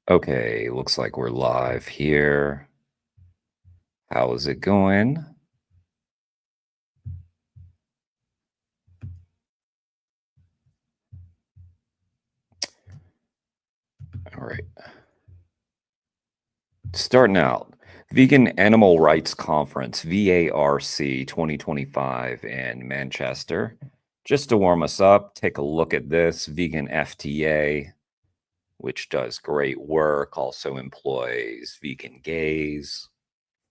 Okay, looks like we're live here. How is it going? All right. Starting out, Vegan Animal Rights Conference, VARC 2025 in Manchester. Just to warm us up, take a look at this. Vegan FTA, which does great work, also employs vegan gays.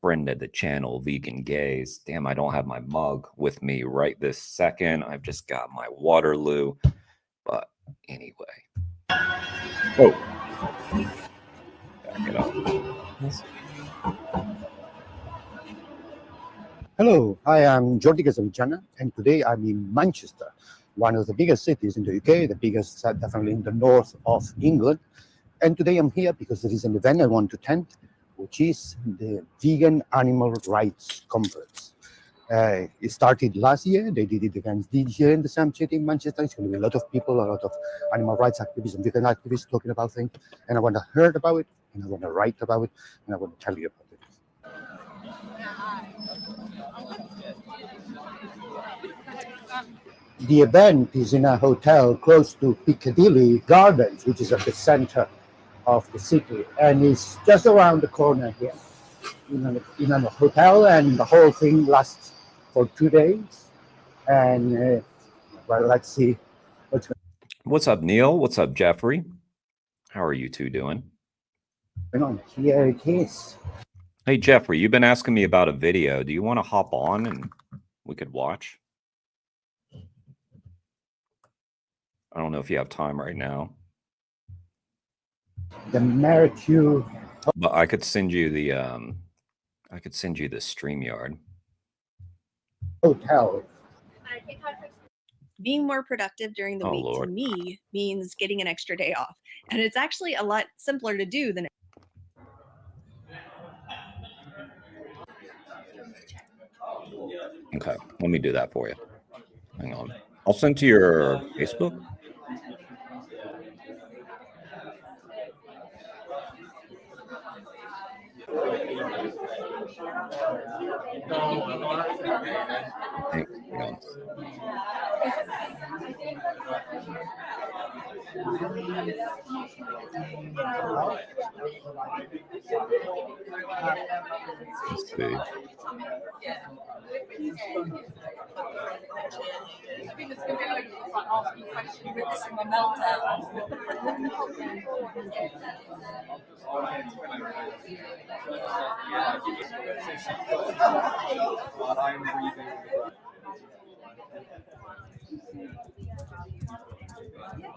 Friend of the channel, Vegan Gays. Damn, I don't have my mug with me right this second. I've just got my Waterloo. But anyway. Oh. Back it up. Hello, I am Jordi Casavichana, and today I'm in Manchester, one of the biggest cities in the UK, the biggest definitely in the north of England. And today I'm here because there is an event I want to attend, which is the Vegan Animal Rights Conference. It started last year. They did it again this year in the same city in Manchester. It's going to be a lot of people, a lot of animal rights activists and vegan activists talking about things. And I want to hear about it, and I want to write about it, and I want to tell you about it. The event is in a hotel close to Piccadilly Gardens, which is at the center of the city, and it's just around the corner here in a hotel, and the whole thing lasts for 2 days. And well, let's see what's up, Neil? What's up, Jeffrey? How are you two doing? on. Here it is. Hey, Jeffrey, you've been asking me about a video. Do you want to hop on and we could watch? I don't know if you have time right now. The Mercure. But I could send you the StreamYard. Hotel. Being more productive during the week to me means getting an extra day off. And it's actually a lot simpler to do than Okay, let me do that for you. Hang on. I'll send to your Facebook. Hang on. Let's see.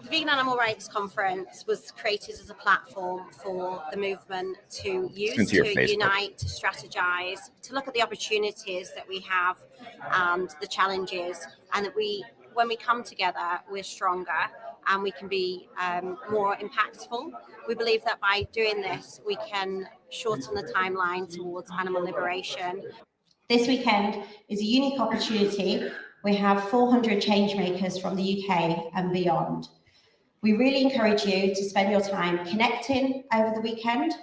The Vegan Animal Rights Conference was created as a platform for the movement to use, to unite, to strategize, to look at the opportunities that we have and the challenges, and that when we come together, we're stronger and we can be more impactful. We believe that by doing this, we can shorten the timeline towards animal liberation. This weekend is a unique opportunity. We have 400 change makers from the UK and beyond. We really encourage you to spend your time connecting over the weekend.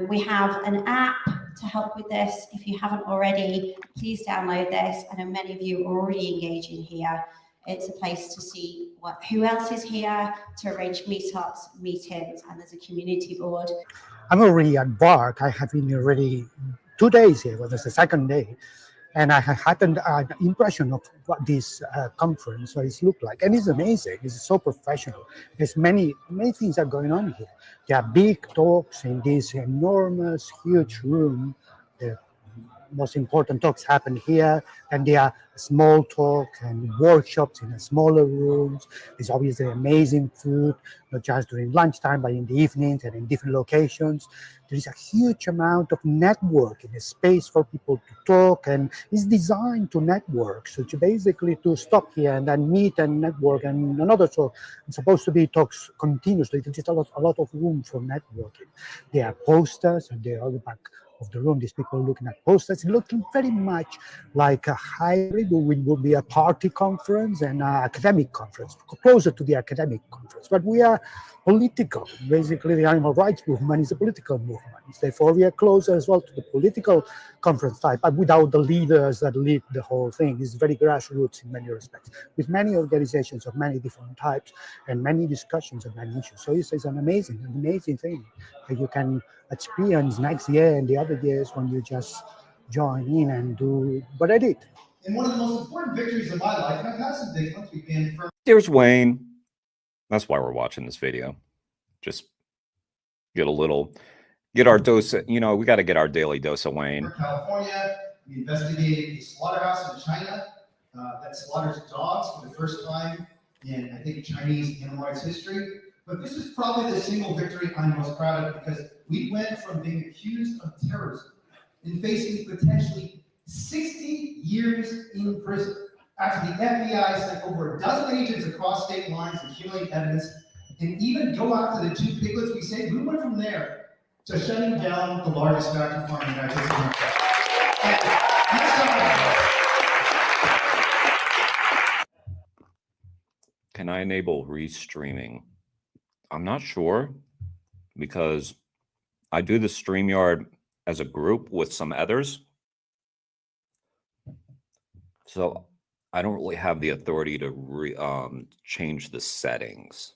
We have an app to help with this. If you haven't already, please download this. I know many of you are already engaging here. It's a place to see who else is here, to arrange meetups, meetings, and there's a community board. I'm already at BARC. I have been already 2 days here, but it's the second day. And I had an impression of what this conference looked like. And it's amazing. It's so professional. There's many things are going on here. There are big talks in this enormous, huge room. The most important talks happen here, and there are small talks and workshops in smaller rooms. There's obviously amazing food, not just during lunchtime, but in the evenings and in different locations. There is a huge amount of networking, a space for people to talk, and it's designed to network. So to stop here and then meet and network and another talk. It's supposed to be talks continuously. There's just a lot of room for networking. There are posters, and they're all the back of the room. These people looking at posters, looking very much like a hybrid, which would be a party conference and an academic conference, closer to the academic conference. But we are political. Basically, the animal rights movement is a political movement. Therefore, we are closer as well to the political conference type, but without the leaders that lead the whole thing. It's very grassroots in many respects, with many organizations of many different types and many discussions of many issues. So it's an amazing thing that you can experience next year and the other years when you just join in and do what I did. And one of the most important victories of my life, and I've had some big ones, we've been firm. There's Wayne. That's why we're watching this video. Just get our dose. You know, we got to get our daily dose of Wayne. In California, we investigated a slaughterhouse in China that slaughters dogs for the first time in, I think, Chinese animal rights history. But this is probably the single victory I'm most proud of, because we went from being accused of terrorism and facing potentially 60 years in prison after the FBI sent over a dozen agents across state lines to accumulate evidence and even go after the 2 piglets we saved. We went from there to shutting down the largest factory farm in the United States of America. Can I enable restreaming? I'm not sure, because I do the StreamYard as a group with some others. So I don't really have the authority to change the settings.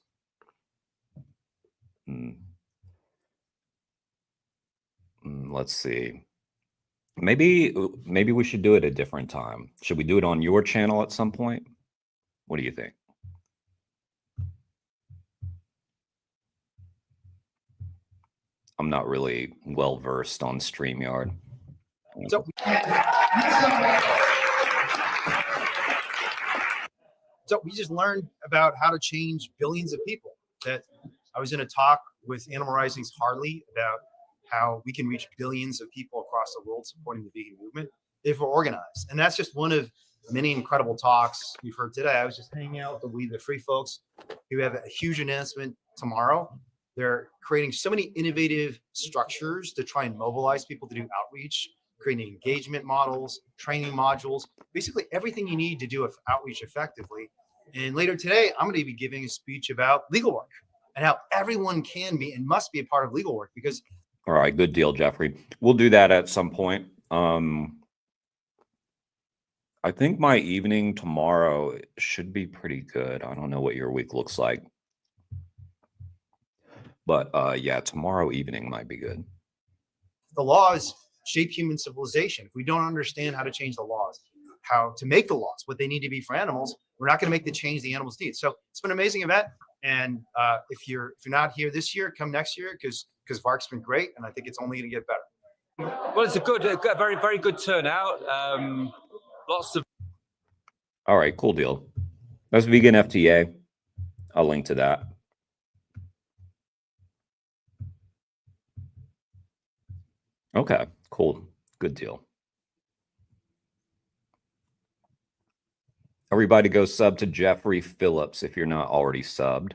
Let's see. Maybe we should do it a different time. Should we do it on your channel at some point? What do you think? I'm not really well versed on StreamYard. So we just learned about how to change billions of people. That I was in a talk with Animal Rising's Harley about how we can reach billions of people across the world supporting the vegan movement if we're organized. And that's just one of many incredible talks we've heard today. I was just hanging out with the We the Free folks who have a huge announcement tomorrow. They're creating so many innovative structures to try and mobilize people to do outreach, creating engagement models, training modules, basically everything you need to do outreach effectively. And later today, I'm going to be giving a speech about legal work and how everyone can be and must be a part of legal work. Because all right, good deal, Jeffrey. We'll do that at some point. I think my evening tomorrow should be pretty good. I don't know what your week looks like, but yeah, tomorrow evening might be good. The laws shape human civilization. If we don't understand how to change the laws, how to make the laws, what they need to be for animals, we're not going to make the change the animals need. So it's been an amazing event. And if you're not here this year, come next year, because VARC's been great, and I think it's only going to get better. Well, it's a very, very good turnout. Lots of. All right, cool deal. That's Vegan FTA. I'll link to that. Okay, cool. Good deal. Everybody go sub to Jeffrey Phillips if you're not already subbed.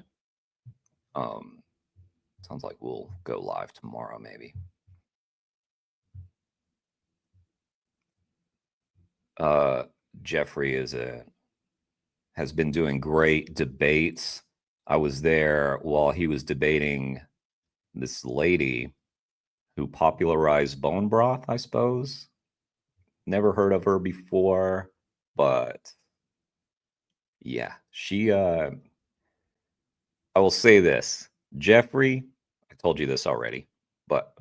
Sounds like we'll go live tomorrow, maybe. Jeffrey has been doing great debates. I was there while he was debating this lady who popularized bone broth, I suppose. Never heard of her before, but yeah, she, I will say this, Jeffrey, I told you this already, but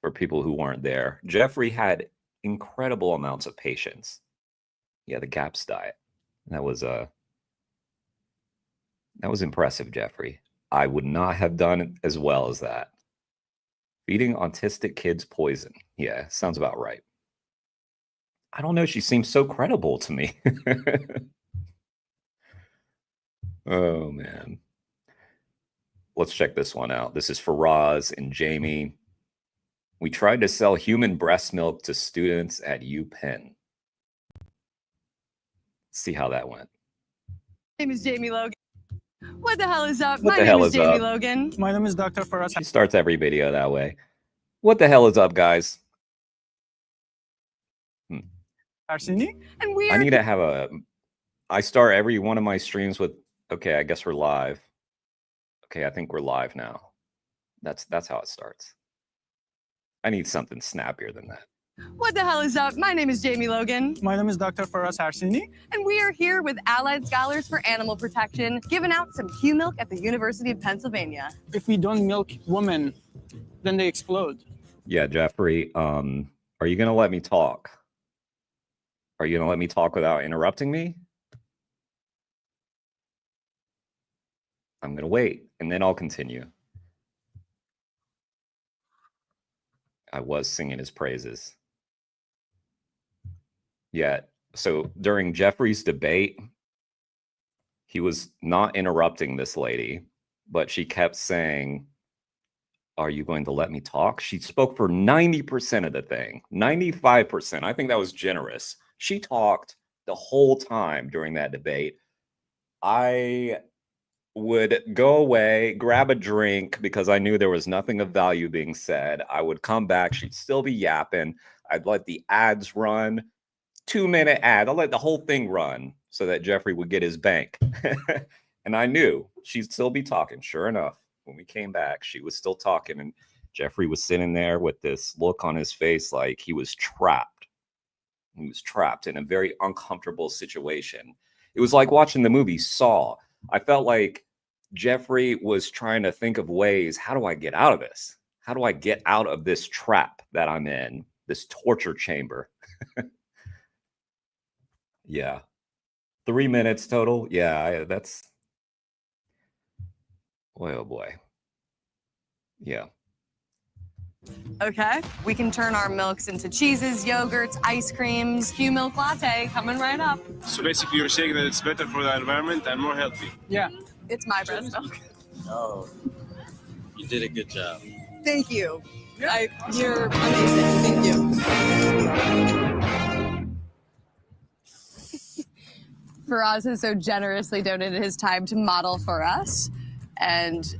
for people who weren't there, Jeffrey had incredible amounts of patience. Yeah, the GAPS diet. That was impressive, Jeffrey. I would not have done it as well as that. Feeding autistic kids poison. Yeah, sounds about right. I don't know. She seems so credible to me. Oh, man. Let's check this one out. This is Faraz and Jamie. We tried to sell human breast milk to students at UPenn. See how that went. My name is Jamie Logan. What the hell is up? What My name is Jamie Logan. My name is Dr. Faraz. She starts every video that way. What the hell is up, guys? Arsini? And we I need to have I start every one of my streams with, okay, I guess we're live. Okay, I think we're live now. That's how it starts. I need something snappier than that. What the hell is up? My name is Jamie Logan. My name is Dr. Faraz Harsini. And we are here with Allied Scholars for Animal Protection, giving out some Q milk at the University of Pennsylvania. If we don't milk women, then they explode. Yeah, Jeffrey, are you gonna let me talk? Are you gonna let me talk without interrupting me? I'm gonna wait, and then I'll continue. I was singing his praises. Yeah, so during Jeffrey's debate, he was not interrupting this lady, but she kept saying, are you going to let me talk? She spoke for 90% of the thing, 95%. I think that was generous. She talked the whole time during that debate. I would go away, grab a drink because I knew there was nothing of value being said. I would come back. She'd still be yapping. I'd let the ads run. 2-minute ad. I'll let the whole thing run so that Jeffrey would get his bank. And I knew she'd still be talking. Sure enough, when we came back, she was still talking. And Jeffrey was sitting there with this look on his face like he was trapped. He was trapped in a very uncomfortable situation. It was like watching the movie Saw. I felt like Jeffrey was trying to think of ways, how do I get out of this? How do I get out of this trap that I'm in, this torture chamber? Yeah. 3 minutes total. Yeah, that's... Boy, oh boy. Yeah. Okay, we can turn our milks into cheeses, yogurts, ice creams, Q milk latte coming right up. So basically you're saying that it's better for the environment and more healthy? Yeah. It's my breast milk. Oh, you did a good job. Thank you. You're amazing. Thank you. Faraz has so generously donated his time to model for us. And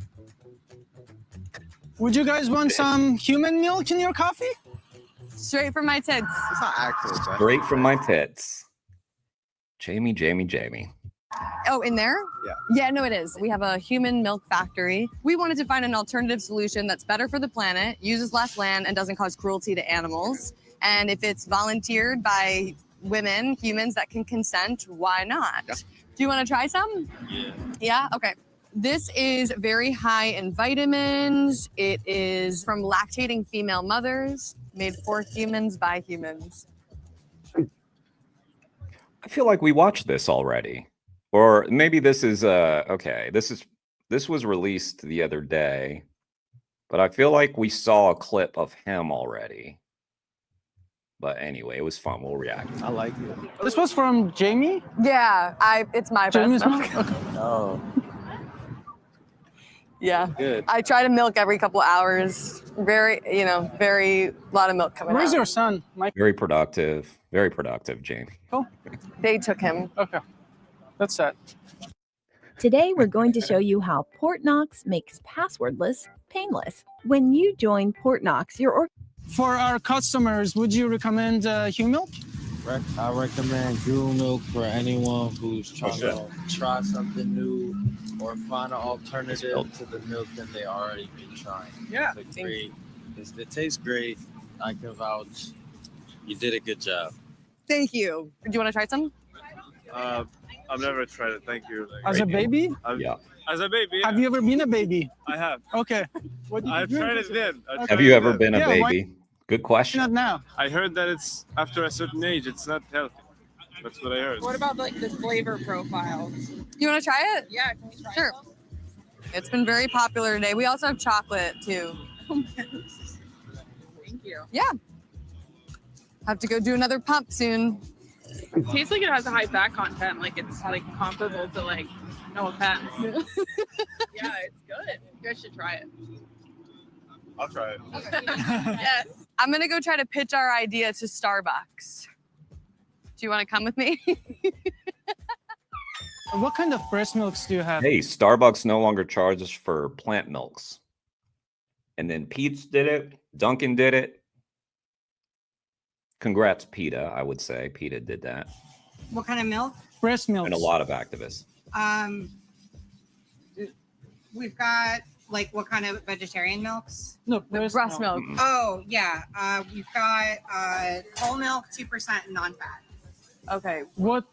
would you guys want some human milk in your coffee? Straight from my tits. It's not actual, Jeff. Straight from my tits. Jamie. Oh, in there? Yeah. Yeah, no, it is. We have a human milk factory. We wanted to find an alternative solution that's better for the planet, uses less land, and doesn't cause cruelty to animals. And if it's volunteered by women, humans that can consent, why not? Yeah. Do you want to try some? Yeah. Yeah? Okay. This is very high in vitamins. It is from lactating female mothers, made for humans by humans. I feel like we watched this already. Or maybe this is okay. This was released the other day, but I feel like we saw a clip of him already. But anyway, it was fun. We'll react. I like it. This was from Jamie? Yeah, it's my breast milk. Okay. Oh. Yeah. Good. I try to milk every couple hours. Very lot of milk coming Where's out. your son? Very productive, Jamie. Cool. They took him. Okay. That's sad. Today, we're going to show you how Portnox makes passwordless painless. When you join Portnox, For our customers, would you recommend human milk? I recommend Drew Milk for anyone who's trying to try something new or find an alternative to the milk that they already been trying. Yeah. It's great. It tastes great. I can vouch. You did a good job. Thank you. Do you want to try some? I've never tried it. Thank you. As a baby? Yeah. As a baby, yeah. Have you ever been a baby? I have. Okay. What did you I've drink? tried it then. Have you ever been a baby? Good Not question. now. I heard that it's after a certain age, it's not healthy. That's what I heard. What about like the flavor profile? You want to try it? Yeah, can we try Sure. some? It's been very popular today. We also have chocolate too. Thank you. Yeah. Have to go do another pump soon. It tastes like it has a high fat content. Like it's like comparable to like no offense. Yeah, it's good. You guys should try it. I'll try it. Yes. I'm gonna go try to pitch our idea to Starbucks. Do you want to come with me? What kind of breast milks do you have? Hey, Starbucks no longer charges for plant milks. And then Pete's did it. Duncan did it. Congrats, PETA, I would say. PETA did that. What kind of milk? Breast milk. And a lot of activists. We've got like what kind of vegetarian milks? No, breast milk. Oh yeah, we've got whole milk, 2% non-fat. Okay. What?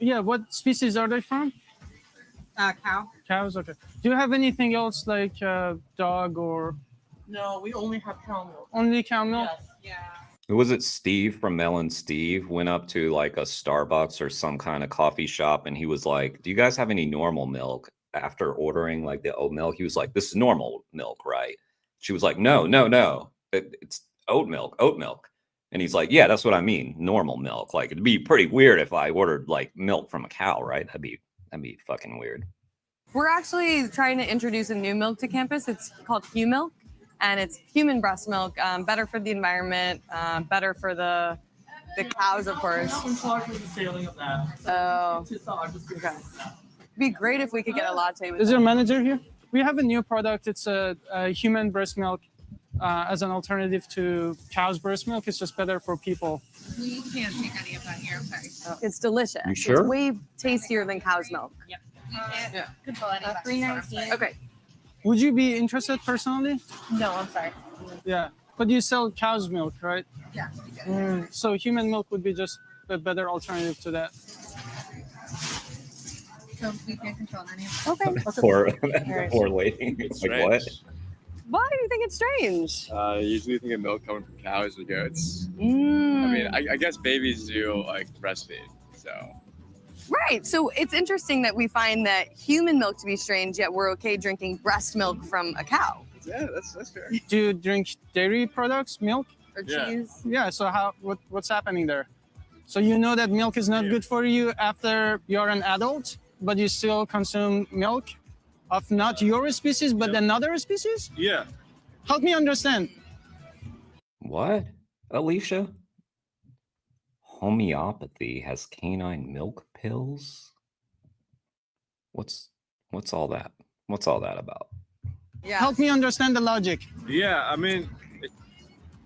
What species are they from? Cow. Cows. Okay. Do you have anything else like dog or? No, we only have cow milk. Only cow milk. Yes. Yeah. Who was it? Steve from Melon Steve went up to like a Starbucks or some kind of coffee shop, and he was like, "Do you guys have any normal milk?" After ordering like the oat milk, he was like, "This is normal milk, right?" She was like, "No, no, no, it's oat milk, oat milk." And he's like, "Yeah, that's what I mean, normal milk. Like it'd be pretty weird if I ordered like milk from a cow, right? That'd be fucking weird." We're actually trying to introduce a new milk to campus. It's called Hu Milk, and it's human breast milk, better for the environment, better for the cows, of course. I'm not in charge of the selling of that. Oh. Okay. It'd be great if we could get a latte with Is your that. manager here? We have a new product. It's a human breast milk as an alternative to cow's breast milk. It's just better for people. We can't take any of that here. I'm sorry. It's delicious. You sure? It's way tastier than cow's milk. Yep. Yeah. Could pull any $3.19. Okay. Would you be interested personally? No, I'm sorry. Yeah. But you sell cow's milk, right? Yeah. So human milk would be just a better alternative to that. So we can't control any of Okay. Poor lady. It's like what? Why do you think it's strange? Usually think of milk coming from cows or goats. I Mm. mean, I guess babies do like breastfeed, so. Right. So it's interesting that we find that human milk to be strange, yet we're okay drinking breast milk from a cow Yeah, that's fair. Do you drink dairy products, milk? or Yeah. cheese. Yeah. So what's happening there? So you know that milk is not good for you after you're an adult, but you still consume milk of not your species, but another species? Yeah. Help me understand. What? Alicia? Homeopathy has canine milk pills? What's all that? What's all that about? Yeah. Help me understand the logic. Yeah, I mean,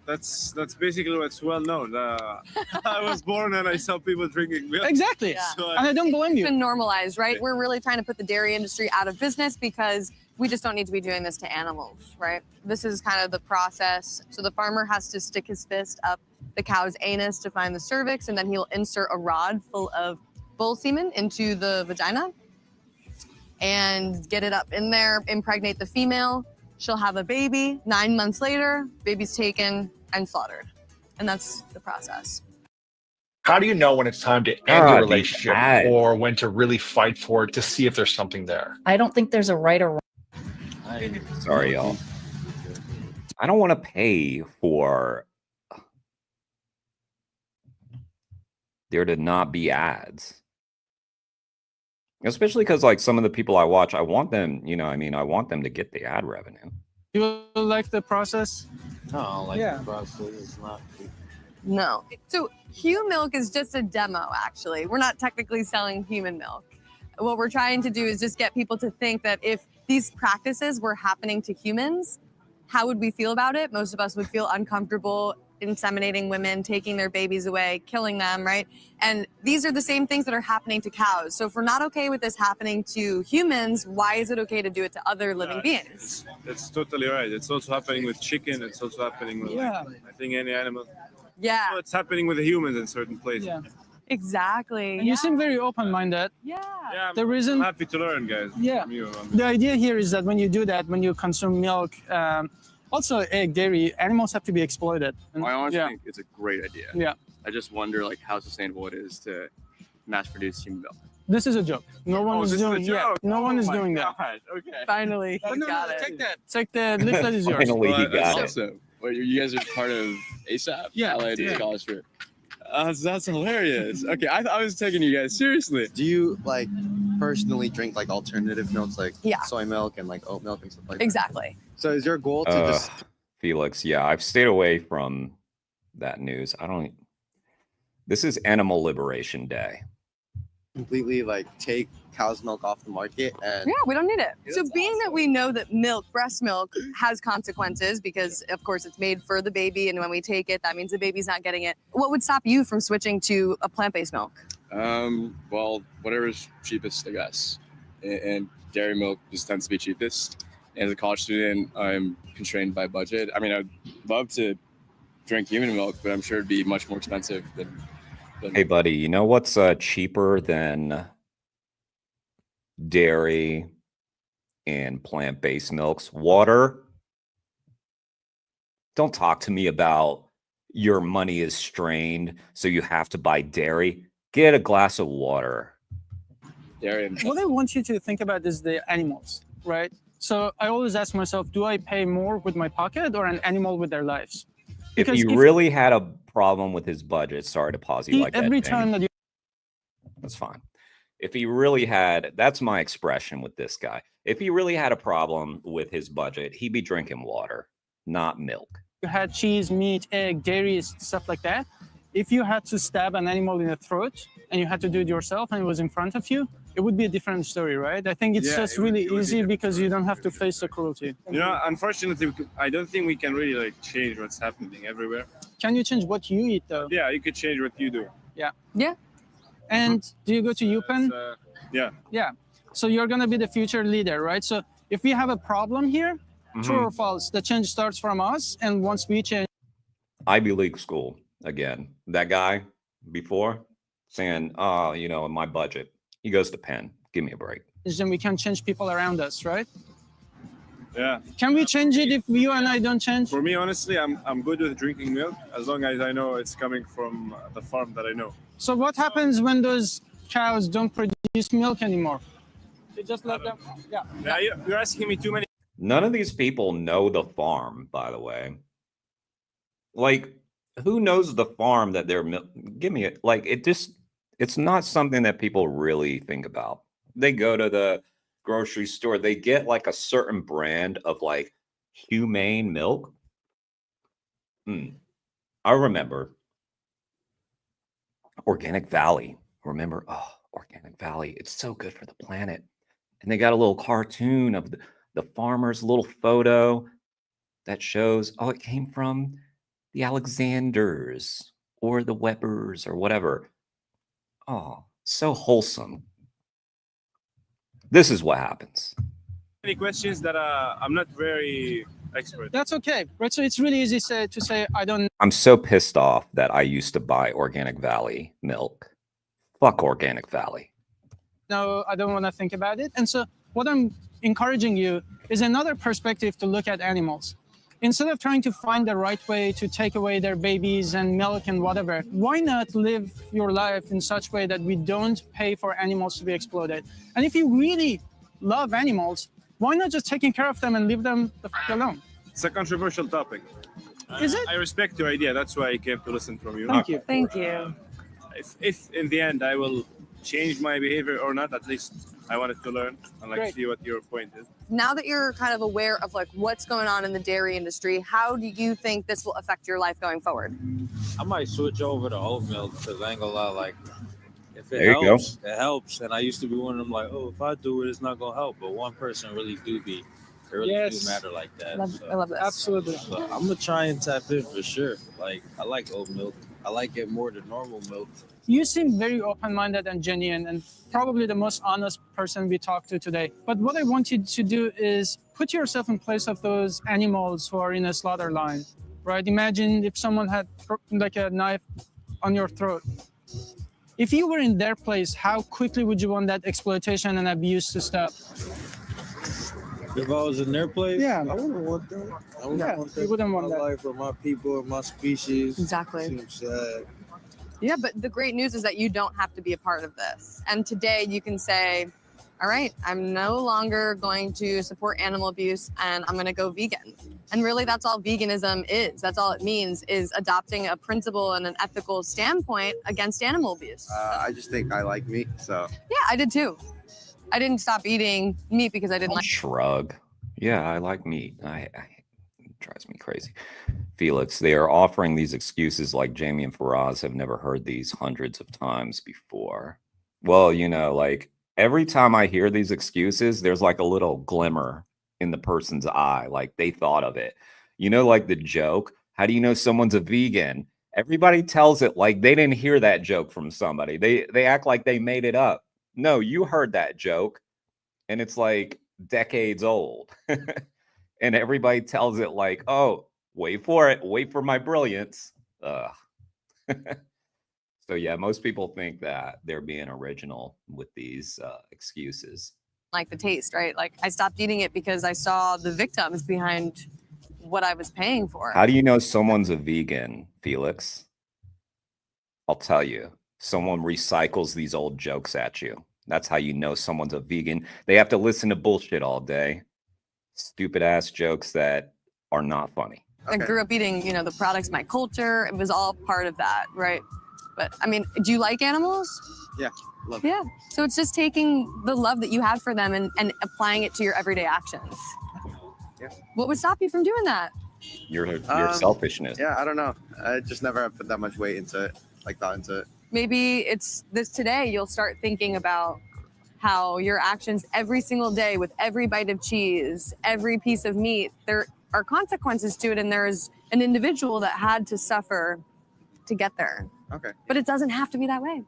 that's basically what's well known. I was born and I saw people drinking milk. Exactly. Yeah. So And I don't blame It's you. been normalized, right? We're really trying to put the dairy industry out of business because we just don't need to be doing this to animals, right? This is kind of the process. So the farmer has to stick his fist up the cow's anus to find the cervix, and then he'll insert a rod full of bull semen into the vagina and get it up in there, impregnate the female. She'll have a baby. 9 months later, baby's taken and slaughtered. And that's the process. How do you know when it's time to end a relationship or when to really fight for it to see if there's something there? I don't think there's a right or wrong. Sorry, y'all. I don't want to pay for there to not be ads. Especially because like some of the people I watch, I want them, I want them to get the ad revenue. You like the process? No, like Yeah. the process is not. No. So Hu Milk is just a demo, actually. We're not technically selling human milk. What we're trying to do is just get people to think that if these practices were happening to humans, how would we feel about it? Most of us would feel uncomfortable inseminating women, taking their babies away, killing them, right? And these are the same things that are happening to cows. So if we're not okay with this happening to humans, why is it okay to do it to other living beings? That's totally right. It's also happening with chicken. It's also happening with, Yeah. I think, any animal. Yeah. So it's happening with the humans in certain places. Yeah. Exactly. And you seem very open-minded. Yeah. Yeah, The reason- I'm happy to learn, guys. Yeah. From you. The idea here is that when you do that, when you consume milk, also egg, dairy, animals have to be exploited. And- I honestly yeah. think it's a great idea. Yeah. I just wonder like how sustainable it is to mass produce human milk. This is a joke. No one is this is a doing. Yeah. joke? No one Oh is my doing that. God, okay. Finally, No, he got it. Take that. Take the leaflet is yours. Finally, he But got it. also, well, you guys are part of ASAP. Yeah. Allied Yeah. Scholars for. That's hilarious. Okay, I was taking you guys seriously. Do you like personally drink like alternative milks like Yeah. soy milk and like oat milk and stuff like Exactly. that? So is your goal to just Felix, yeah, I've stayed away from that news. This is Animal Liberation Day. completely like take cow's milk off the market and Yeah, we don't need it. So being that we know that breast milk has consequences because of course it's made for the baby and when we take it, that means the baby's not getting it. What would stop you from switching to a plant-based milk? Well, whatever's cheapest, I guess. And dairy milk just tends to be cheapest. As a college student, I'm constrained by budget. I mean, I'd love to drink human milk, but I'm sure it'd be much more expensive than Hey, buddy, you know what's cheaper than dairy and plant-based milks? Water. Don't talk to me about your money is strained, so you have to buy dairy. Get a glass of water. Dairy. What I want you to think about is the animals, right? So I always ask myself, do I pay more with my pocket or an animal with their lives? If he really had a problem with his budget, sorry to pause you like that. Every time that you... That's fine. If he really had, that's my expression with this guy. If he really had a problem with his budget, he'd be drinking water, not milk. You had cheese, meat, egg, dairy, stuff like that. If you had to stab an animal in the throat and you had to do it yourself and it was in front of you, it would be a different story, right? I think it's just really easy because you don't have to face the cruelty. You know, unfortunately, I don't think we can really like change what's happening everywhere. Can you change what you eat though? Yeah, you could change what you do. Yeah. Yeah. And do you go to UPenn? Yeah. Yeah. So you're going to be the future leader, right? So if we have a problem here, true or false, the change starts from us. And once we change. Ivy League school, again, that guy before saying, oh, you know, my budget, he goes to Penn. Give me a break. Then we can change people around us, right? Yeah. Can we change it if you and I don't change? For me, honestly, I'm good with drinking milk as long as I know it's coming from the farm that I know. So what happens when those cows don't produce milk anymore? They just let them. Yeah. Yeah, you're asking me too many. None of these people know the farm, by the way. Like, who knows the farm that they're give me it? Like, it's not something that people really think about. They go to the grocery store, they get like a certain brand of like humane milk. I remember Organic Valley. Remember? Oh, Organic Valley. It's so good for the planet. And they got a little cartoon of the farmer's little photo that shows, oh, it came from the Alexanders or the Webbers or whatever. Oh, so wholesome. This is what happens. Any questions that I'm not very expert. That's okay, right? So it's really easy to say, I don't. I'm so pissed off that I used to buy Organic Valley milk. Fuck Organic Valley. No, I don't want to think about it. And so what I'm encouraging you is another perspective to look at animals. Instead of trying to find the right way to take away their babies and milk and whatever, why not live your life in such a way that we don't pay for animals to be exploited? And if you really love animals, why not just taking care of them and leave them the fuck alone? It's a controversial topic. Is it? I respect your idea. That's why I came to listen from you. Thank you. Thank you. If in the end I will change my behavior or not, at least I wanted to learn and like see what your point is. Now that you're kind of aware of like what's going on in the dairy industry, how do you think this will affect your life going forward? I might switch over to oat milk because I ain't gonna lie, like if it There you helps, go. it helps. And I used to be one of them like, oh, if I do it, it's not gonna help. But one person really do be, it really do matter like that. I love this. Absolutely. So I'm gonna try and tap in for sure. Like I like oat milk. I like it more than normal milk. You seem very open-minded and genuine and probably the most honest person we talked to today. But what I want you to do is put yourself in place of those animals who are in a slaughter line, right? Imagine if someone had like a knife on your throat. If you were in their place, how quickly would you want that exploitation and abuse to stop? If I was in their place, Yeah. I wouldn't want that. I wouldn't want that. You wouldn't want my that. life or my people or my species. Exactly. Seems sad. Yeah, but the great news is that you don't have to be a part of this. And today you can say, all right, I'm no longer going to support animal abuse and I'm going to go vegan. And really that's all veganism is. That's all it means is adopting a principle and an ethical standpoint against animal abuse. I just think I like meat, so. Yeah, I did too. I didn't stop eating meat because I didn't like. Shrug. Yeah, I like meat. It drives me crazy. Felix, they are offering these excuses like Jamie and Faraz have never heard these hundreds of times before. Well, you know, like every time I hear these excuses, there's like a little glimmer in the person's eye, like they thought of it. You know, like the joke, how do you know someone's a vegan? Everybody tells it like they didn't hear that joke from somebody. They act like they made it up. No, you heard that joke. And it's like, decades old. And everybody tells it like, oh, wait for it, wait for my brilliance. So yeah, most people think that they're being original with these excuses. Like the taste, right? Like I stopped eating it because I saw the victims behind what I was paying for. How do you know someone's a vegan, Felix? I'll tell you. Someone recycles these old jokes at you. That's how you know someone's a vegan. They have to listen to bullshit all day. Stupid ass jokes that are not funny. I grew up eating, you know, the products, my culture. It was all part of that, right? But I mean, do you like animals? Yeah, love it. Yeah. So it's just taking the love that you have for them and applying it to your everyday actions. Yeah. What would stop you from doing that? Your selfishness. Yeah, I don't know. I just never put that much weight into it, like thought into it. Maybe it's this today, you'll start thinking about how your actions every single day with every bite of cheese, every piece of meat, there are consequences to it. And there's an individual that had to suffer to get there. Okay. But it doesn't have to be that way.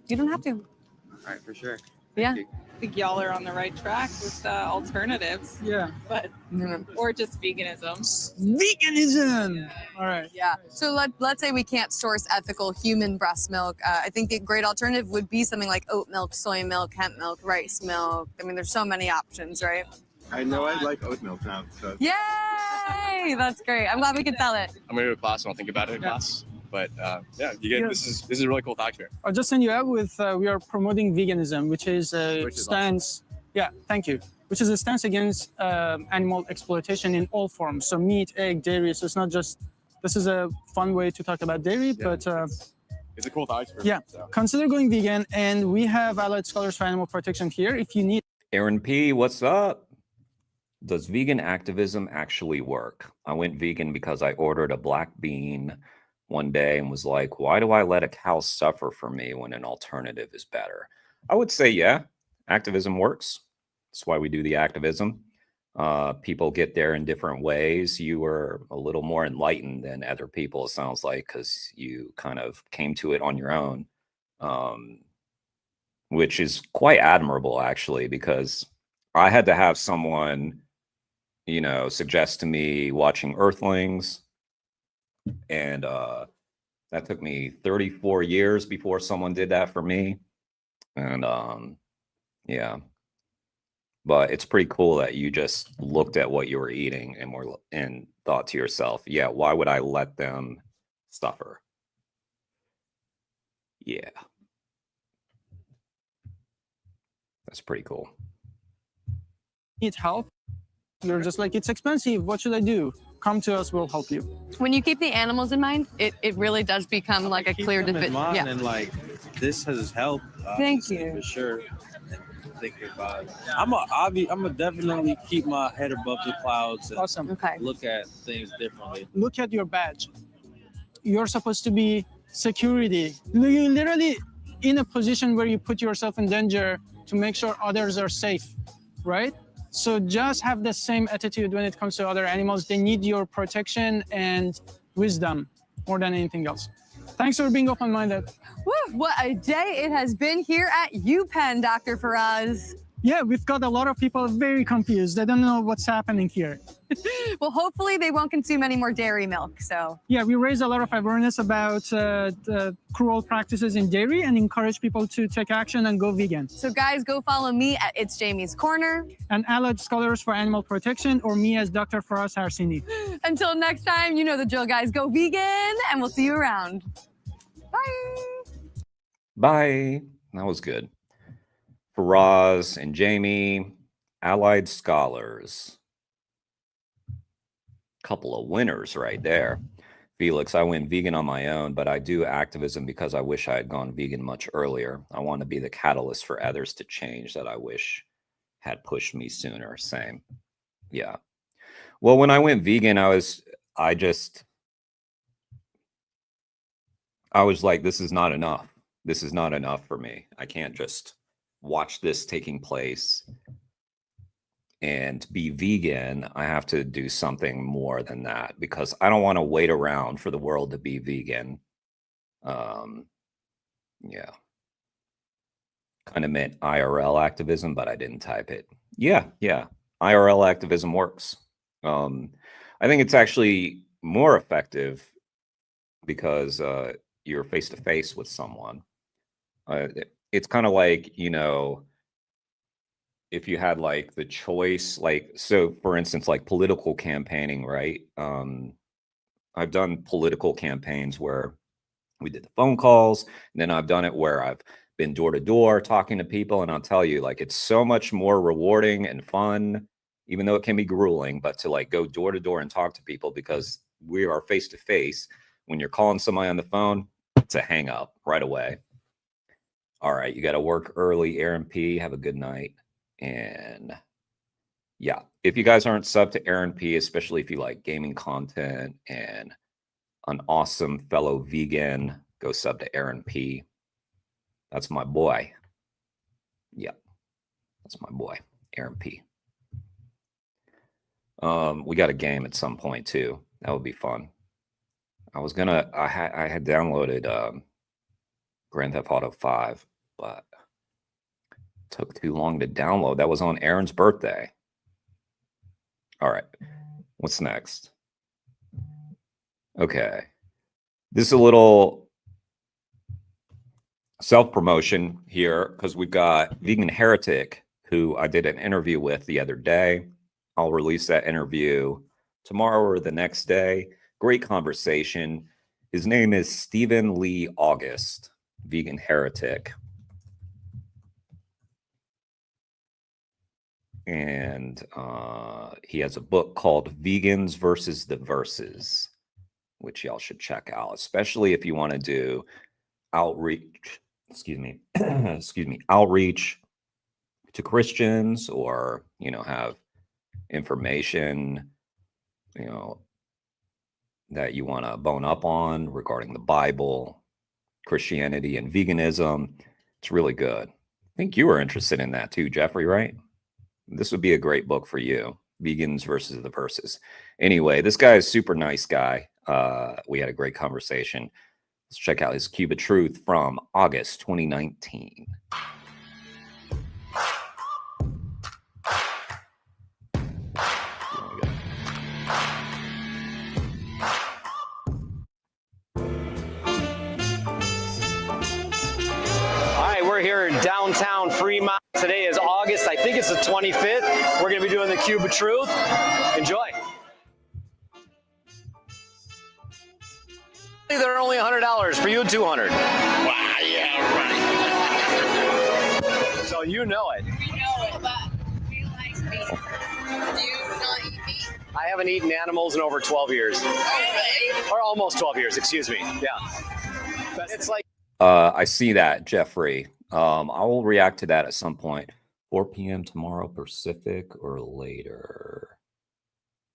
You don't have to. All right, for sure. Yeah. I think y'all are on the right track with alternatives. Yeah. But or just veganism. Veganism. All right. Yeah. So let's say we can't source ethical human breast milk. I think a great alternative would be something like oat milk, soy milk, hemp milk, rice milk. I mean, there's so many options, right? I know I like oat milk now. So. Yay! That's great. I'm glad we could sell it. I'm gonna go to class and I'll think about it in class. But yeah, you get this is a really cool fact here. I'll just send you out with we are promoting veganism, which is a stance. Awesome. Yeah, thank you. Which is a stance against animal exploitation in all forms. So meat, egg, dairy. So it's not just. This is a fun way to talk about dairy, but it's a cool thought. Yeah, consider going vegan, and we have allied scholars for animal protection here. If you need. Aaron P, what's up? Does vegan activism actually work? I went vegan because I ordered a black bean one day and was like, why do I let a cow suffer for me when an alternative is better? I would say, yeah, activism works. That's why we do the activism. People get there in different ways. You were a little more enlightened than other people, it sounds like, because you kind of came to it on your own, which is quite admirable, actually, because I had to have someone, you know, suggest to me watching Earthlings. And that took me 34 years before someone did that for me. And yeah, but it's pretty cool that you just looked at what you were eating and thought to yourself, yeah, why would I let them suffer? Yeah, that's pretty cool. Need help? You're just like, it's expensive. What should I do? Come to us, we'll help you. When you keep the animals in mind, it really does become like a clear division. Yeah. And like, this has helped. Thank you. For sure. And thinking about it. I'm gonna definitely keep my head above the clouds and awesome. Look at things differently. Look at your badge. You're supposed to be security. You're literally in a position where you put yourself in danger to make sure others are safe, right? So just have the same attitude when it comes to other animals. They need your protection and wisdom more than anything else. Thanks for being open-minded. Woo, what a day it has been here at UPenn, Dr. Faraz. Yeah, we've got a lot of people very confused. They don't know what's happening here. Well, hopefully they won't consume any more dairy milk, so. Yeah, we raise a lot of awareness about the cruel practices in dairy and encourage people to take action and go vegan. So guys, go follow me at It's Jamie's Corner. And Allied Scholars for Animal Protection, or me as Dr. Faraz Harsini. Until next time, you know the drill, guys. Go vegan, and we'll see you around. Bye. Bye. That was good. Faraz and Jamie, Allied Scholars. Couple of winners right there. Felix, I went vegan on my own, but I do activism because I wish I had gone vegan much earlier. I want to be the catalyst for others to change that I wish had pushed me sooner. Same. Yeah. Well, when I went vegan, I was like, this is not enough. This is not enough for me. I can't just watch this taking place and be vegan. I have to do something more than that because I don't want to wait around for the world to be vegan. Yeah. kind of meant IRL activism, but I didn't type it. Yeah, IRL activism works. I think it's actually more effective because you're face to face with someone. It's kind of like, if you had like the choice, like, so for instance, like political campaigning, right? I've done political campaigns where we did the phone calls, and then I've done it where I've been door to door talking to people, and I'll tell you, like, it's so much more rewarding and fun, even though it can be grueling, but to like go door to door and talk to people, because we are face to face. When you're calling somebody on the phone, it's a hang up right away. All right, you got to work early, Aaron P. Have a good night. And yeah, if you guys aren't subbed to Aaron P, especially if you like gaming content and an awesome fellow vegan, go sub to Aaron P. That's my boy. Yep, that's my boy, Aaron P. We got a game at some point too. That would be fun. I had downloaded Grand Theft Auto 5, but it took too long to download. That was on Aaron's birthday. All right, what's next? Okay, this is a little self-promotion here because we've got Vegan Heretic, who I did an interview with the other day. I'll release that interview tomorrow or the next day. Great conversation. His name is Stephen Lee August, Vegan Heretic. And he has a book called Vegans versus the Verses, which y'all should check out, especially if you want to do outreach, outreach to Christians, or, have information, that you want to bone up on regarding the Bible, Christianity, and veganism. It's really good. I think you were interested in that too, Jeffrey, right? This would be a great book for you, Vegans versus the Verses. Anyway, this guy is super nice guy. We had a great conversation. Let's check out his Cube of Truth from August 2019. We're here in downtown Fremont. Today is August, I think it's the 25th. We're going to be doing the Cube of Truth. Enjoy. They're only $100 for you, $200. Wow, yeah, right. So you know it. We know it, but we like meat. Do you not eat meat? I haven't eaten animals in over 12 years. Oh, really? Or almost 12 years, excuse me. Yeah. But it's like. I see that, Jeffrey. I will react to that at some point. 4 p.m. tomorrow, Pacific, or later.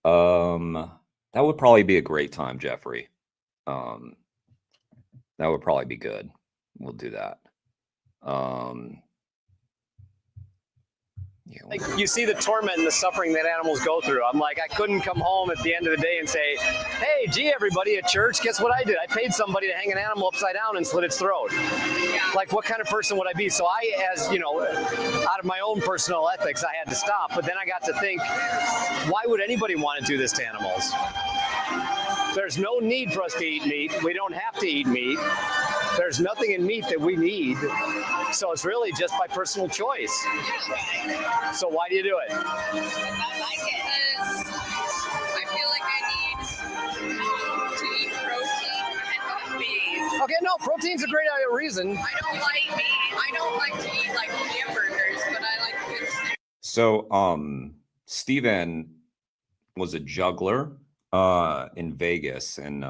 That would probably be a great time, Jeffrey. That would probably be good. We'll do that. Like, you see the torment and the suffering that animals go through. I'm like, I couldn't come home at the end of the day and say, hey, gee, everybody at church, guess what I did? I paid somebody to hang an animal upside down and slit its throat. Yeah. Like, what kind of person would I be? So I, out of my own personal ethics, I had to stop. But then I got to think, why would anybody want to do this to animals? There's no need for us to eat meat. We don't have to eat meat. There's nothing in meat that we need. So it's really just by personal choice. So why do you do it? I like it. I feel like I need to eat protein and not beef. Okay, no, protein's a great reason. I don't like meat. I don't like to eat like hamburgers, but I like good steak. So, Steven was a juggler in Vegas, and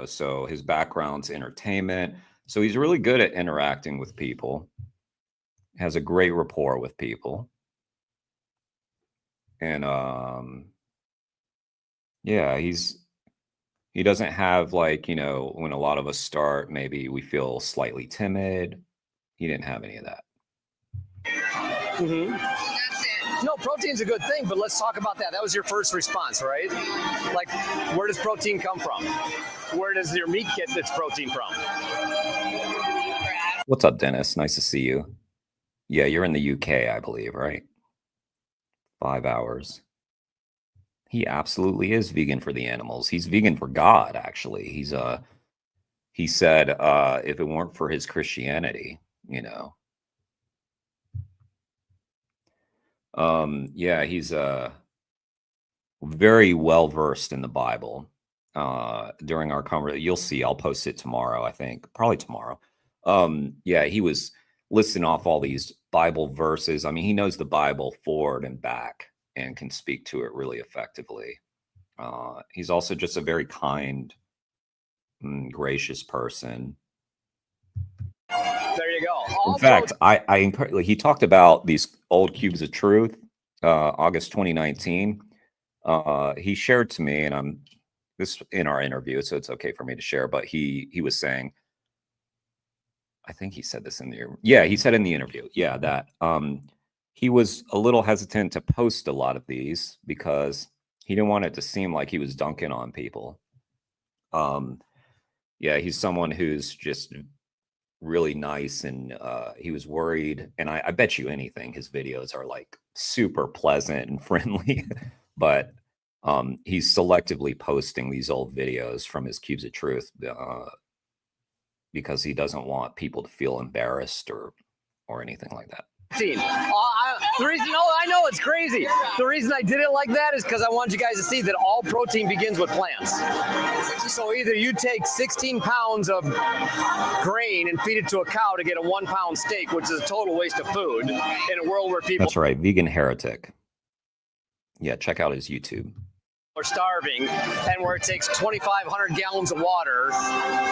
so his background's entertainment. So he's really good at interacting with people, has a great rapport with people. And he doesn't have, like, when a lot of us start, maybe we feel slightly timid. He didn't have any of that. Mm-hmm. That's it. No, protein's a good thing, but let's talk about that. That was your first response, right? Like, where does protein come from? Where does your meat get its protein from? Grass. What's up, Dennis? Nice to see you. Yeah, you're in the UK, I believe, right? 5 hours. He absolutely is vegan for the animals. He's vegan for God, actually. He said if it weren't for his Christianity, you know. Yeah, he's very well versed in the Bible. During our conversation, you'll see, I'll post it tomorrow, I think, probably tomorrow. Yeah, he was listing off all these Bible verses. I mean, he knows the Bible forward and back and can speak to it really effectively. He's also just a very kind, gracious person. There you go. In fact, I encourage. He talked about these old cubes of truth, August 2019. He shared to me, and I'm this in our interview, so it's okay for me to share. But he was saying, I think he said this in the he said in the interview, that he was a little hesitant to post a lot of these because he didn't want it to seem like he was dunking on people. Yeah, he's someone who's just really nice, and he was worried, and I bet you anything his videos are like super pleasant and friendly, but he's selectively posting these old videos from his cubes of truth because he doesn't want people to feel embarrassed or anything like that. The reason, I know it's crazy. The reason I did it like that is because I want you guys to see that all protein begins with plants. So either you take 16 pounds of grain and feed it to a cow to get a 1 pound steak, which is a total waste of food in a world where people That's right, Vegan Heretic. Yeah, check out his YouTube. are starving, and where it takes 2,500 gallons of water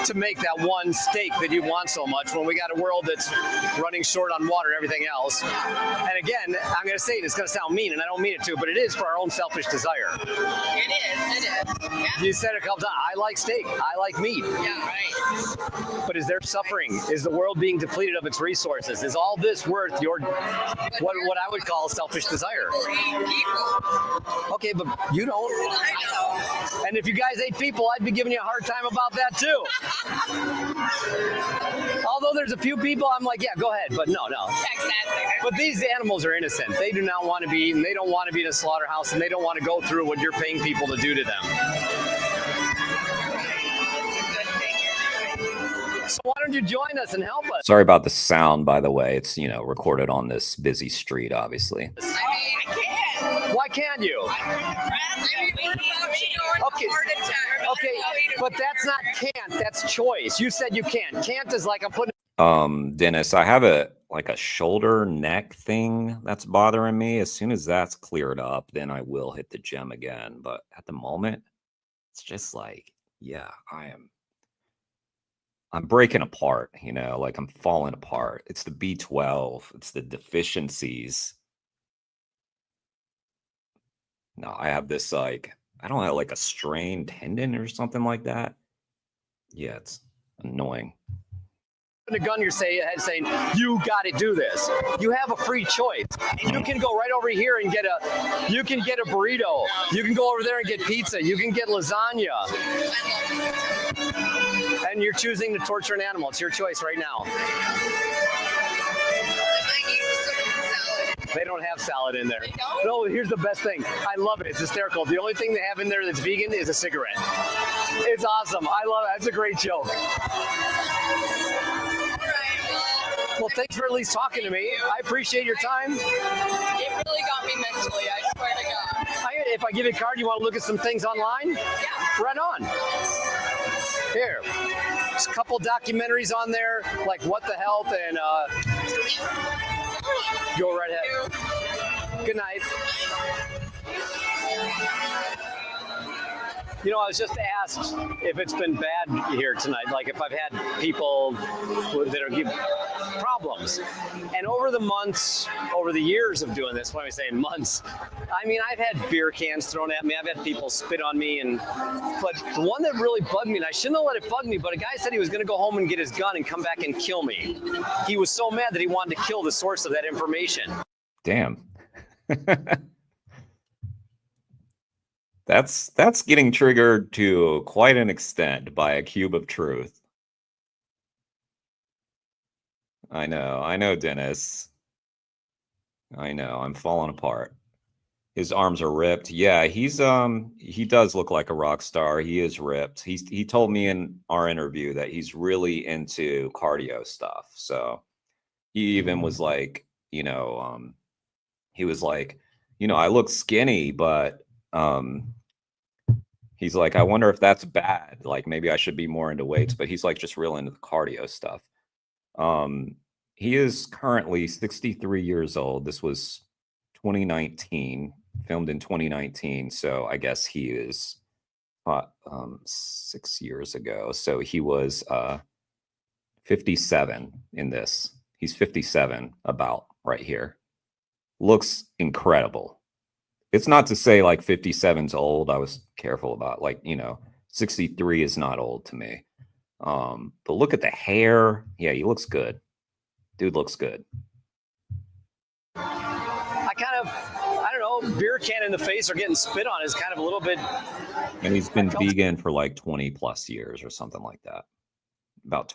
to make that one steak that you want so much, when we got a world that's running short on water and everything else. And again, I'm going to say it, it's going to sound mean, and I don't mean it to, but it is for our own selfish desire. It is. Yeah. You said it a couple times, I like steak, I like meat. Yeah, right. But is there suffering? Is the world being depleted of its resources? Is all this worth your what I would call selfish desire? Okay, but you don't. I know. And if you guys ate people, I'd be giving you a hard time about that too. Although there's a few people I'm like, yeah, go ahead, but no. Exactly. But these animals are innocent. They do not want to be eaten. They don't want to be in a slaughterhouse, and they don't want to go through what you're paying people to do to them. So why don't you join us and help us? Sorry about the sound, by the way. It's, recorded on this busy street, obviously. I mean, I can't. Why can't you? Okay, but that's not can't, that's choice. You said you can't. Can't is like I'm putting Dennis, I have a shoulder neck thing that's bothering me. As soon as that's cleared up, then I will hit the gym again. But at the moment, it's just like, yeah, I'm breaking apart, like I'm falling apart. It's the B12, it's the deficiencies. No, I have this I don't know, like a strained tendon or something like that. Yeah, it's annoying. a gun you're saying you got to do this. You have a free choice. You can go right over here and get a burrito. You can go over there and get pizza. You can get lasagna. And you're choosing to torture an animal. It's your choice right now. They don't have salad in there. No, here's the best thing. I love it. It's hysterical. The only thing they have in there that's vegan is a cigarette. It's awesome. I love it. That's a great joke. Well, thanks for at least talking to me. I appreciate your time. It really got me mentally, I swear to God. If I give you a card, you want to look at some things online? Yeah. Right on. Here. There's a couple documentaries on there, like What the Health and go right ahead. Good night. I was just asked if it's been bad here tonight, like if I've had people that are giving problems. And over the years of doing this, when I say months, I mean, I've had beer cans thrown at me. I've had people spit on me. But the one that really bugged me, and I shouldn't have let it bug me, but a guy said he was going to go home and get his gun and come back and kill me. He was so mad that he wanted to kill the source of that information. Damn. That's getting triggered to quite an extent by a cube of truth. I know, Dennis. I know, I'm falling apart. His arms are ripped. Yeah, he does look like a rock star. He is ripped. He told me in our interview that he's really into cardio stuff. So he even was like, he was like, I look skinny, but he's like, I wonder if that's bad. Like maybe I should be more into weights, but he's like just real into the cardio stuff. He is currently 63 years old. This was 2019, filmed in 2019. So I guess he is 6 years ago. So he was 57 in this. He's 57 about right here. Looks incredible. It's not to say like 57's old. I was careful about 63 is not old to me. But look at the hair. Yeah, he looks good. Dude looks good. I don't know, beer can in the face or getting spit on is kind of a little bit. And he's been vegan for like 20 plus years or something like that. About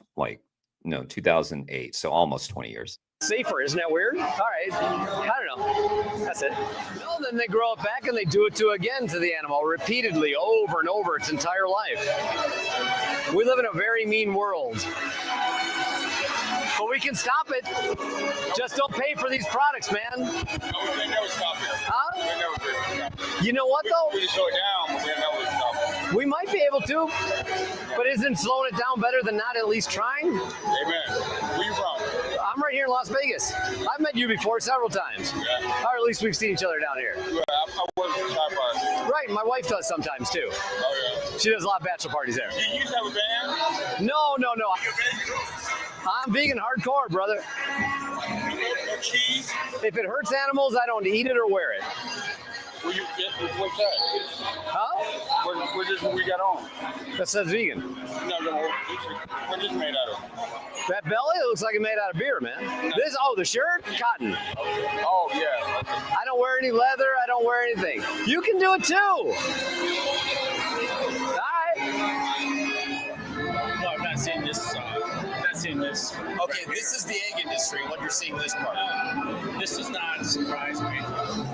2008. So almost 20 years. Safer, isn't that weird? All right, I don't know. That's it. No, then they grow it back and they do it again to the animal repeatedly over and over its entire life. We live in a very mean world. But we can stop it. Just don't pay for these products, man. No, we never stop it. Huh? We never do. You know what, though? We just slow it down, but we never stop it. We might be able to, but isn't slowing it down better than not at least trying? Amen. Where you from? I'm right here in Las Vegas. I've met you before several times. Yeah. Or at least we've seen each other down here. Yeah, I work for Sci-Fi. Right, my wife does sometimes, too. Oh, yeah. She does a lot of bachelor parties there. You used to have a band? No. I'm vegan hardcore, brother. No cheese? If it hurts animals, I don't eat it or wear it. What's that? Huh? What is we got on? That says vegan. No, what is it made out of? That belly looks like it's made out of beer, man. The shirt? Cotton. Oh, yeah. I don't wear any leather. I don't wear anything. You can do it, too. All right. No, I'm not seeing this. Okay, this is the egg industry. What you're seeing this part. This does not surprise me.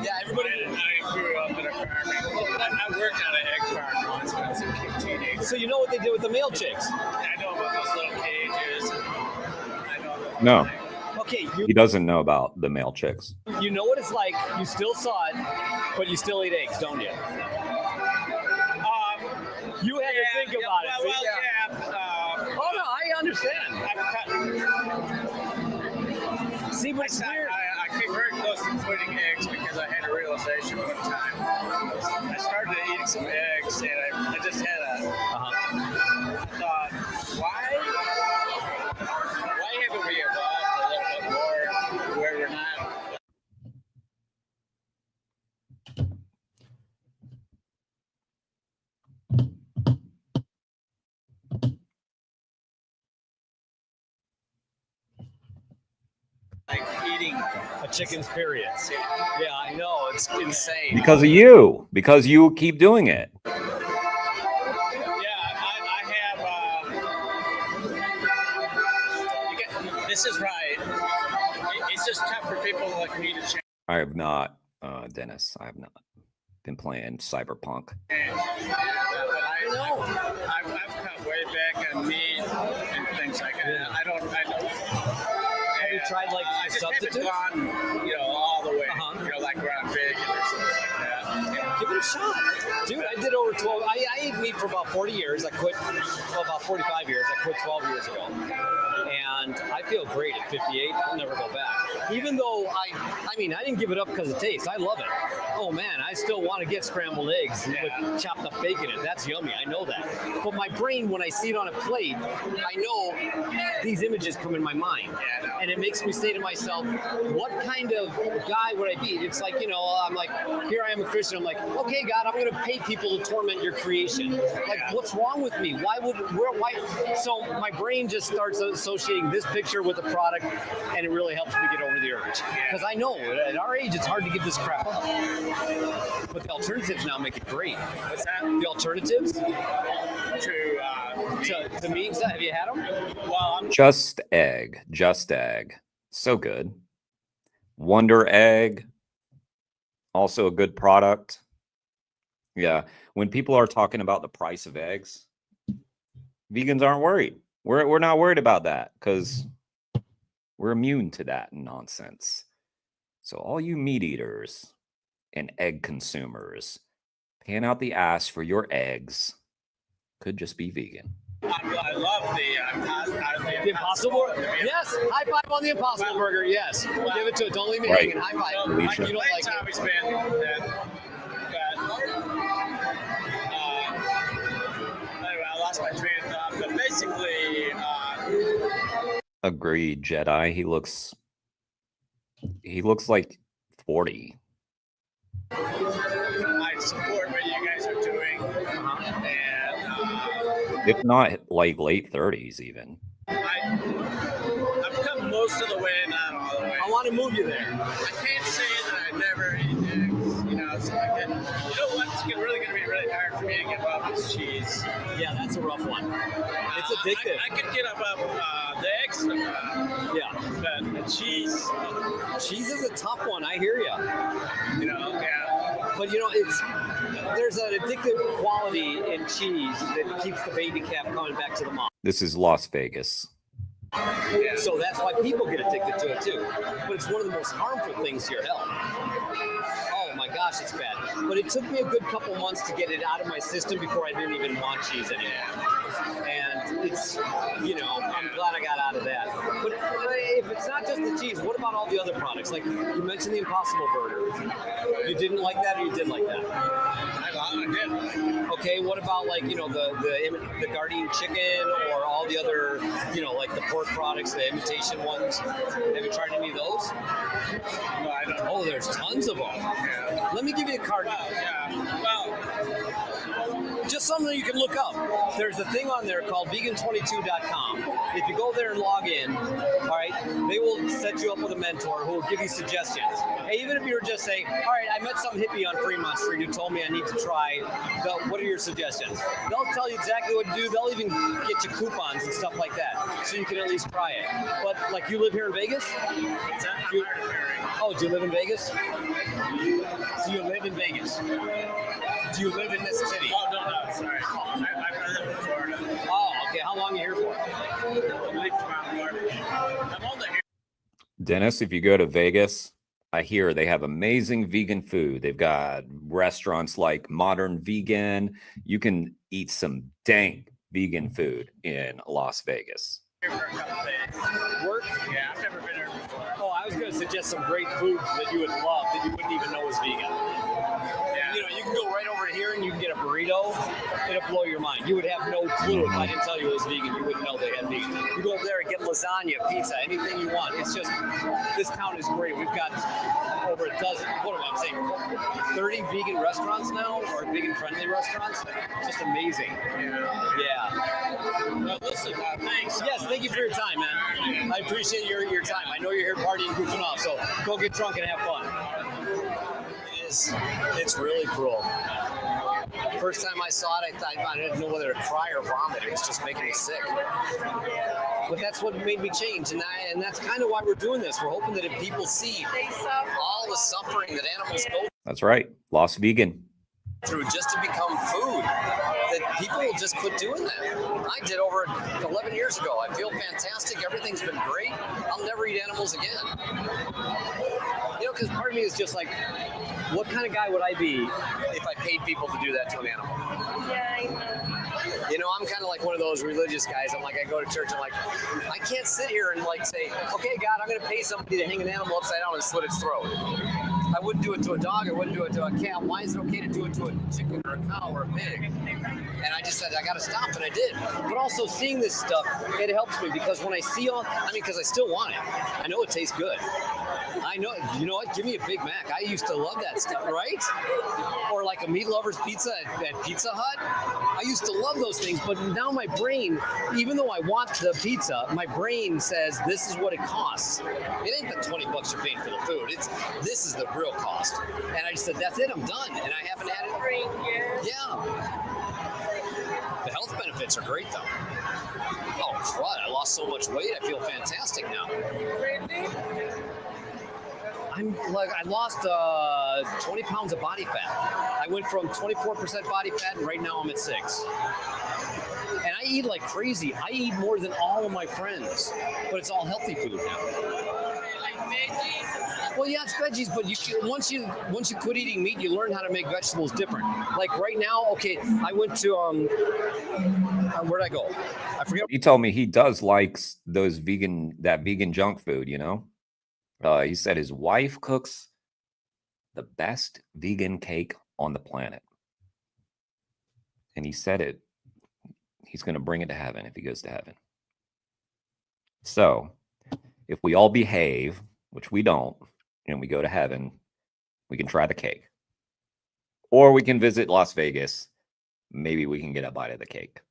Yeah, everybody. I grew up in a farm. I worked on an egg farm once when I was a teenager. So you know what they did with the male chicks? I know about those little cages. No. Okay. He doesn't know about the male chicks. You know what it's like. You still saw it, but you still eat eggs, don't you? You had to think about it. Well, oh no, I understand. See, but it's weird. I came very close to quitting eggs because I had a realization one time. I started eating some eggs, and I just had a thought: why haven't we evolved a little bit more where we're not? Like eating a chicken's period. Yeah, I know. It's insane. Because of you keep doing it. Yeah, I have. This is right. It's just tough for people like me to change. I have not, Dennis. I have not been playing Cyberpunk. But I know. I've cut way back on meat and things like that. Yeah. I don't. Have you tried like I a just substitute? haven't gone, all the way. Like where I'm vegan or something like that. Yeah. Give it a shot. Dude, I did over 12. I ate meat for about 40 years. I quit, about 45 years. I quit 12 years ago. And I feel great at 58. I'll never go back. Even though I didn't give it up because of taste. I love it. Oh man, I still want to get scrambled eggs with chopped up bacon in it. That's yummy. I know that. But my brain, when I see it on a plate, I know these images come in my mind. And it makes me say to myself, what kind of guy would I be? It's like, I'm like, here I am a Christian. I'm like, okay, God, I'm going to pay people to torment your creation. Like, what's wrong with me? Why? So my brain just starts associating this picture with the product, and it really helps me get over the urge. Because I know at our age, it's hard to give this crap up. But the alternatives now make it great. What's that? The alternatives to meat. Have you had them? Well, Just Egg. So good. Wonder Egg. Also a good product. Yeah. When people are talking about the price of eggs, vegans aren't worried. We're not worried about that because we're immune to that nonsense. So all you meat eaters and egg consumers, paying out the ass for your eggs could just be vegan. I love the Impossible Burger. Yes, high five on the Impossible Burger. Yes, give it to it. Don't leave me hanging. High five. So, You my don't like complaint's always been anyway, I lost my train of thought. But basically, Agreed, Jedi. He looks like 40. I support what you guys are doing, and If not like late 30s even. I've come most of the way, not all the way. I want to move you there. I can't say that I never eat eggs, so like that. You know what's really going to be really hard for me to give up is cheese. Yeah, that's a rough one. It's addictive. I could get up the eggs, yeah, but the cheese. Cheese is a tough one. I hear you. Yeah. But there's an addictive quality in cheese that keeps the baby calf coming back to the mom. This is Las Vegas. So that's why people get addicted to it too. But it's one of the most harmful things to your health. Oh my gosh, it's bad. But it took me a good couple months to get it out of my system before I didn't even want cheese anymore. And it's, I'm glad I got out of that. But if it's not just the cheese, what about all the other products? Like you mentioned the Impossible Burger. You didn't like that, or you did like that? I did. Okay, what about like the Gardein chicken or all the other like the pork products, the imitation ones? Have you tried any of those? No, I don't. Oh, there's tons of them. Yeah. Let me give you a card. Just something you can look up. There's a thing on there called vegan22.com. If you go there and log in, all right, they will set you up with a mentor who will give you suggestions. Hey, even if you were just saying, all right, I met some hippie on Fremont Street who told me I need to try, what are your suggestions? They'll tell you exactly what to do. They'll even get you coupons and stuff like that, so you can at least try it. But like, you live here in Vegas? Oh, do you live in Vegas? Do you live in Vegas? Do you live in this city? Oh, no, sorry. I live in Florida. Oh, okay. How long are you here for? I'm only here. Dennis, if you go to Vegas, I hear they have amazing vegan food. They've got restaurants like Modern Vegan. You can eat some dank vegan food in Las Vegas. Here for a couple days. Work? Yeah, I've never been here before. Oh, I was going to suggest some great food that you would love that you wouldn't even know was vegan. Yeah. You can go right over here and you can get a burrito. It'll blow your mind. You would have no clue if I didn't tell you it was vegan. You wouldn't know they had vegan. You go over there and get lasagna, pizza, anything you want. It's just, this town is great. We've got over a dozen, 30 vegan restaurants now, or vegan-friendly restaurants. Just amazing. Yeah. Well, listen, thanks. Yes, thank you for your time, man. I appreciate your time. I know you're here partying, goofing off, so go get drunk and have fun. It's really cruel. First time I saw it, I didn't know whether to cry or vomit. It was just making me sick. But that's what made me change, and that's kind of why we're doing this. We're hoping that if people see all the suffering that animals go That's right. Lost Vegan. through just to become food, that people will just quit doing that. I did over 11 years ago. I feel fantastic. Everything's been great. I'll never eat animals again. Because part of me is just like, what kind of guy would I be if I paid people to do that to an animal? Yeah, I'm kind of like one of those religious guys. I'm like, I go to church, I'm like, I can't sit here and like say, okay, God, I'm going to pay somebody to hang an animal upside down and slit its throat. I wouldn't do it to a dog. I wouldn't do it to a cat. Why is it okay to do it to a chicken or a cow or a pig? And I just said, I got to stop, and I did. But also seeing this stuff, it helps me because when I see because I still want it. I know it tastes good. I know. You know what? Give me a Big Mac. I used to love that stuff, right? Or like a meat lover's pizza at Pizza Hut. I used to love those things, but now my brain, even though I want the pizza, my brain says this is what it costs. It ain't the $20 you're paying for the food. This is the real cost. And I just said, that's it. I'm done. And I haven't had it. Yeah. The health benefits are great though. Oh, crud. I lost so much weight. I feel fantastic now. Really? I lost 20 pounds of body fat. I went from 24% body fat, and right now I'm at 6. And I eat like crazy. I eat more than all of my friends, but it's all healthy food now. Like veggies and stuff. Well, yeah, it's veggies, but once you quit eating meat, you learn how to make vegetables different. Like right now, okay, I went to where'd I go? I forget. He told me he does likes those vegan junk food, you know. He said his wife cooks the best vegan cake on the planet. And he said he's going to bring it to heaven if he goes to heaven. So if we all behave, which we don't, and we go to heaven, we can try the cake. Or we can visit Las Vegas. Maybe we can get a bite of the cake.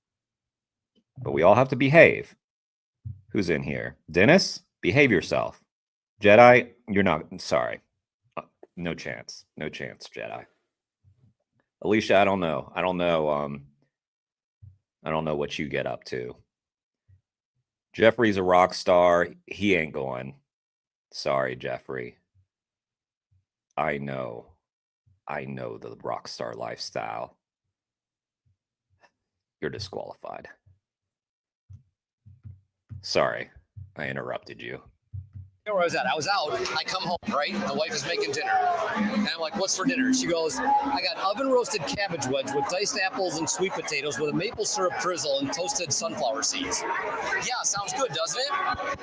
But we all have to behave. Who's in here? Dennis, behave yourself. Jedi, you're not, sorry. No chance. No chance, Jedi. Alicia, I don't know. I don't know what you get up to. Jeffrey's a rock star. He ain't going. Sorry, Jeffrey. I know the rock star lifestyle. You're disqualified. Sorry, I interrupted you. Where I was at. I was out. I come home, right? My wife is making dinner. And I'm like, what's for dinner? She goes, I got oven roasted cabbage wedge with diced apples and sweet potatoes with a maple syrup drizzle and toasted sunflower seeds. Yeah, sounds good, doesn't it?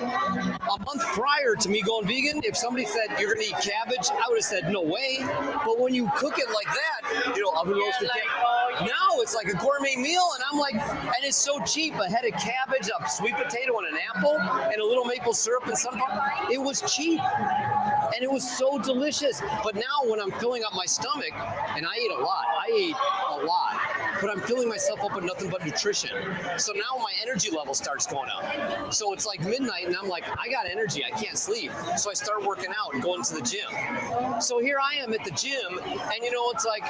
A month prior to me going vegan, if somebody said you're going to eat cabbage, I would have said, no way. But when you cook it like that, oven roasted cabbage. Now it's like a gourmet meal, and I'm like, and it's so cheap. A head of cabbage, a sweet potato, and an apple, and a little maple syrup and sunflower. It was cheap, and it was so delicious. But now when I'm filling up my stomach, and I ate a lot, but I'm filling myself up with nothing but nutrition. So now my energy level starts going up. So it's like midnight, and I'm like, I got energy. I can't sleep. So I start working out and going to the gym. So here I am at the gym, and it's like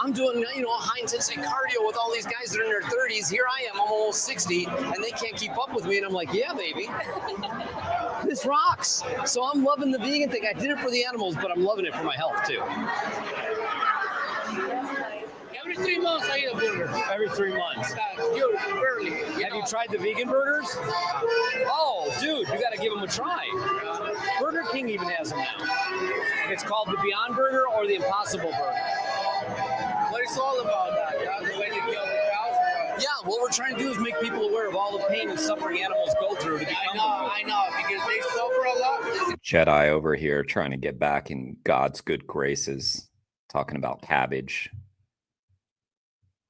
I'm doing high intensity cardio with all these guys that are in their 30s. Here I am, I'm almost 60, and they can't keep up with me. And I'm like, yeah, baby. This rocks. So I'm loving the vegan thing. I did it for the animals, but I'm loving it for my health too. Every 3 months I eat a burger. Every 3 months. You're early. Have you tried the vegan burgers? Oh, dude, you got to give them a try. Burger King even has them now. It's called the Beyond Burger or the Impossible Burger. What it's all about that? That's the way you kill the cows. Yeah, what we're trying to do is make people aware of all the pain and suffering animals go through to become. I know, because they suffer a lot. Jedi over here trying to get back in God's good graces, talking about cabbage.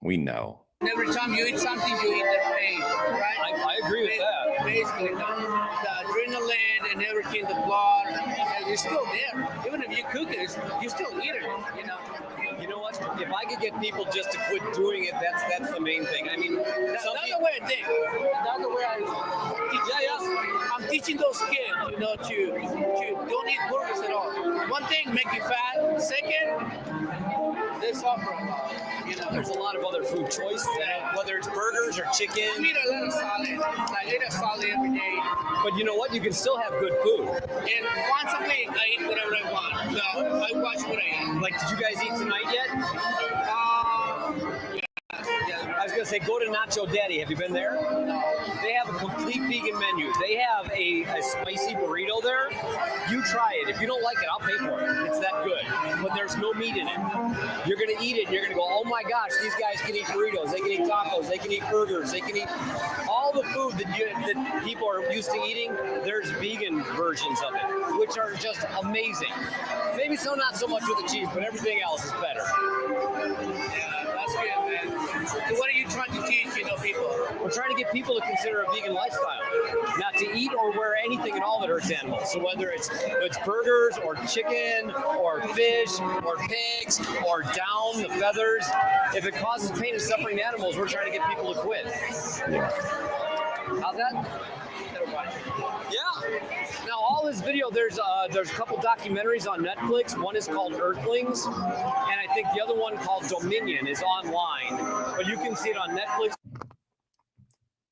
We know. Every time you eat something, you eat the pain, right? I agree with that. Basically, the adrenaline and everything, the blood, and you're still there. Even if you cook it, you still eat it, You know what? If I could get people just to quit doing it, that's the main thing. I mean, that's the way I think. That's the way I teach. I'm teaching those kids, to don't eat burgers at all. One thing, make you fat. Second, they suffer a lot. There's a lot of other food choices, whether it's burgers or chicken. I eat a lot of salad. I eat a salad every day. But you know what? You can still have good food. And once a week, I eat whatever I want. No, I watch what I eat. Like, did you guys eat tonight yet? Yeah. I was going to say, go to Nacho Daddy. Have you been there? No. They have a complete vegan menu. They have a spicy burrito there. You try it. If you don't like it, I'll pay for it. It's that good. But there's no meat in it. You're going to eat it, and you're going to go, oh my gosh, these guys can eat burritos. They can eat tacos. They can eat burgers. They can eat all the food that people are used to eating. There's vegan versions of it, which are just amazing. Maybe not so much with the cheese, but everything else is better. Yeah, that's good, man. So what are you trying to teach, people? We're trying to get people to consider a vegan lifestyle, not to eat or wear anything at all that hurts animals. So whether it's burgers or chicken or fish or pigs or down, the feathers, if it causes pain and suffering to animals, we're trying to get people to quit. How's that? Yeah. Now, all this video, there's a couple documentaries on Netflix. One is called Earthlings, and I think the other one called Dominion is online, but you can see it on Netflix.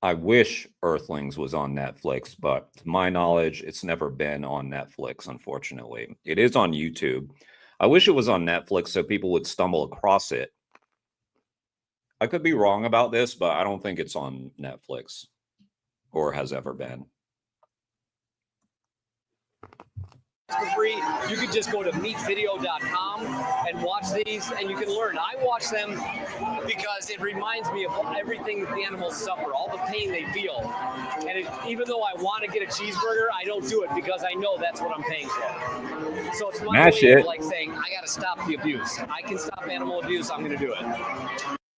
I wish Earthlings was on Netflix, but to my knowledge, it's never been on Netflix, unfortunately. It is on YouTube. I wish it was on Netflix so people would stumble across it. I could be wrong about this, but I don't think it's on Netflix or has ever been. For free, you could just go to meatvideo.com and watch these, and you can learn. I watch them because it reminds me of everything that the animals suffer, all the pain they feel. And even though I want to get a cheeseburger, I don't do it because I know that's what I'm paying for. So it's my way of like saying, I got to stop the abuse. I can stop animal abuse. I'm going to do it.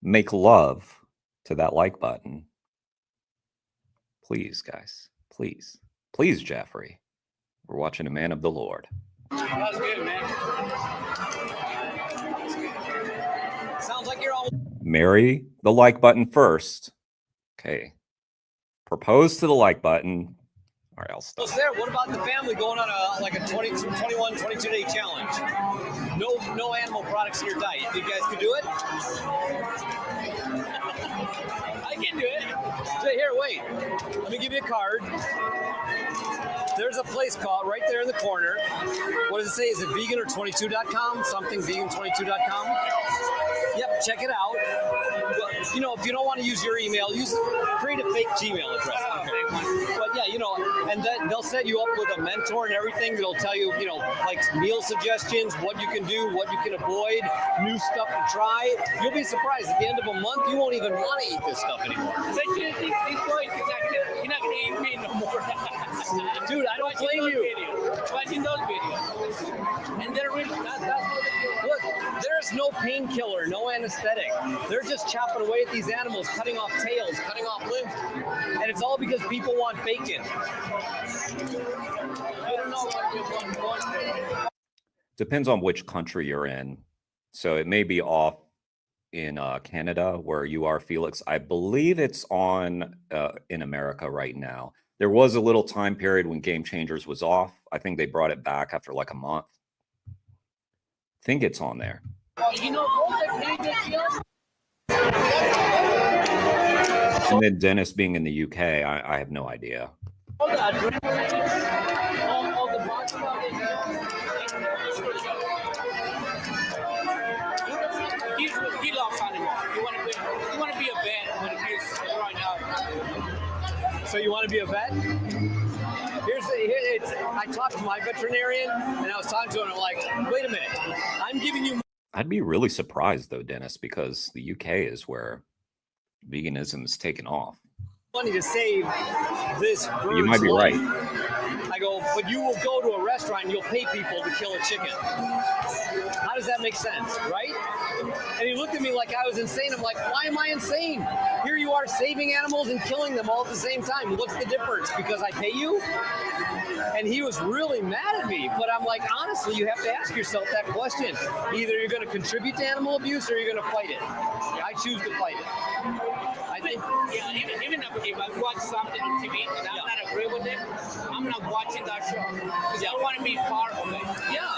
Make love to that like button. Please, guys. Please. Please, Jeffrey. We're watching a man of the Lord. That was good, man. Sounds like you're all. Marry the like button first. Okay. Propose to the like button. All right, I'll stop. What's there? What about the family going on a 21, 22-day challenge? No animal products in your diet. You guys can do it? I can do it. Here, wait. Let me give you a card. There's a place called right there in the corner. What does it say? Is it vegan or 22.com? Something vegan22.com? Yep, check it out. You know, if you don't want to use your email, create a fake Gmail address. But yeah, you know, and then they'll set you up with a mentor and everything that'll tell you, you know, like meal suggestions, what you can do, what you can avoid, new stuff to try. You'll be surprised. At the end of a month, you won't even want to eat this stuff anymore. You're not going to eat meat no more. Dude, I don't blame you. Watching those videos. And they're really, that's what they do. Look, there's no painkiller, no anesthetic. They're just chopping away at these animals, cutting off tails, cutting off limbs. And it's all because people want bacon. I don't know what you want. Depends on which country you're in. So it may be off in Canada where you are, Felix. I believe it's on in America right now. There was a little time period when Game Changers was off. I think they brought it back after like a month. I think it's on there. You know, And then Dennis being in the UK, I have no idea. He loves animals. You want to be a vet when he's growing up. So you want to be a vet? I talked to my veterinarian, and I was talking to him, and I'm like, wait a minute, I'm giving you. I'd be really surprised though, Dennis, because the UK is where veganism is taken off. Money to save this bird's You might be life. right. I go, but you will go to a restaurant and you'll pay people to kill a chicken. How does that make sense, right? And he looked at me like I was insane. I'm like, why am I insane? Here you are saving animals and killing them all at the same time. What's the difference? Because I pay you? And he was really mad at me. But I'm like, honestly, you have to ask yourself that question. Either you're going to contribute to animal abuse or you're going to fight it. I choose to fight it. I think. Yeah, even if I watch something on TV and I'm not agree with it, I'm not watching that show because I want to be part of it. Yeah.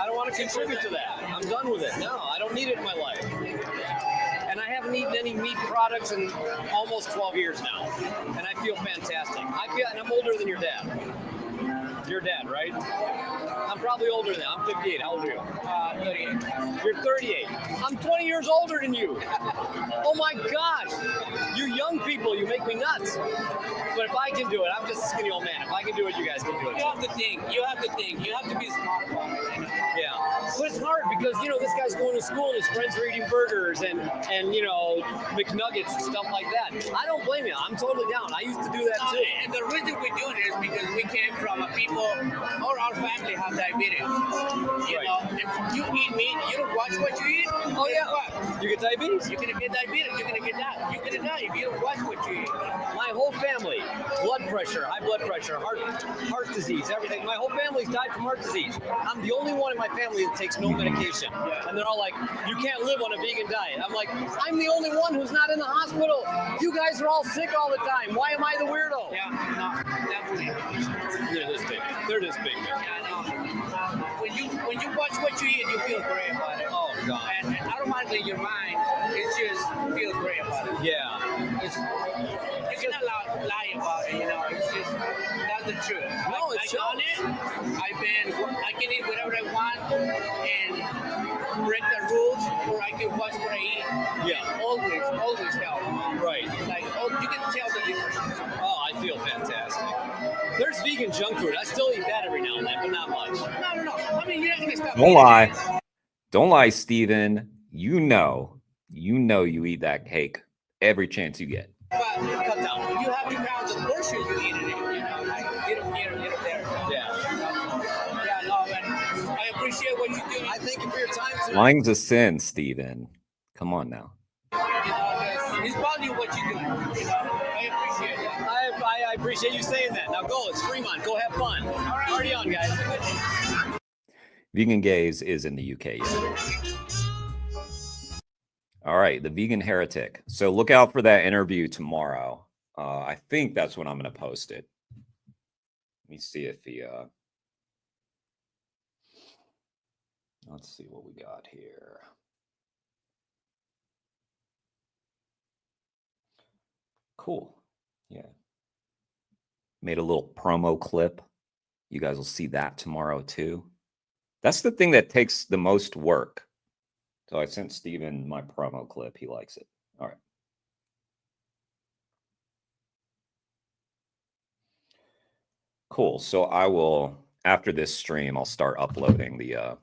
I don't want to contribute to that. I'm done with it. No, I don't need it in my life. And I haven't eaten any meat products in almost 12 years now. And I feel fantastic. And I'm older than your dad. Your dad, right? I'm probably older than that. I'm 58. How old are you? 38. You're 38. I'm 20 years older than you. Oh my gosh. You young people, you make me nuts. But if I can do it, I'm just a skinny old man. If I can do it, you guys can do it. You have to think. You have to be smart about it. Yeah. But it's hard because, you know, this guy's going to school and his friends are eating burgers and you know, McNuggets and stuff like that. I don't blame you. I'm totally down. I used to do that too. And the reason we do this is because we came from a people, or our family have diabetes. You know, if you eat meat, you don't watch what you eat. Oh yeah, what? You get diabetes. You're gonna get diabetes. You're gonna get that. You're gonna die if you don't watch what you eat. My whole family, blood pressure, high blood pressure, heart disease, everything. My whole family's died from heart disease. I'm the only one in my family that takes no medication. And they're all like, you can't live on a vegan diet. I'm like, I'm the only one who's not in the hospital. You guys are all sick all the time. Why am I the weirdo? Yeah, no, definitely. They're this big. They're this big. Yeah, no. When you watch what you eat, you feel great about it. Oh God. And automatically your mind, it just feels great about it. Yeah. You cannot lie about it, you know. It's just that's the truth. No, it's I've done it. I can eat whatever I want and break the rules, or I can watch what I eat. Yeah. And always help. Right. Like, you can tell the difference. Oh, I feel fantastic. There's vegan junk food. I still eat that every now and then, but not much. No. I mean, you're not gonna stop. Don't lie. Don't lie, Steven. You know you eat that cake every chance you get. But cut down. You have to count the portion you eat in it. You know, like you don't there. Yeah. Yeah, no, man. I appreciate what you do. I thank you for your time tonight. Lying's a sin, Steven. Come on now. You know, it's value what you do. You know, I appreciate that. I appreciate you saying that. Now go. It's Fremont. Go have fun. All right. Party on, guys. Vegan Gaze is in the UK. Yeah. All right, the Vegan Heretic. So look out for that interview tomorrow. I think that's when I'm going to post it. Let me see if he. Let's see what we got here. Cool. Yeah. Made a little promo clip. You guys will see that tomorrow too. That's the thing that takes the most work. So I sent Steven my promo clip. He likes it. All right. Cool. So I will, after this stream, I'll start uploading the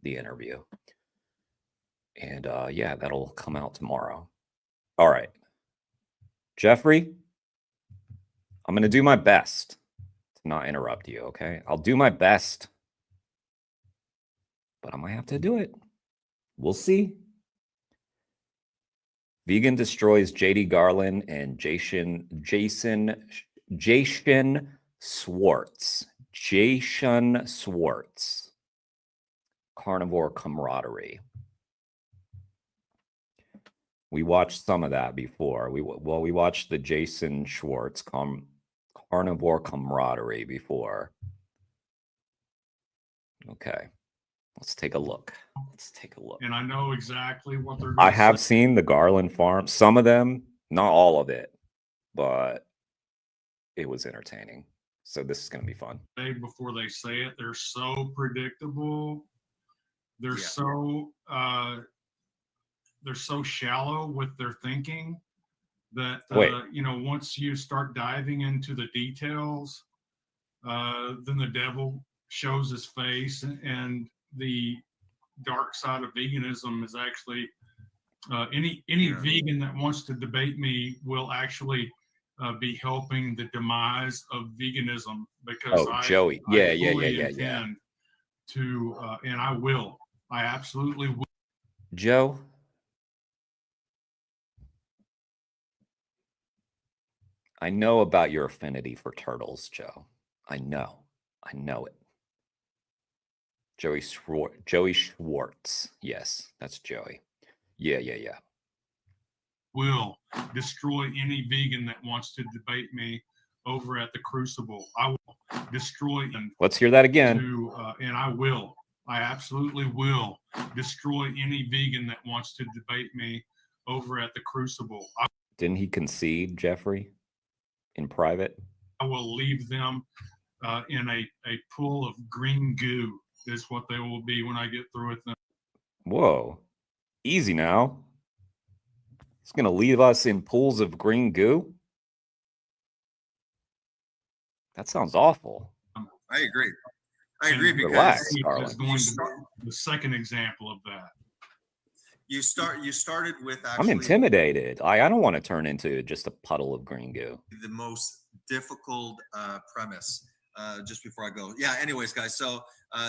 interview. And yeah, that'll come out tomorrow. All right. Jeffrey, I'm going to do my best to not interrupt you, okay? I'll do my best, but I might have to do it. We'll see. Vegan destroys JD Garland and Jason Swartz. Jason Swartz. Carnivore camaraderie. We watched some of that before. We watched the Jason Schwartz carnivore camaraderie before. Okay. Let's take a look. And I know exactly what they're I going to have say. seen the Garland farm. Some of them, not all of it, but it was entertaining. So this is going to be fun. Before they say it, they're so predictable. They're so shallow with their thinking that once you start diving into the details, then the devil shows his face, and the dark side of veganism is actually any vegan that wants to debate me will actually be helping the demise of veganism, because Joey. I fully intend to, and I absolutely will. Joe, I know about your affinity for turtles, Joe. I know it. Joey Schwartz. Yes, that's Joey. Yeah. Will destroy any vegan that wants to debate me over at the Crucible. I will destroy them. Let's hear that again. And I absolutely will destroy any vegan that wants to debate me over at the Crucible. Didn't he concede, Jeffrey, in private? I will leave them in a pool of green goo is what they will be when I get through with them. Whoa. Easy now. He's going to leave us in pools of green goo? That sounds awful. I agree. I agree, because relax, Is darling. going to be the second example of that. You started with I'm actually intimidated. I don't want to turn into just a puddle of green goo. the most difficult premise. Just before I go, yeah. Anyways, guys, so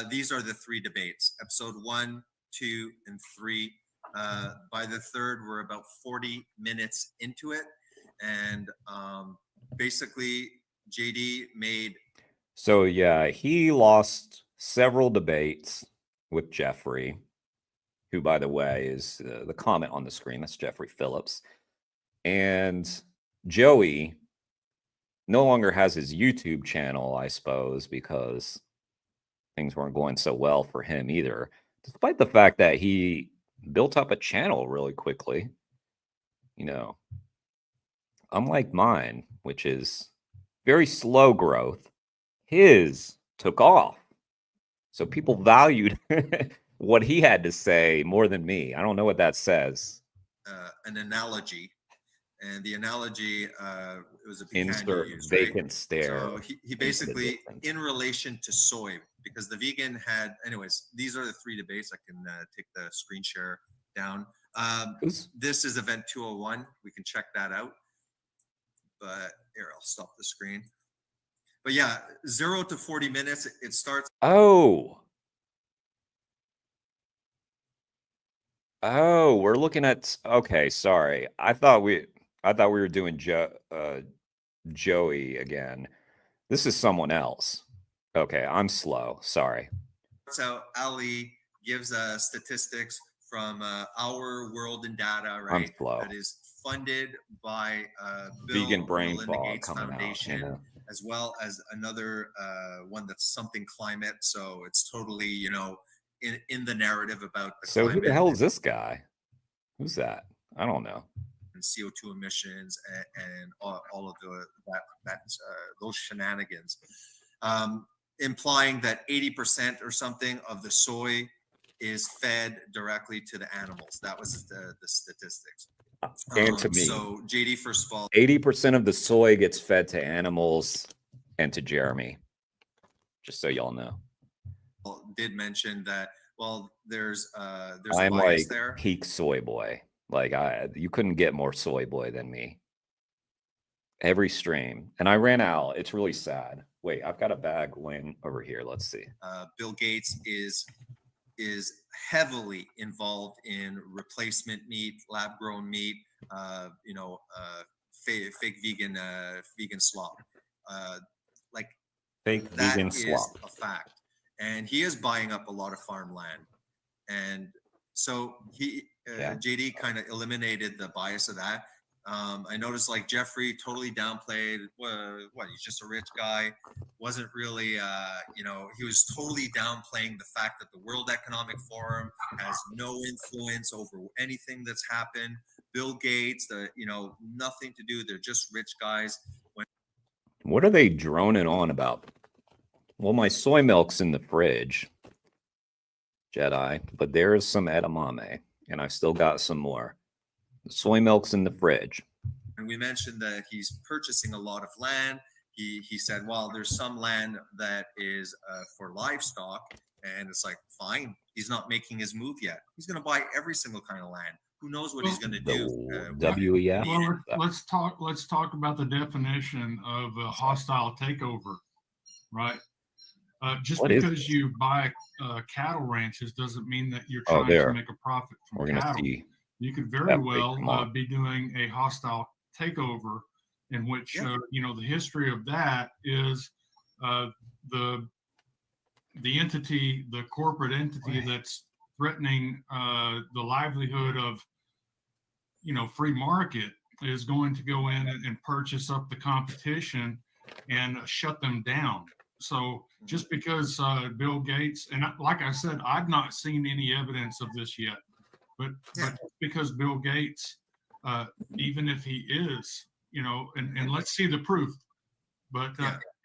these are the 3 debates: episode 1, 2, and 3. By the third, we're about 40 minutes into it, and basically, JD made. So yeah, he lost several debates with Jeffrey, who, by the way, is the comment on the screen. That's Jeffrey Phillips. And Joey no longer has his YouTube channel, I suppose, because things weren't going so well for him either, despite the fact that he built up a channel really quickly. You know, unlike mine, which is very slow growth, his took off. So people valued what he had to say more than me. I don't know what that says. An analogy, and the analogy was a Insert use, vacant right? stare. So he basically, in relation to soy, because the vegan had. Anyways, these are the 3 debates. I can take the screen share down. This is event 201. We can check that out. But here, I'll stop the screen. But yeah, 0 to 40 minutes. It starts. Oh, we're looking at. Okay, sorry. I thought we were doing Joey again. This is someone else. Okay, I'm slow. Sorry. So Ali gives statistics from Our World in Data, I'm right? slow. That is funded by Bill Vegan brain Melinda fog Gates coming Foundation, out. as well as another one that's something climate. So it's totally, in the narrative about the So climate. who the hell is this guy? Who's that? I don't know. And CO2 emissions and all of those shenanigans, implying that 80% or something of the soy is fed directly to the animals. That was the statistics. And to me. So JD, first of all, 80% of the soy gets fed to animals and to Jeremy. Just so y'all know. did mention that. Well, there's I'm a bias like there. peak soy boy. Like you couldn't get more soy boy than me. Every stream, and I ran out. It's really sad. Wait, I've got a bag laying over here. Let's see. Bill Gates is heavily involved in replacement meat, lab grown meat, fake vegan slop. Like fake that vegan is slop. a fact. And he is buying up a lot of farmland. And so JD kind of eliminated the bias of that. I noticed like Jeffrey totally downplayed what he's just a rich guy. Wasn't really, he was totally downplaying the fact that the World Economic Forum has no influence over anything that's happened. Bill Gates, nothing to do. They're just rich guys. What are they droning on about? Well, my soy milk's in the fridge, Jedi, but there is some edamame, and I've still got some more. The soy milk's in the fridge. And we mentioned that he's purchasing a lot of land. He said, well, there's some land that is for livestock, and it's like, fine. He's not making his move yet. He's going to buy every single kind of land. Who knows what he's going to do? WEF. Well, let's talk about the definition of a hostile takeover, right? Just because you buy cattle ranches doesn't mean that you're trying to make a profit from cattle. You could very well be doing a hostile takeover, in which the history of that is the entity, the corporate entity that's threatening the livelihood of free market is going to go in and purchase up the competition and shut them down. So just because Bill Gates, and like I said, I've not seen any evidence of this yet, but because Bill Gates, even if he is, and let's see the proof, but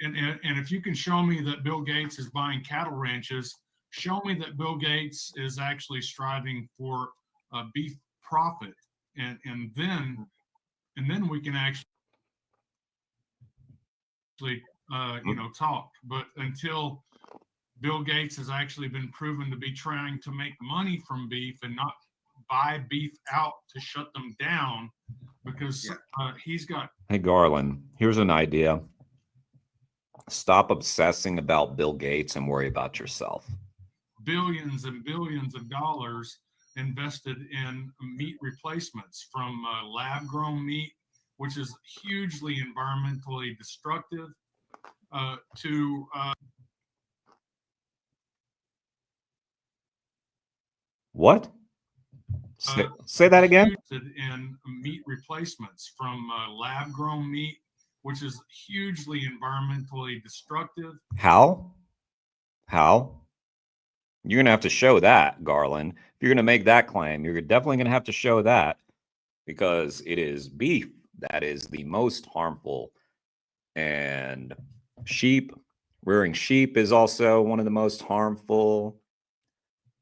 and if you can show me that Bill Gates is buying cattle ranches, show me that Bill Gates is actually striving for beef profit, and then we can actually talk. But until Bill Gates has actually been proven to be trying to make money from beef and not buy beef out to shut them down, because he's got. Hey, Garland, here's an idea. Stop obsessing about Bill Gates and worry about yourself. Billions and billions of dollars invested in meat replacements, from lab-grown meat, which is hugely environmentally destructive, to What? Say that again. In meat replacements, from lab-grown meat, which is hugely environmentally destructive. How? You're going to have to show that, Garland. If you're going to make that claim, you're definitely going to have to show that, because it is beef that is the most harmful. And rearing sheep is also one of the most harmful.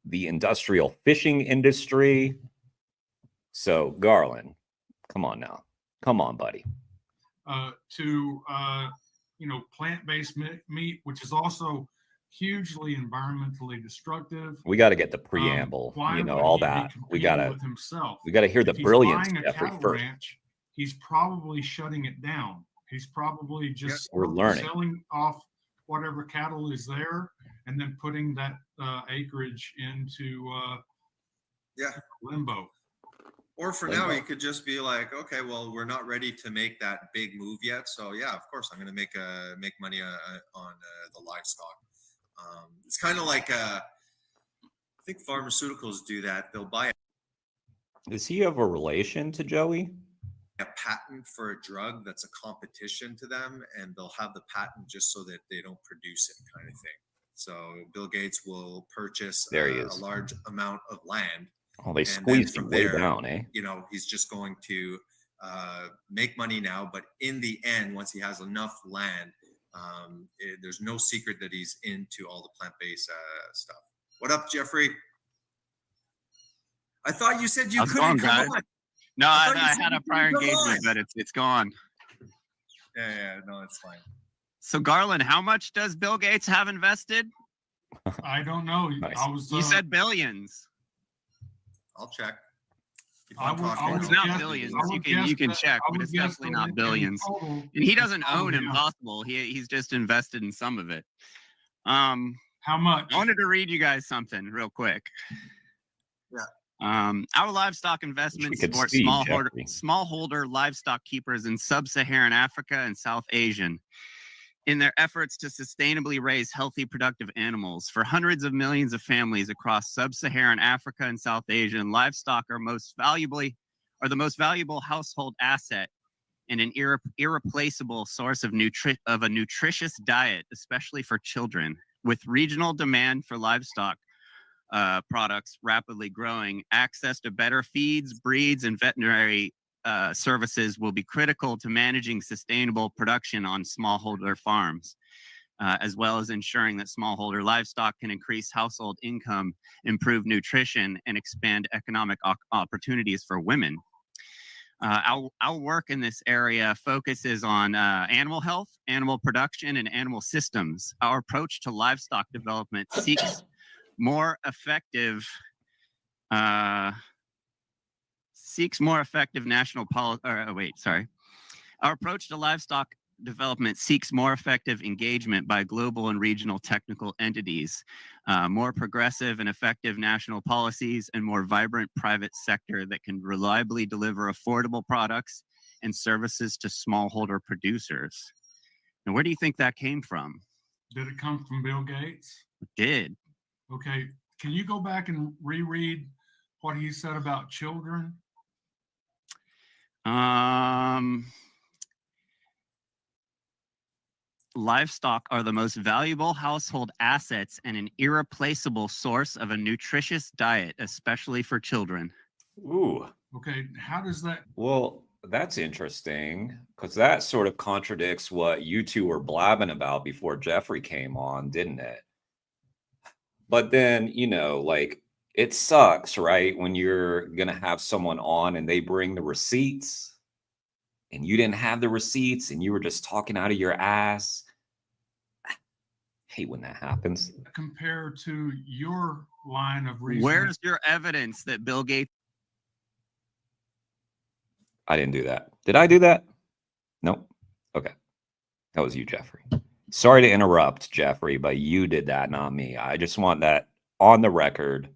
The industrial fishing industry. So, Garland, come on now. Come on, buddy. To plant-based meat, which is also hugely environmentally destructive. We got to get the preamble, all that. We got to hear the brilliance, Jeffrey, first. Ranch, he's probably shutting it down. He's probably just we're learning. Selling off whatever cattle is there, and then putting that acreage into limbo. Or for now, you could just be like, okay, well, we're not ready to make that big move yet. So yeah, of course, I'm going to make money on the livestock. It's kind of like I think pharmaceuticals do that. They'll buy. Does he have a relation to Joey? A patent for a drug that's a competition to them, and they'll have the patent just so that they don't produce it, kind of thing. So Bill Gates will purchase a large amount of land. Oh, they squeezed him way down, eh? He's just going to make money now, but in the end, once he has enough land, there's no secret that he's into all the plant-based stuff. What up, Jeffrey? I thought you said you couldn't come on. No, I had a prior engagement, but it's gone. Yeah, no, it's fine. So, Garland, how much does Bill Gates have invested? I don't know. Nice. You said billions. I'll check. It's not billions. You can check, but it's definitely not billions. And he doesn't own Impossible. He's just invested in some of it. How much? I wanted to read you guys something real quick. Yeah. Our livestock investments support smallholder livestock keepers in sub-Saharan Africa and South Asian in their efforts to sustainably raise healthy, productive animals. For hundreds of millions of families across sub-Saharan Africa and South Asia, livestock are the most valuable household asset and an irreplaceable source of a nutritious diet, especially for children. With regional demand for livestock products rapidly growing, access to better feeds, breeds, and veterinary services will be critical to managing sustainable production on smallholder farms, as well as ensuring that smallholder livestock can increase household income, improve nutrition, and expand economic opportunities for women. Our work in this area focuses on animal health, animal production, and animal systems. Our approach to livestock development seeks more effective national policy. Our approach to livestock development seeks more effective engagement by global and regional technical entities, more progressive and effective national policies, and more vibrant private sector that can reliably deliver affordable products and services to smallholder producers. Now, where do you think that came from? Did it come from Bill Gates? It did. Okay. Can you go back and reread what he said about children? Livestock are the most valuable household assets and an irreplaceable source of a nutritious diet, especially for children. Ooh. Okay. How does that? Well, that's interesting, because that sort of contradicts what you two were blabbing about before Jeffrey came on, didn't it? But then, it sucks, right? When you're going to have someone on and they bring the receipts and you didn't have the receipts and you were just talking out of your ass. hate when that happens. Compared to your line of reasoning. Where's your evidence that Bill Gates? I didn't do that. Did I do that? Nope. Okay. That was you, Jeffrey. Sorry to interrupt, Jeffrey, but you did that, not me. I just want that on the record.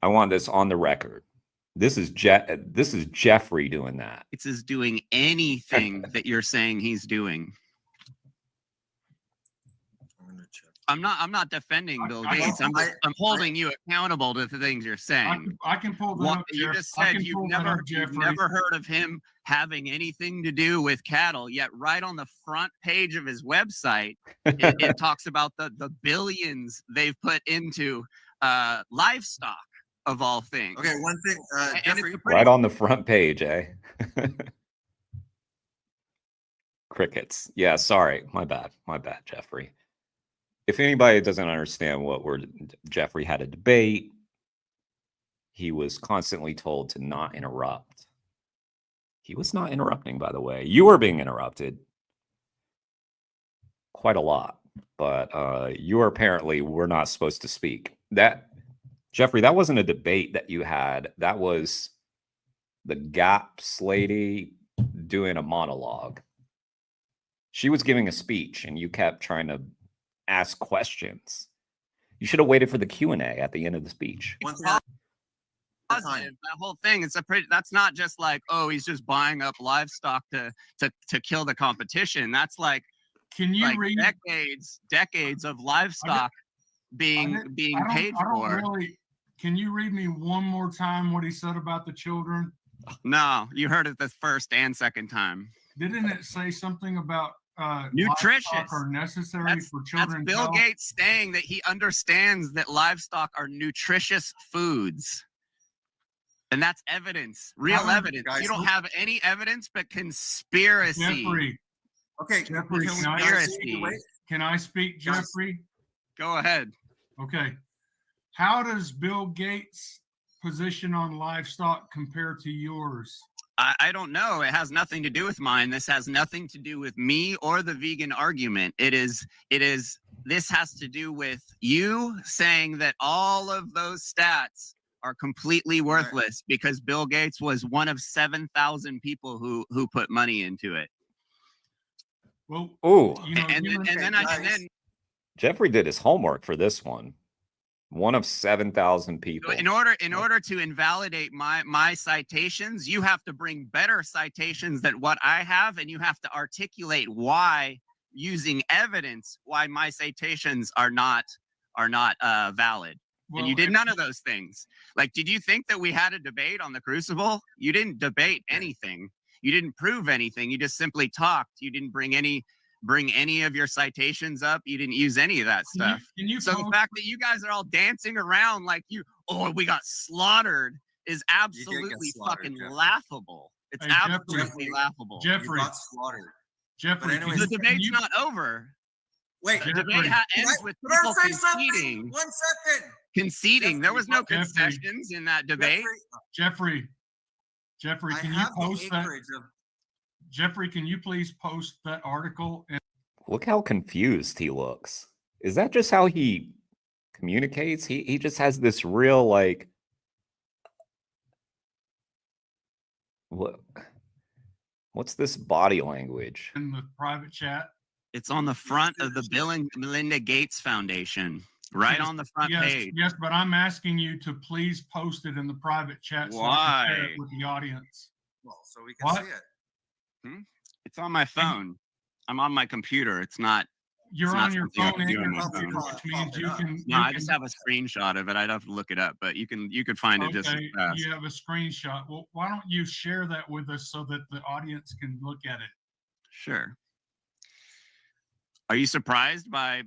I want this on the record. This is Jeffrey doing that. It's is doing anything that you're saying he's doing. I'm not defending Bill Gates. I'm holding you accountable to the things you're saying. I can pull that up. You just said you've never heard of him having anything to do with cattle, yet right on the front page of his website, it talks about the billions they've put into livestock, of all things. Okay, one thing, Jeffrey. Right on the front page, eh? Crickets. Yeah, sorry. My bad, Jeffrey. If anybody doesn't understand what Jeffrey had a debate, he was constantly told to not interrupt. He was not interrupting, by the way. You were being interrupted quite a lot, but you apparently were not supposed to speak. Jeffrey, that wasn't a debate that you had. That was the GAPS lady doing a monologue. She was giving a speech, and you kept trying to ask questions. You should have waited for the Q&A at the end of the speech. That whole thing, that's not just like, oh, he's just buying up livestock to kill the competition. That's like, can you read decades of livestock being paid for. Can you read me one more time what he said about the children? No, you heard it the first and second time. Didn't it say something about nutritious are necessary for children? That's Bill Gates saying that he understands that livestock are nutritious foods. And that's evidence, real evidence. You don't have any evidence but conspiracy. Jeffrey. Okay, Jeffrey, conspiracy. Can I speak, Jeffrey? Go ahead. Okay. How does Bill Gates' position on livestock compare to yours? I don't know. It has nothing to do with mine. This has nothing to do with me or the vegan argument. This has to do with you saying that all of those stats are completely worthless because Bill Gates was one of 7,000 people who put money into it. Well, and then Jeffrey did his homework for this one. One of 7,000 people. In order to invalidate my citations, you have to bring better citations than what I have, and you have to articulate why, using evidence, why my citations are not valid. Well, and you did none of those things. Like, did you think that we had a debate on the Crucible? You didn't debate anything. You didn't prove anything. You just simply talked. You didn't bring any of your citations up. You didn't use any of that stuff. So the fact that you guys are all dancing around like we got slaughtered is absolutely fucking laughable. It's absolutely laughable. Jeffrey, you got slaughtered. Jeffrey, anyways, the debate's not over. Wait, the debate ends with people conceding. 1 second. Conceding. There was no concessions in that debate. Jeffrey, can you post that? Jeffrey, can you please post that article? Look how confused he looks. Is that just how he communicates? He just has this real what's this body language? In the private chat. It's on the front of the Bill and Melinda Gates Foundation, right on the front page. Yes, but I'm asking you to please post it in the private chat. Why? So I can share it with the audience. Well, so we can see it. It's on my phone. I'm on my computer. It's not. You're on your phone, which means you can. No, I just have a screenshot of it. I'd have to look it up, but you could find it just as fast. You have a screenshot. Well, why don't you share that with us so that the audience can look at it? Sure. Are you surprised by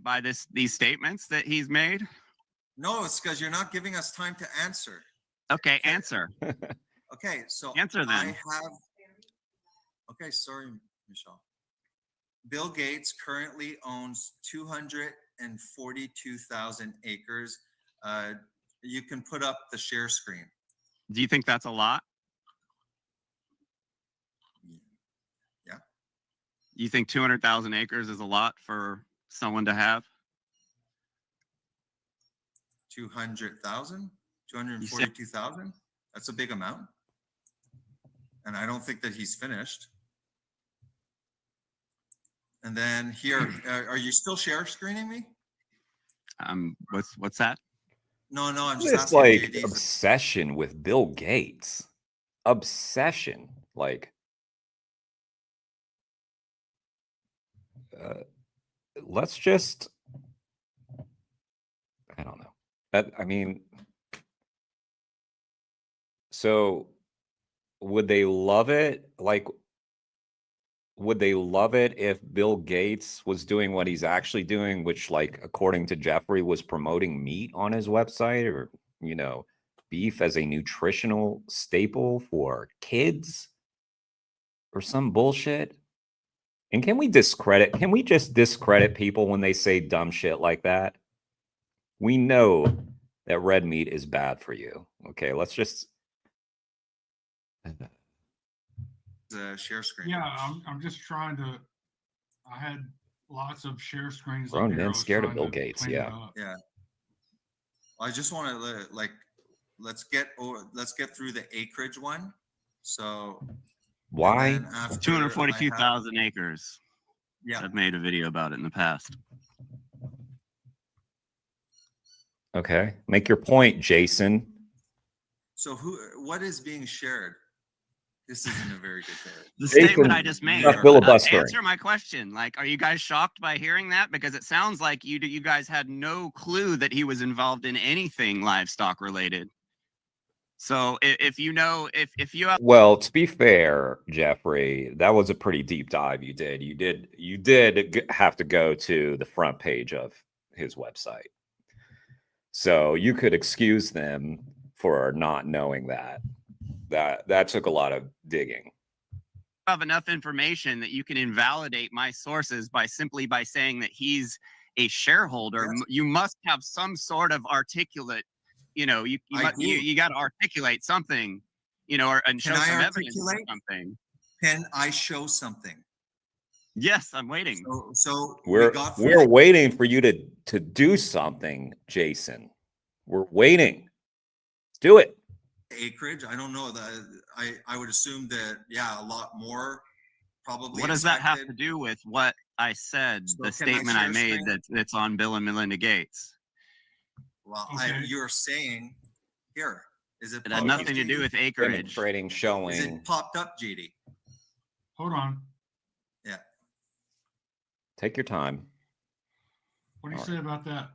these statements that he's made? No, it's because you're not giving us time to answer. Okay, answer. Okay, so answer then. Okay, sorry, Michelle. Bill Gates currently owns 242,000 acres. You can put up the share screen. Do you think that's a lot? Yeah. You think 200,000 acres is a lot for someone to have? 200,000, 242,000. That's a big amount. And I don't think that he's finished. And then here, are you still share screening me? What's that? No, I'm just This asking. like JD's obsession with Bill Gates. Obsession. Like, let's just, I don't know. I mean, so would they love it? Like, would they love it if Bill Gates was doing what he's actually doing, which, like, according to Jeffrey, was promoting meat on his website, or, you know, beef as a nutritional staple for kids or some bullshit? And can we just discredit people when they say dumb shit like that? We know that red meat is bad for you. Okay, let's just share screen. Yeah, I'm just trying to. I had lots of share screens. Grown up here. men I was scared of trying Bill to Gates. clean it Yeah. up. Yeah. I just want to let's get through the acreage one. So why 242,000 acres? Yeah, I've made a video about it in the past. Okay, make your point, Jason. So what is being shared? This isn't a very good day. The statement I just made. Answer my question. Like, are you guys shocked by hearing that? Because it sounds like you guys had no clue that he was involved in anything livestock related. So if you know, if you have, Well, to be fair, Jeffrey, that was a pretty deep dive you did. You did have to go to the front page of his website. So you could excuse them for not knowing that. That took a lot of digging. have enough information that you can invalidate my sources by saying that he's a shareholder, you must have some sort of articulate, you know, you got to articulate something, you know, and show some evidence or something. Can I show something? Yes, I'm waiting. So we're waiting for you to do something, Jason. We're waiting. Let's do it. Acreage, I don't know that. I would assume that a lot more probably. What does that have to do with what I said? So the statement I made that's on Bill and Melinda Gates. Well, you're saying here is it? It had nothing to do with acreage. Trading showing. Is it popped up, JD? Hold on. Yeah. Take your time. What do you say about that?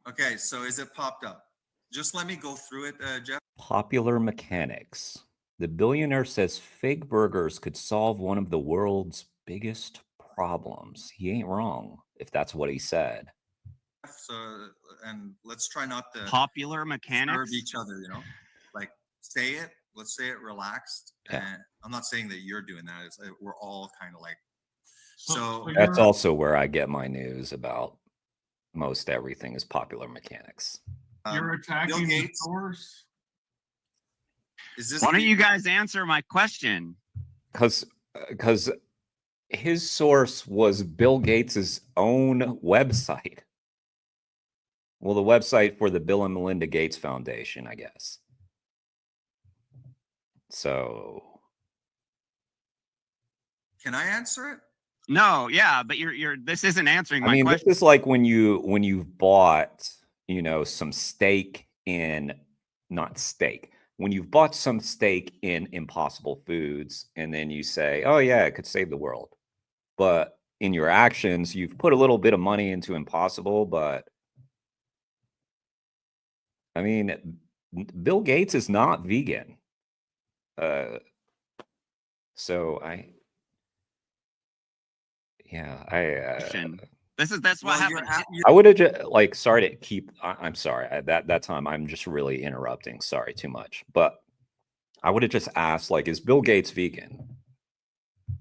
Okay, so is it popped up? Just let me go through it, Jeff. Popular Mechanics. The billionaire says fake burgers could solve one of the world's biggest problems. He ain't wrong if that's what he said. So, and let's try not to Popular Mechanics serve each other, you know, like say it. Let's say it relaxed. Yeah. And I'm not saying that you're doing that. We're all kind of like. So that's also where I get my news about most everything is Popular Mechanics. You're attacking the source. Why don't you guys answer my question? Because his source was Bill Gates's own website. Well, the website for the Bill and Melinda Gates Foundation, I guess. So, can I answer it? No, yeah, but you're. This isn't answering my question. This is like when you've bought, you know, some steak in, not steak. When you've bought some steak in Impossible Foods, and then you say, "Oh yeah, it could save the world," but in your actions, you've put a little bit of money into Impossible, but I mean, Bill Gates is not vegan. So that's what happened. I would have just sorry to keep. I'm sorry at that time. I'm just really interrupting. Sorry too much, but I would have just asked, is Bill Gates vegan?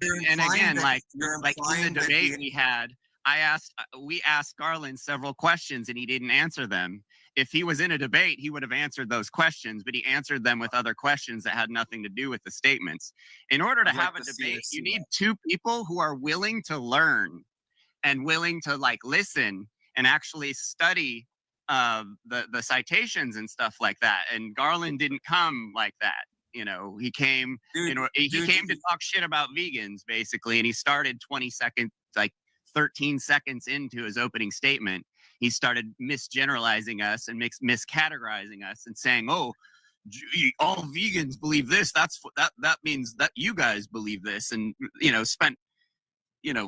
And again, like in the debate we had, we asked Garland several questions and he didn't answer them. if he was in a debate, he would have answered those questions, but he answered them with other questions that had nothing to do with the statements. In order to have a debate, you need two people who are willing to learn and willing to like listen and actually study the citations and stuff like that. And Garland didn't come like that. You know, he came, he came to talk shit about vegans basically, and he started 20 seconds, like 13 seconds into his opening statement. He started misgeneralizing us and miscategorizing us and saying, "Oh, all vegans believe this. That means that you guys believe this." And spent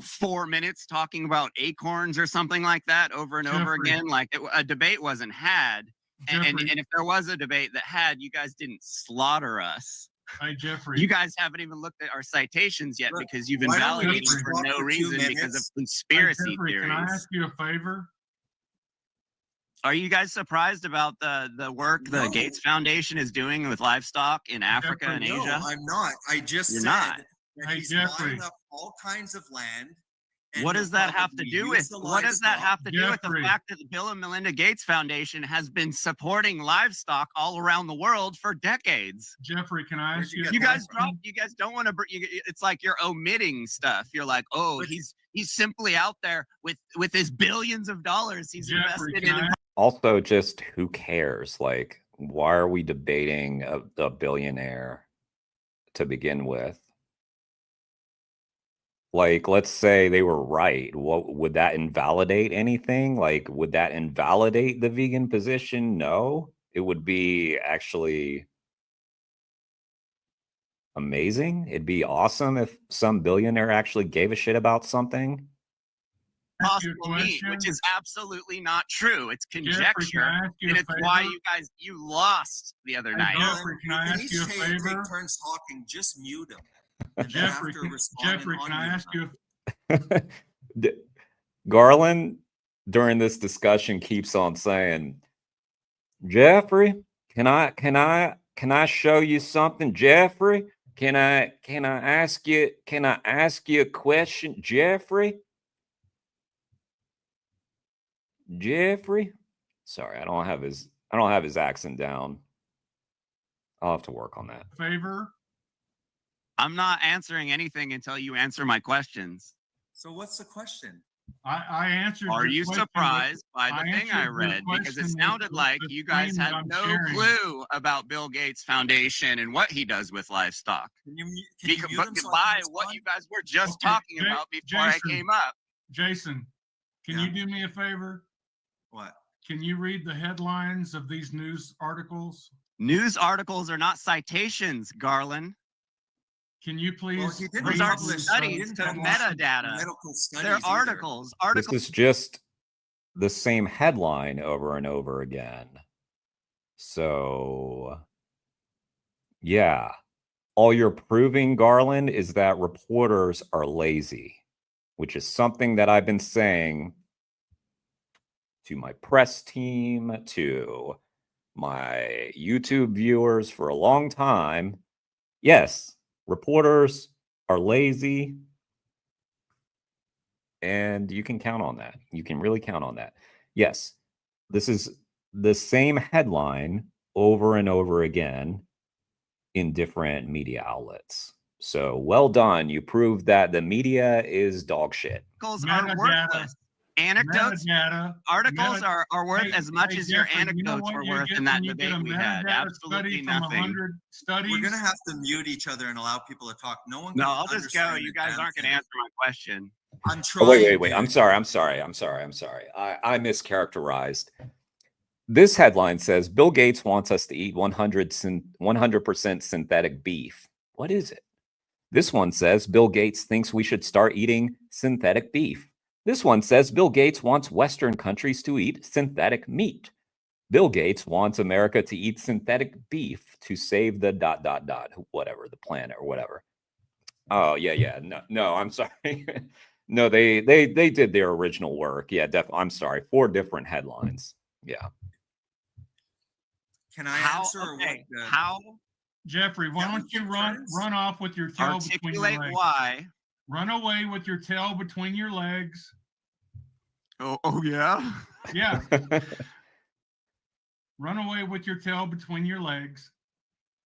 4 minutes talking about acorns or something like that over and over again. Like a debate wasn't had. And if there was a debate that had, you guys didn't slaughter us. Hey, Jeffrey. You guys haven't even looked at our citations yet because you've invalidated them for no reason because of conspiracy theories. Can I ask you a favor? Are you guys surprised about the work the Gates Foundation is doing with livestock in Africa and Asia? No, I'm not. I just said that he's buying up all kinds of land. What does that have to do with? What does that have to do with the fact that the Bill and Melinda Gates Foundation has been supporting livestock all around the world for decades? Jeffrey, can I ask you? You guys don't want to. It's like you're omitting stuff. You're like, oh, he's simply out there with his billions of dollars he's invested in. Also, just who cares? Like, why are we debating a billionaire to begin with? Like, let's say they were right. What would that invalidate anything? Like, would that invalidate the vegan position? No. It would be actually amazing. It'd be awesome if some billionaire actually gave a shit about something. Possible meat, which is absolutely not true. It's conjecture, and it's why you lost the other night. Jeffrey, can I ask you a favor? Take turns talking, just mute him. Jeffrey, can I ask you? Garland, during this discussion, keeps on saying, "Jeffrey, can I show you something, Jeffrey? Can I ask you a question, Jeffrey? Jeffrey?" Sorry, I don't have his accent down. I'll have to work on that. Favor? I'm not answering anything until you answer my questions. So what's the question? I answered. Are you surprised by the thing I read? Because it sounded like you guys had no clue about Bill Gates Foundation and what he does with livestock. By what you guys were just talking about before I came up. Jason, can you do me a favor? What? Can you read the headlines of these news articles? News articles are not citations, Garland. Can you please? Those aren't studies to metadata. They're articles. This is just the same headline over and over again. So, yeah. All you're proving, Garland, is that reporters are lazy, which is something that I've been saying to my press team, to my YouTube viewers for a long time. Yes, reporters are lazy, and you can count on that. You can really count on that. Yes, this is the same headline over and over again in different media outlets. So well done. You proved that the media is dog shit. Articles are worthless. Anecdotes, articles are worth as much as your anecdotes were worth in that debate we had. Absolutely nothing. We're gonna have to mute each other and allow people to talk. No one. No, I'll just go. You guys aren't gonna answer my question. I'm trying. Oh, wait. I'm sorry. I mischaracterized. This headline says Bill Gates wants us to eat 100% synthetic beef. What is it? This one says Bill Gates thinks we should start eating synthetic beef. This one says Bill Gates wants Western countries to eat synthetic meat. Bill Gates wants America to eat synthetic beef to save the ... whatever, the planet or whatever. Oh, yeah. No, I'm sorry. No, they did their original work. Yeah, definitely. I'm sorry. 4 different headlines. Yeah. Can I answer? Okay. How? Jeffrey, why don't you run off with your tail between your legs? Why? Run away with your tail between your legs. Oh yeah? Yeah. Run away with your tail between your legs.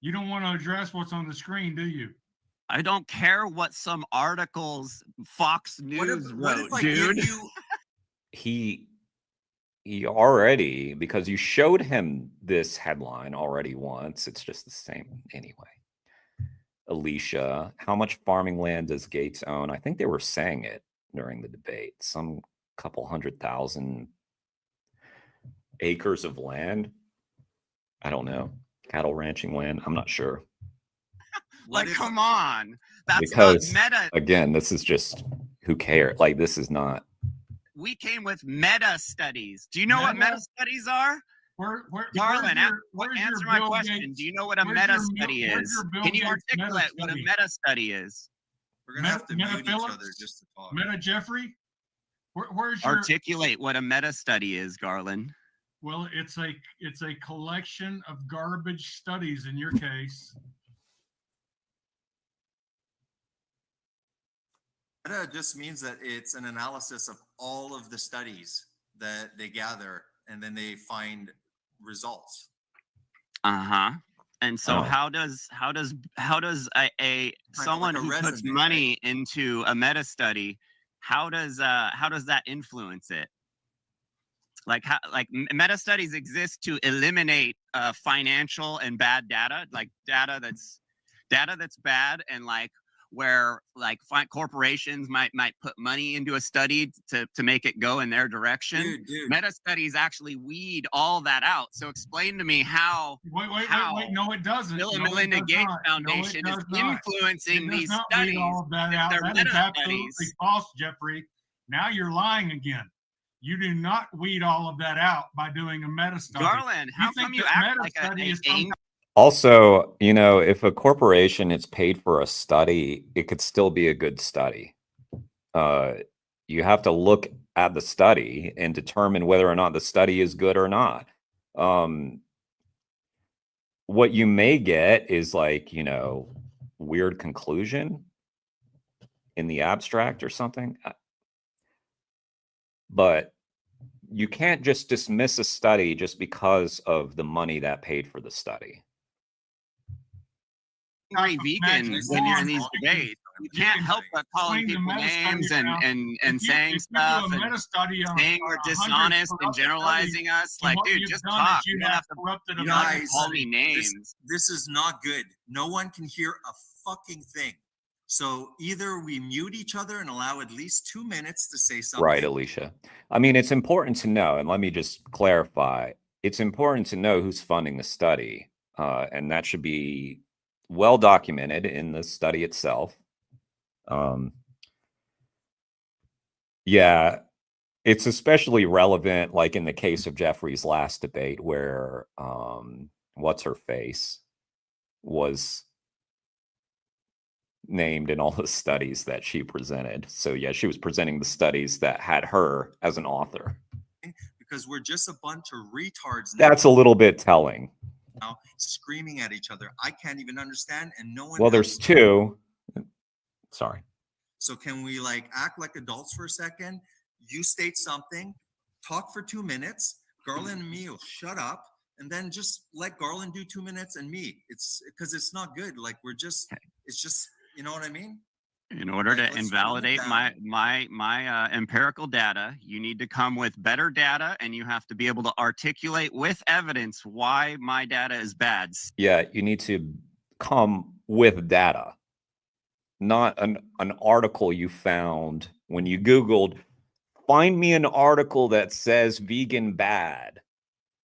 You don't want to address what's on the screen, do you? I don't care what some articles Fox News wrote, dude. He already, because you showed him this headline already once. It's just the same anyway. Alicia, how much farming land does Gates own? I think they were saying it during the debate. Some couple 100,000 acres of land. I don't know. Cattle ranching land. I'm not sure. Like, come on. That's because, not meta. Again, this is just who cares? Like, this is not. We came with meta studies. Do you know what meta studies are? Darlin, answer my question. Do you know what a meta study is? Can you articulate what a meta study is? We're gonna have to mute each other just to talk. Meta Jeffrey? Where's Articulate what a meta study is, Garland. Well, it's a collection of garbage studies in your case. Meta just means that it's an analysis of all of the studies that they gather, and then they find results. And so how does a someone who puts money into a meta study, how does that influence it? Like meta studies exist to eliminate financial and bad data, like data that's bad, and like where like corporations might put money into a study to make it go in their direction. Dude. Meta studies actually weed all that out. So explain to me how wait, no, it doesn't. Bill and Melinda Gates Foundation is influencing these studies. All of that out. That is absolutely false, Jeffrey. Now you're lying again. You do not weed all of that out by doing a meta study. Garland, how come you act like a Also, if a corporation is paid for a study, it could still be a good study. You have to look at the study and determine whether or not the study is good or not. What you may get is like, weird conclusion in the abstract or something. But you can't just dismiss a study just because of the money that paid for the study. Very vegan when you're in these debates. You can't help but calling people names and saying stuff and saying we're dishonest and generalizing us. Like, dude, just talk. You don't have to call me names. This is not good. No one can hear a fucking thing. So either we mute each other and allow at least 2 minutes to say something. Right, Alicia. I mean, it's important to know, and let me just clarify, it's important to know who's funding the study, and that should be well documented in the study itself. Yeah, it's especially relevant, like in the case of Jeffrey's last debate, where what's her face was named in all the studies that she presented. So yeah, she was presenting the studies that had her as an author. Because we're just a bunch of retards now. That's a little bit telling. Now, screaming at each other. I can't even understand, and no one. Well, there's two. Sorry. So can we act like adults for a second? You state something, talk for 2 minutes. Garland and me will shut up, and then just let Garland do 2 minutes and me. It's because it's not good. It's just. You know what I mean? In order to invalidate my empirical data, you need to come with better data, and you have to be able to articulate with evidence why my data is bad. Yeah, you need to come with data, not an article you found when you Googled, find me an article that says vegan bad,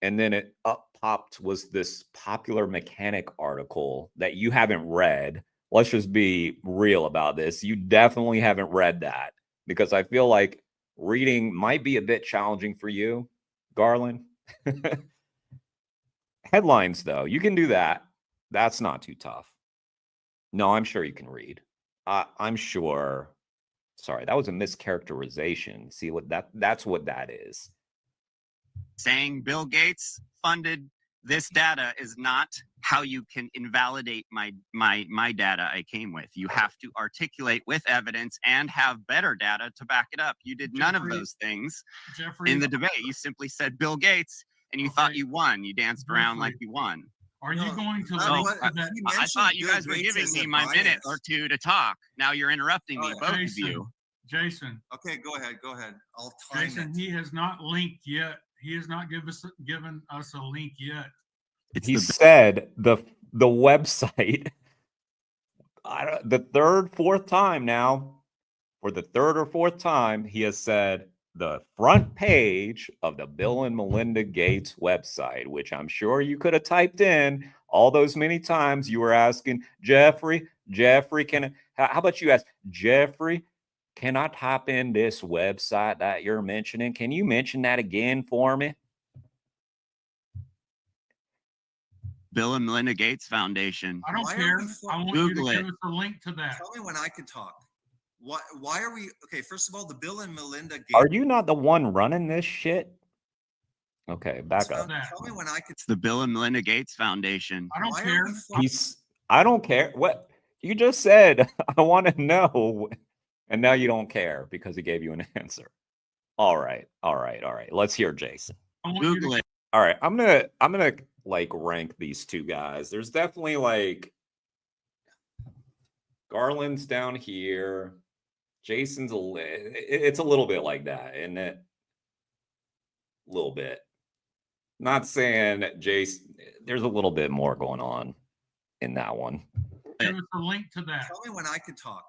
and then it popped was this popular mechanic article that you haven't read. Let's just be real about this. You definitely haven't read that, because I feel like reading might be a bit challenging for you, Garland. Headlines, though, you can do that. That's not too tough. No, I'm sure you can read. I'm sure. Sorry, that was a mischaracterization. See that's what that is. Saying Bill Gates funded this data is not how you can invalidate my data I came with. You have to articulate with evidence and have better data to back it up. You did none of those things in the debate. You simply said Bill Gates, and you thought you won. You danced around like you won. Are you going to Oh, link to that? I thought you guys were giving me my minute or two to talk. Now you're interrupting me, both of you. Jason. Okay, go ahead. Go ahead. I'll time Jason, it. he has not linked yet. He has not given us a link yet. He said the website. The third, fourth time now, for the third or fourth time, he has said the front page of the Bill and Melinda Gates website, which I'm sure you could have typed in all those many times you were asking, Jeffrey, how about you ask, Jeffrey, can I type in this website that you're mentioning? Can you mention that again for me? Bill and Melinda Gates Foundation. I don't care. I want Google you to it. give us a link to that. Tell me when I can talk. Why are we okay? First of all, the Bill and Melinda Gates. Are you not the one running this shit? Okay, back up. Tell me when I can. It's the Bill and Melinda Gates Foundation. I don't care. I don't care. What you just said, I want to know. And now you don't care because he gave you an answer. All right. Let's hear Jason. Google it. All right, I'm gonna like rank these two guys. There's definitely like Garland's down here. Jason's it's a little bit like that, isn't it? A little bit. Not saying Jason. There's a little bit more going on in that one. Give us a link to that. Tell me when I can talk.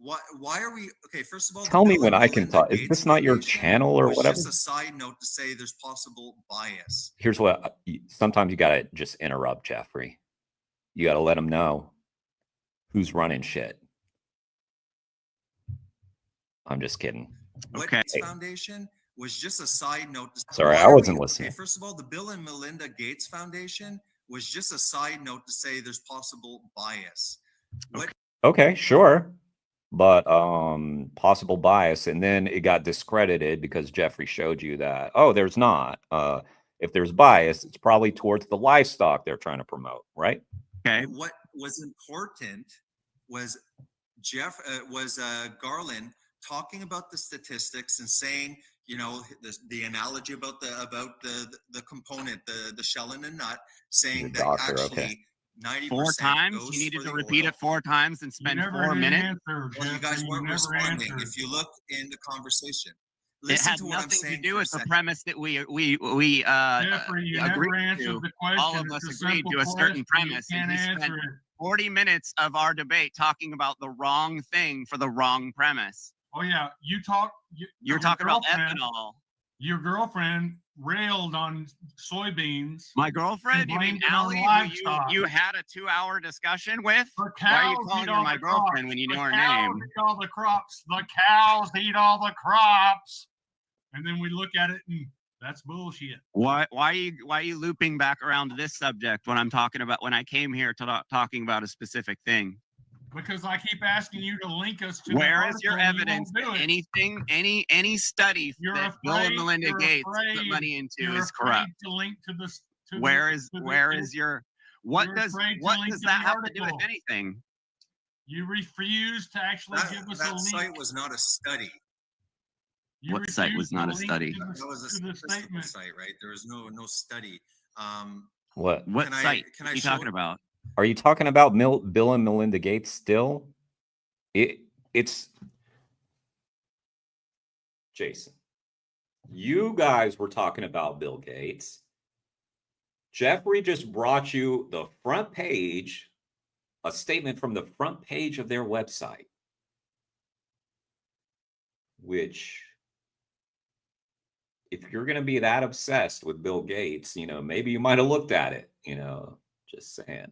Why are we okay? First of all, Tell me when I can talk. Is this not your channel or whatever? Just a side note to say there's possible bias. Here's what. Sometimes you gotta just interrupt, Jeffrey. You gotta let him know who's running shit. I'm just kidding. Okay. Foundation was just a side note. Sorry, I wasn't listening. Okay, first of all, the Bill and Melinda Gates Foundation was just a side note to say there's possible bias. Okay, sure. But possible bias, and then it got discredited because Jeffrey showed you that, oh, there's not. If there's bias, it's probably towards the livestock they're trying to promote, right? Okay. What was important was Garland talking about the statistics and saying, you know, the analogy about the component, the shell and the nut, saying that actually 90% 4 times. You needed to repeat it 4 times and spend 4 minutes. Well, you guys weren't responding. If you look in the conversation, listen to what I'm saying. It had nothing to do with the premise that we Jeffrey, you agreed never answered to. the question. All of us agreed to a certain premise, and he spent 40 minutes of our debate talking about the wrong thing for the wrong premise. Oh yeah, You're talking about ethanol. Your girlfriend railed on soybeans. My girlfriend? You mean Allie, who you had a 2-hour discussion with? Why are you calling her my girlfriend when you know her name? Eat all the crops. The cows eat all the crops. And then we look at it and that's bullshit. Why are you looping back around to this subject when I'm talking about when I came here to talking about a specific thing? Because I keep asking you to link us to. Where is your evidence that anything, any study that Bill and Melinda Gates put money into is corrupt? To link to this. Where is your? What does that have to do with anything? You refuse to actually give us a link. That site was not a study. What site was not a study? That was a statistical site, right? There was no study. What site are you talking about? Are you talking about Bill and Melinda Gates still? It's Jason. You guys were talking about Bill Gates. Jeffrey just brought you the front page, a statement from the front page of their website, which, if you're going to be that obsessed with Bill Gates, you know, maybe you might have looked at it, you know, just saying.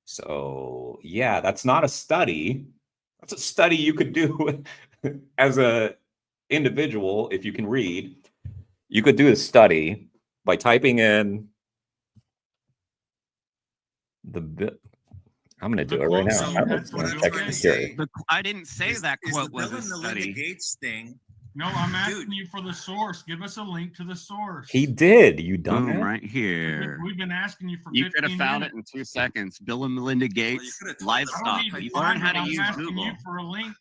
So, yeah, that's not a study. That's a study you could do as a individual if you can read. You could do a study by typing in the I'm going to do it right now. I didn't say that quote was a study. Gates thing. No, I'm asking you for the source. Give us a link to the source. He did. You done it right here. We've been asking you for 15 You could have found it in 2 seconds. Bill and Melinda Gates, livestock. You learn how to use Google. You for a link.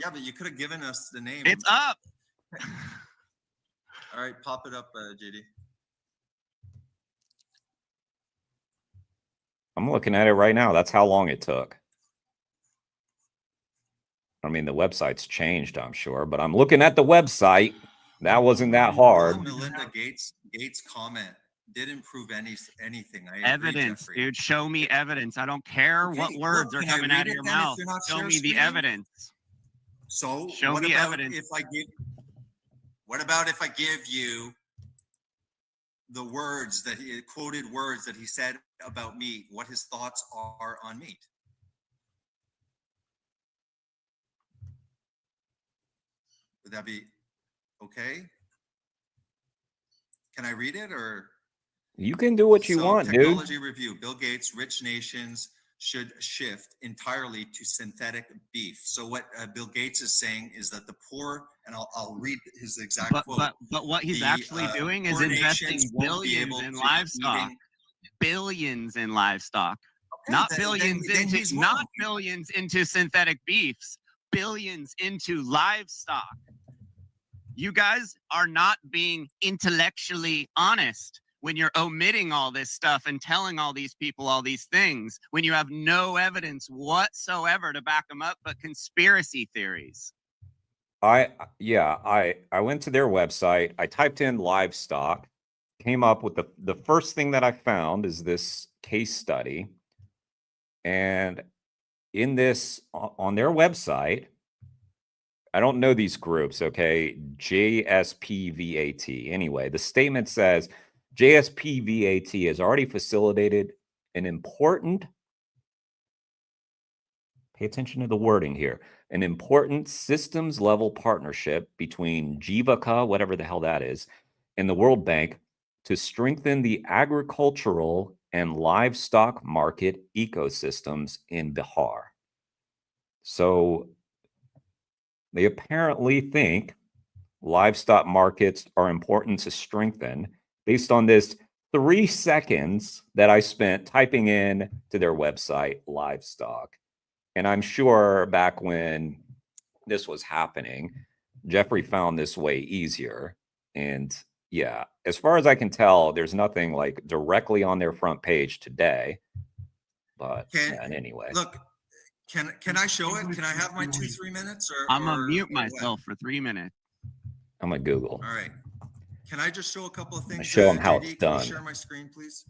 Yeah, but you could have given us the name. It's up. All right, pop it up, JD. I'm looking at it right now. That's how long it took. I mean, the website's changed, I'm sure, but I'm looking at the website. That wasn't that hard. Melinda Gates comment didn't prove anything. Evidence, dude. Show me evidence. I don't care what words are coming out of your mouth. Show me the evidence. So show me evidence. What about if I give you the words that he quoted words that he said about meat, what his thoughts are on meat? Would that be okay? Can I read it or? You can do what you want, technology dude. Review. Bill Gates, rich nations should shift entirely to synthetic beef. So what Bill Gates is saying is that the poor, and I'll read his exact quote. But what he's actually doing is investing billions in livestock. Billions in livestock. Okay, not then billions not billions into synthetic beefs. Billions into livestock. You guys are not being intellectually honest when you're omitting all this stuff and telling all these people all these things when you have no evidence whatsoever to back them up but conspiracy theories. I went to their website. I typed in livestock, came up with the first thing that I found is this case study. And in this, on their website, I don't know these groups, okay? JSPVAT. Anyway, the statement says JSPVAT has already facilitated an important, pay attention to the wording here, an important systems level partnership between Jivica, whatever the hell that is, and the World Bank to strengthen the agricultural and livestock market ecosystems in Bihar. So they apparently think livestock markets are important to strengthen based on this 3 seconds that I spent typing in to their website, livestock. And I'm sure back when this was happening, Jeffrey found this way easier. And yeah, as far as I can tell, there's nothing like directly on their front page today. But anyway. Look, can I show it? Can I have my 2-3 minutes? I'm gonna mute myself for 3 minutes. I'm gonna Google. All right. Can I just show a couple of things? Show them how JD, it's can you done. share my screen, please?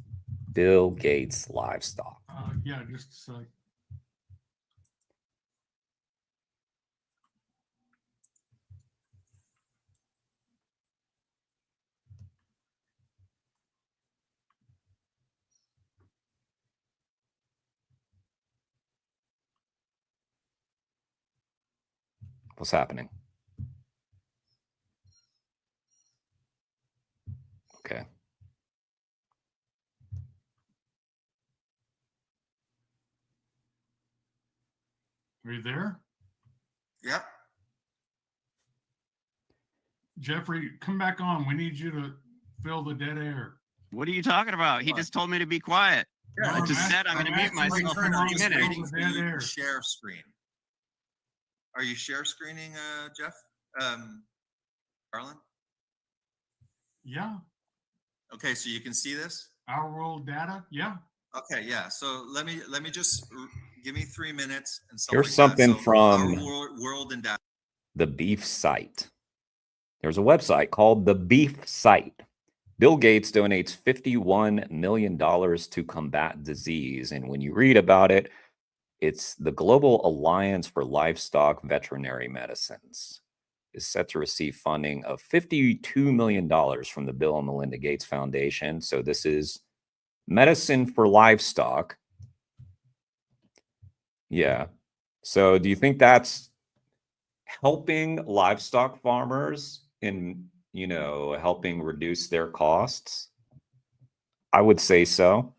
Bill Gates livestock. Yeah, just a sec. What's happening? Okay. Are you there? Yep. Jeffrey, come back on. We need you to fill the dead air. What are you talking about? He just told me to be quiet. Yeah, I just said I'm going to mute myself for 3 I'm just minutes. waiting for you to share screen. Are you share screening, Jeff? Garland? Yeah. Okay, so you can see this? Our world data? Yeah. Okay, yeah. So let me just give me 3 minutes and stuff Here's like something that. So from our world and data. the beef site. There's a website called the beef site. Bill Gates donates $51 million to combat disease. And when you read about it, it's the Global Alliance for Livestock Veterinary Medicines is set to receive funding of $52 million from the Bill and Melinda Gates Foundation. So this is medicine for livestock. Yeah. So do you think that's helping livestock farmers in, helping reduce their costs? I would say so.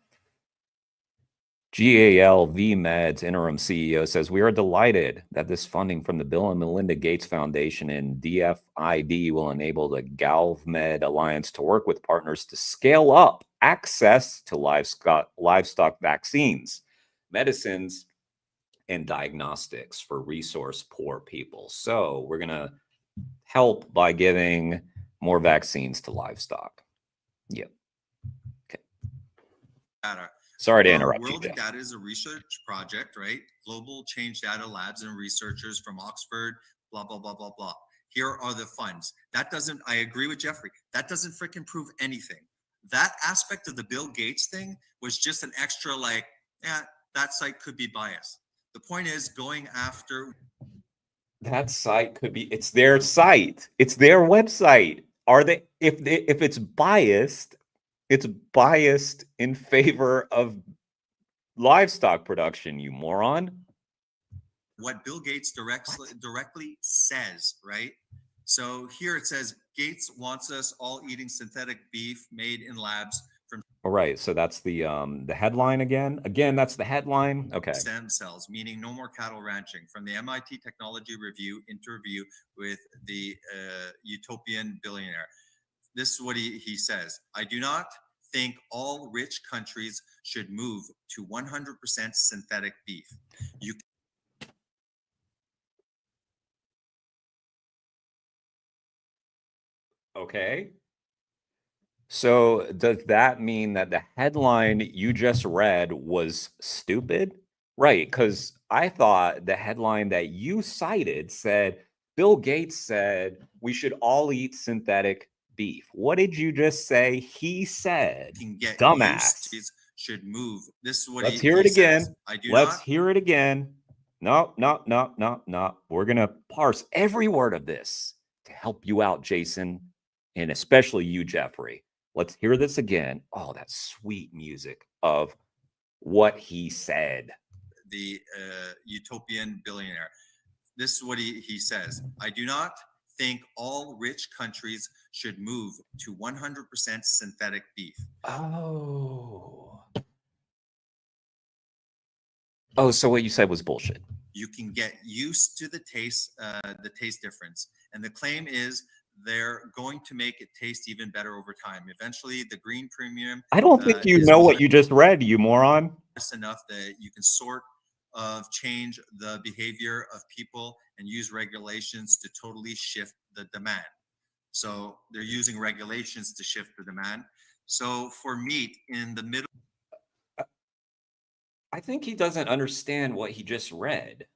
GAL VMed's interim CEO says, we are delighted that this funding from the Bill and Melinda Gates Foundation and DFID will enable the GalVmed Alliance to work with partners to scale up access to livestock vaccines, medicines, and diagnostics for resource poor people. So we're going to help by giving More vaccines to livestock. Yep. Okay. Data. Sorry to interrupt World you, in Data is a research project, right? Global Change Data Labs and researchers from Oxford, blah, blah, blah, blah, blah. Here are the funds. That doesn't, I agree with Jeffrey, that doesn't freaking prove anything. That aspect of the Bill Gates thing was just an extra, like, yeah, that site could be biased. The point is going after. That site could be, it's their site. It's their website. Are they, if it's biased in favor of livestock production, you moron. What Bill Gates directly says, right? So here it says Gates wants us all eating synthetic beef made in labs from. All right, so that's the headline again. Again, that's the headline. Okay. Stem cells, meaning no more cattle ranching. From the MIT Technology Review interview with the utopian billionaire. This is what he says. I do not think all rich countries should move to 100% synthetic beef. You. Okay. So does that mean that the headline you just read was stupid? Right, because I thought the headline that you cited said Bill Gates said we should all eat synthetic beef. What did you just say? He said, can get dumbass. Should move. This is what Let's hear it again. Says. I do Let's not hear it again. No. We're going to parse every word of this to help you out, Jason, and especially you, Jeffrey. Let's hear this again. Oh, that sweet music of what he said. The utopian billionaire. This is what he says. I do not think all rich countries should move to 100% synthetic beef. Oh, so what you said was bullshit. You can get used to the taste difference. And the claim is they're going to make it taste even better over time. Eventually, the green premium. I don't think you know what you just read, you moron. Enough that you can sort of change the behavior of people and use regulations to totally shift the demand. So they're using regulations to shift the demand. So for meat in the middle. I think he doesn't understand what he just read.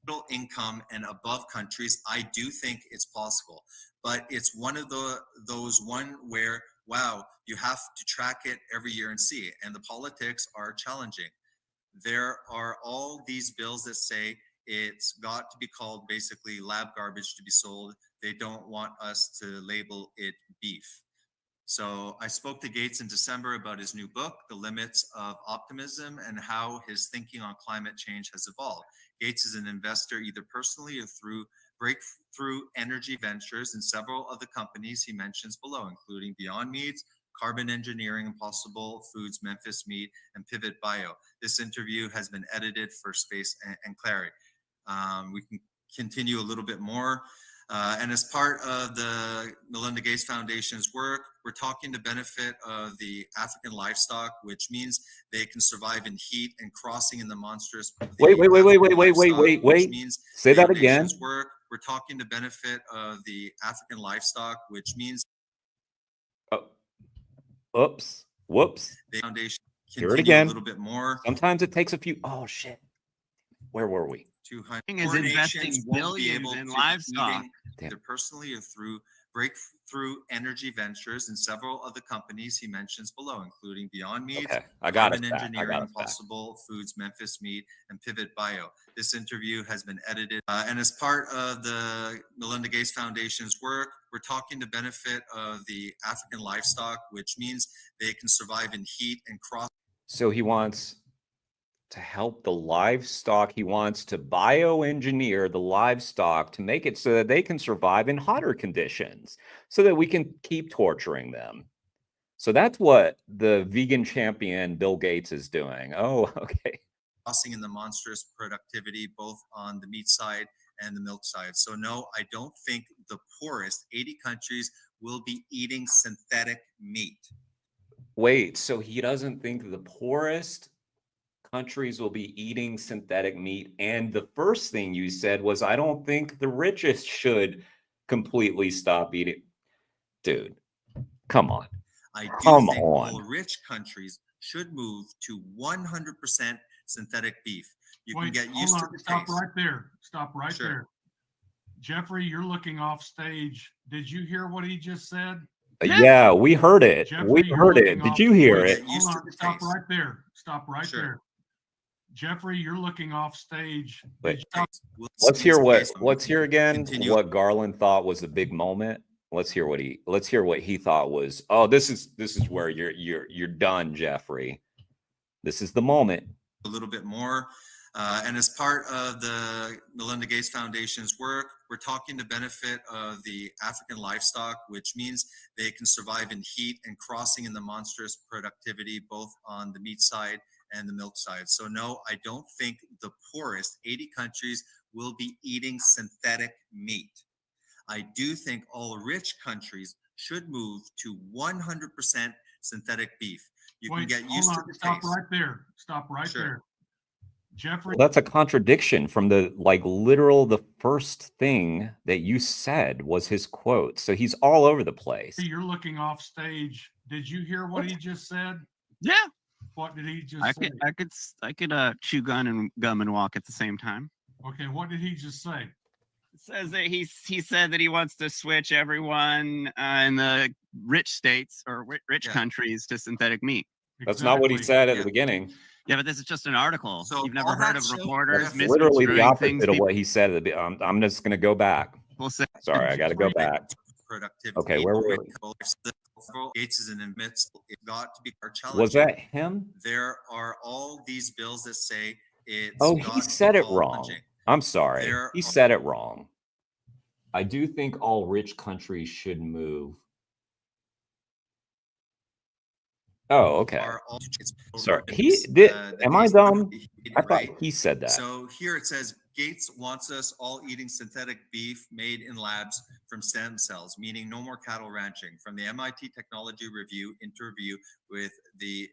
Middle income and above countries, I do think it's possible, but it's one of those where, wow, you have to track it every year and see it. And the politics are challenging. There are all these bills that say it's got to be called basically lab garbage to be sold. They don't want us to label it beef. So I spoke to Gates in December about his new book, The Limits of Optimism, and how his thinking on climate change has evolved. Gates is an investor either personally or through breakthrough energy ventures in several of the companies he mentions below, including Beyond Meats, Carbon Engineering, Impossible Foods, Memphis Meat, and Pivot Bio. This interview has been edited for space and clarity. We can continue a little bit more. And as part of the Melinda Gates Foundation's work, we're talking to benefit of the African livestock, which means they can survive in heat and crossing in the monstrous. Wait. Say that again. Work. We're talking to benefit of the African livestock, which means. Oops. Whoops. The foundation. Hear it again. A little bit more. Sometimes it takes a few. Oh shit. Where were we? 200 is investing billions in livestock. Either personally or through breakthrough energy ventures in several of the companies he mentions below, including Beyond Meat, Carbon Engineering, Impossible Foods, Memphis Meat, and Pivot Bio. This interview has been edited. And as part of the Melinda Gates Foundation's work, we're talking to benefit of the African livestock, which means they can survive in heat and cross. So he wants to help the livestock. He wants to bioengineer the livestock to make it so that they can survive in hotter conditions, so that we can keep torturing them. So that's what the vegan champion Bill Gates is doing. Oh, okay. Crossing in the monstrous productivity, both on the meat side and the milk side. So no, I don't think the poorest 80 countries will be eating synthetic meat. Wait, so he doesn't think the poorest countries will be eating synthetic meat. And the first thing you said was, I don't think the richest should completely stop eating. Dude, come on. I do Come think on. all rich countries should move to 100% synthetic beef. You Wait, can get used to the Stop taste. right there. Stop right Sure. there. Jeffrey, you're looking off stage. Did you hear what he just said? Yeah, we heard it. Jeffrey, We you're heard it. looking Did off- you hear wait, it? Hold on. Stop right there. Stop right Sure. there. Jeffrey, you're looking off stage. But We'll let's see hear his case. let's hear again Continue. what Garland thought was a big moment. Let's hear what he thought was, oh, this is where you're done, Jeffrey. This is the moment. A little bit more. And as part of the Melinda Gates Foundation's work, we're talking the benefit of the African livestock, which means they can survive in heat and crossing in the monstrous productivity, both on the meat side and the milk side. So no, I don't think the poorest 80 countries will be eating synthetic meat. I do think all rich countries should move to 100% synthetic beef. You Wait, can get hold used to on. the Stop taste. right there. Stop right Sure. there. Jeffrey, Well, that's a contradiction from the the first thing that you said was his quote. So he's all over the place. you're looking off stage. Did you hear what he just said? Yeah. What did he just I say? could chew gum and walk at the same time. Okay, what did he just say? It says that he said that he wants to switch everyone in the rich states or rich countries to synthetic meat. That's not what he said at the beginning. Yeah, but this is just an article. So You've never all heard that of shows- reporters That's literally the misconstruing things. opposite of what he said at the I'm just going to go back. We'll say, Sorry, I got to go back. Productivity. Okay, where were we? Gates is in the midst. It got to be our challenge. Was that him? There are all these bills that say it's. Oh, got he to be said it all wrong. plunging. I'm sorry. There He are- said it wrong. I do think all rich countries should move. Oh, okay. Are all- it's- Sorry. it's, He did. that Am I he's- dumb? I thought right? he said that. So here it says Gates wants us all eating synthetic beef made in labs from stem cells, meaning no more cattle ranching. From the MIT Technology Review interview with the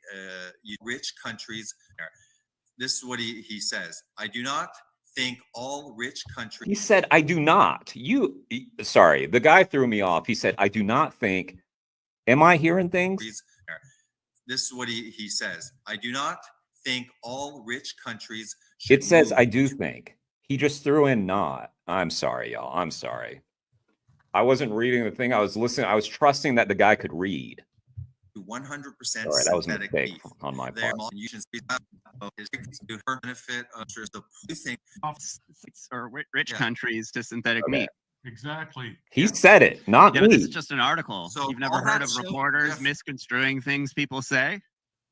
rich countries, this is what he says. I do not think all rich countries. He said, I do not. Sorry, the guy threw me off. He said, I do not think. Am I hearing things? This is what he says. I do not think all rich countries should. It says, move I do think. He just threw in not. I'm sorry, y'all. I'm sorry. I wasn't reading the thing. I was listening. I was trusting that the guy could read. 100% All right, that was a synthetic mistake beef. on my Their part. benefit of the thing or rich countries to synthetic Okay. meat. Exactly. He said it, not Yeah, but this me. is just an article. So You've never all heard that of shows, reporters Jeff- misconstruing things people say?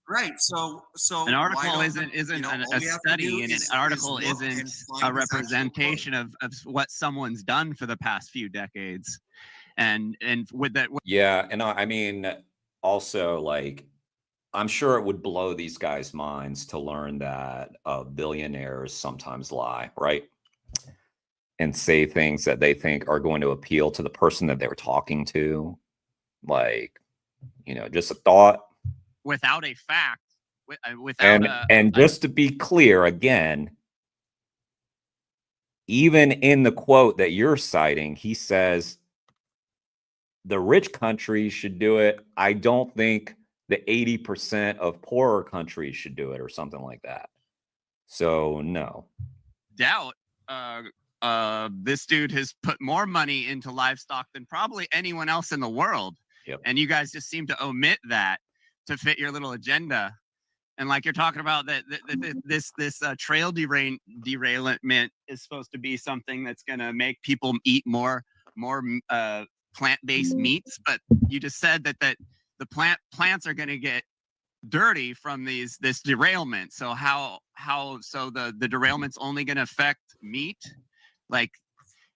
Right. So An why article don't isn't you know, a all we have to study, do and an is article look isn't and find a this actual representation of what someone's done for the past few decades. And with that, Yeah, and I mean, also, like, I'm sure it would blow these guys' minds to learn that billionaires sometimes lie, right? And say things that they think are going to appeal to the person that they were talking to. Like, just a thought. without a fact, without And just to be clear again, even in the quote that you're citing, he says the rich countries should do it. I don't think the 80% of poorer countries should do it, or something like that. So no. doubt this dude has put more money into livestock than probably anyone else in the world. Yep. And you guys just seem to omit that to fit your little agenda. And like you're talking about that this trail derailment is supposed to be something that's going to make people eat more plant-based meats, but you just said that the plants are going to get dirty from this derailment. So so the derailment's only going to affect meat? Like,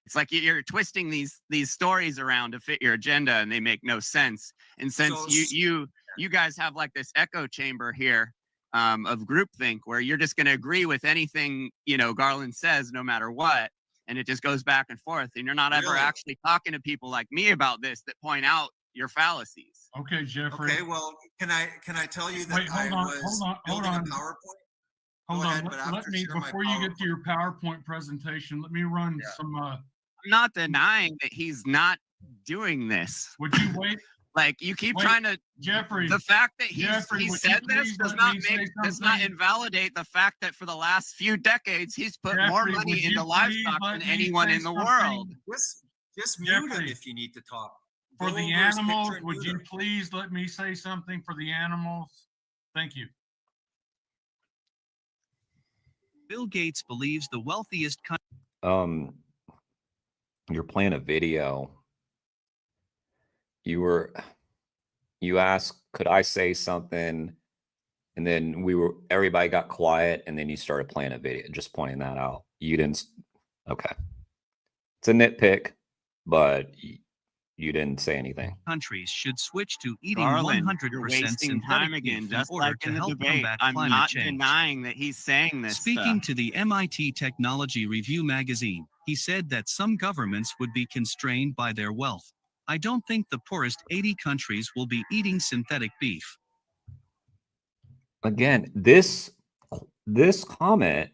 it's like you're twisting these stories around to fit your agenda, and they make no sense. And since you guys have like this echo chamber here of groupthink, where you're just going to agree with anything Garland says, no matter what, and it just goes back and forth, and you're not ever Really? actually talking to people like me about this that point out your fallacies. Okay, Jeffrey. Okay, well, can I tell you that Wait, hold I on, was hold on, hold building on. a PowerPoint? Hold Go on. ahead, but Let after me, share my before you get to your PowerPoint presentation, let me run some. I'm not denying that he's not doing this. Would you wait? Like you keep trying to, Jeffrey. The fact that he would said you this please does let not me say does not something? invalidate the fact that for the last few decades he's put more Jeffrey, money would you into please livestock let than me anyone say in the something? world. Just mute him Jeffrey, if you need to talk. For Go the over his picture animals, and would mute you him. please let me say something for the animals? Thank you. Bill Gates believes the wealthiest country. You're playing a video. You asked, could I say something? And then everybody got quiet, and then you started playing a video, just pointing that out. You didn't. Okay. It's a nitpick, but you didn't say anything. Countries should switch to eating Garland, 100% you're wasting time again, beef just in order like to in the help debate. combat I'm climate not change. denying that he's saying this Speaking stuff. to the MIT Technology Review magazine, he said that some governments would be constrained by their wealth. I don't think the poorest 80 countries will be eating synthetic beef. Again, this comment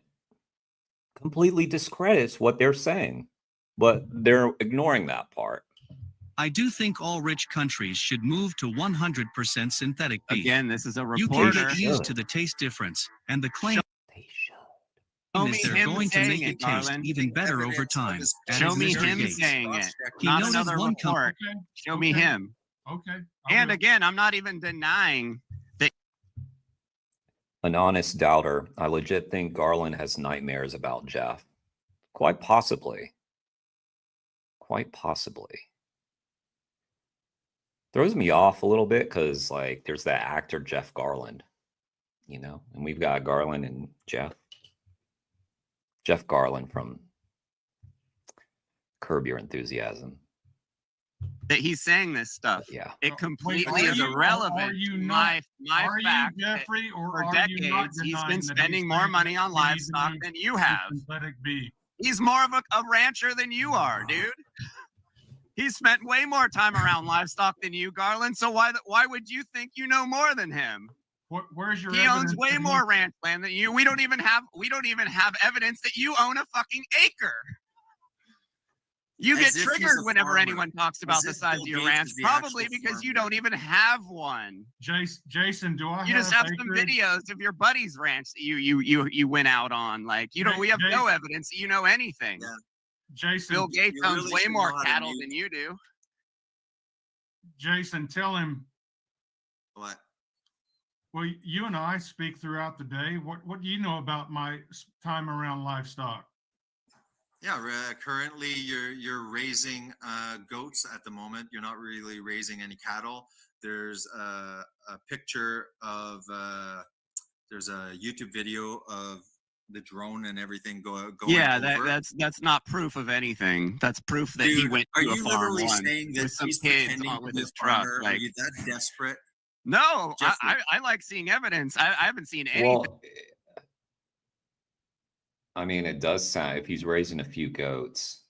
completely discredits what they're saying, but they're ignoring that part. I do think all rich countries should move to 100% synthetic beef. Again, this is a You reporter. can get used to the taste difference, and the claim Show is me they're him going to saying make it, it taste Garland. even better over time. Show me Mr. him Gates. saying it, He not noted another one report. Show me him. Okay. And again, I'm not even denying that. An honest doubter. I legit think Garland has nightmares about Jeff. Quite possibly. Quite possibly. Throws me off a little bit because, like, there's that actor Jeff Garland, you know, and we've got Garland and Jeff. Jeff Garland from Curb Your Enthusiasm. That he's saying this stuff. Yeah. It completely Wait, is irrelevant. My fact Jeffrey, that or for are you not decades he's denying been that spending he's more saying money that on we need to livestock move than you to have. synthetic beef? He's more of a rancher than you are, dude. He's spent way more time around livestock than you, Garland. So why would you think you know more than him? Where's your He evidence owns way that more ranch land than you. We don't even have evidence that you own a fucking acre. You get As if he's triggered a whenever farmer. anyone talks about As the if size Bill of your Gates ranch, is the probably actual because you farmer. don't even have one. Jason, do I You just have some acreage? videos of your buddy's ranch that you went out on. Like you don't. We have no evidence that you know anything. Yeah. Jason, Bill Gates you owns really way should more know how to cattle mute. than you do. Jason, tell him. What? Well, you and I speak throughout the day. What do you know about my time around livestock? Yeah, currently you're raising goats at the moment. You're not really raising any cattle. There's a picture of there's a YouTube video of the drone and everything going Yeah, over. that's not proof of anything. That's proof that he Dude, went are to a you farm literally once saying that with some he's kids pretending on to with be a his truck. farmer? Are Like, you that desperate? no, Jeffrey. I like seeing evidence. I haven't seen anything. Well, I mean, it does sound, if he's raising a few goats,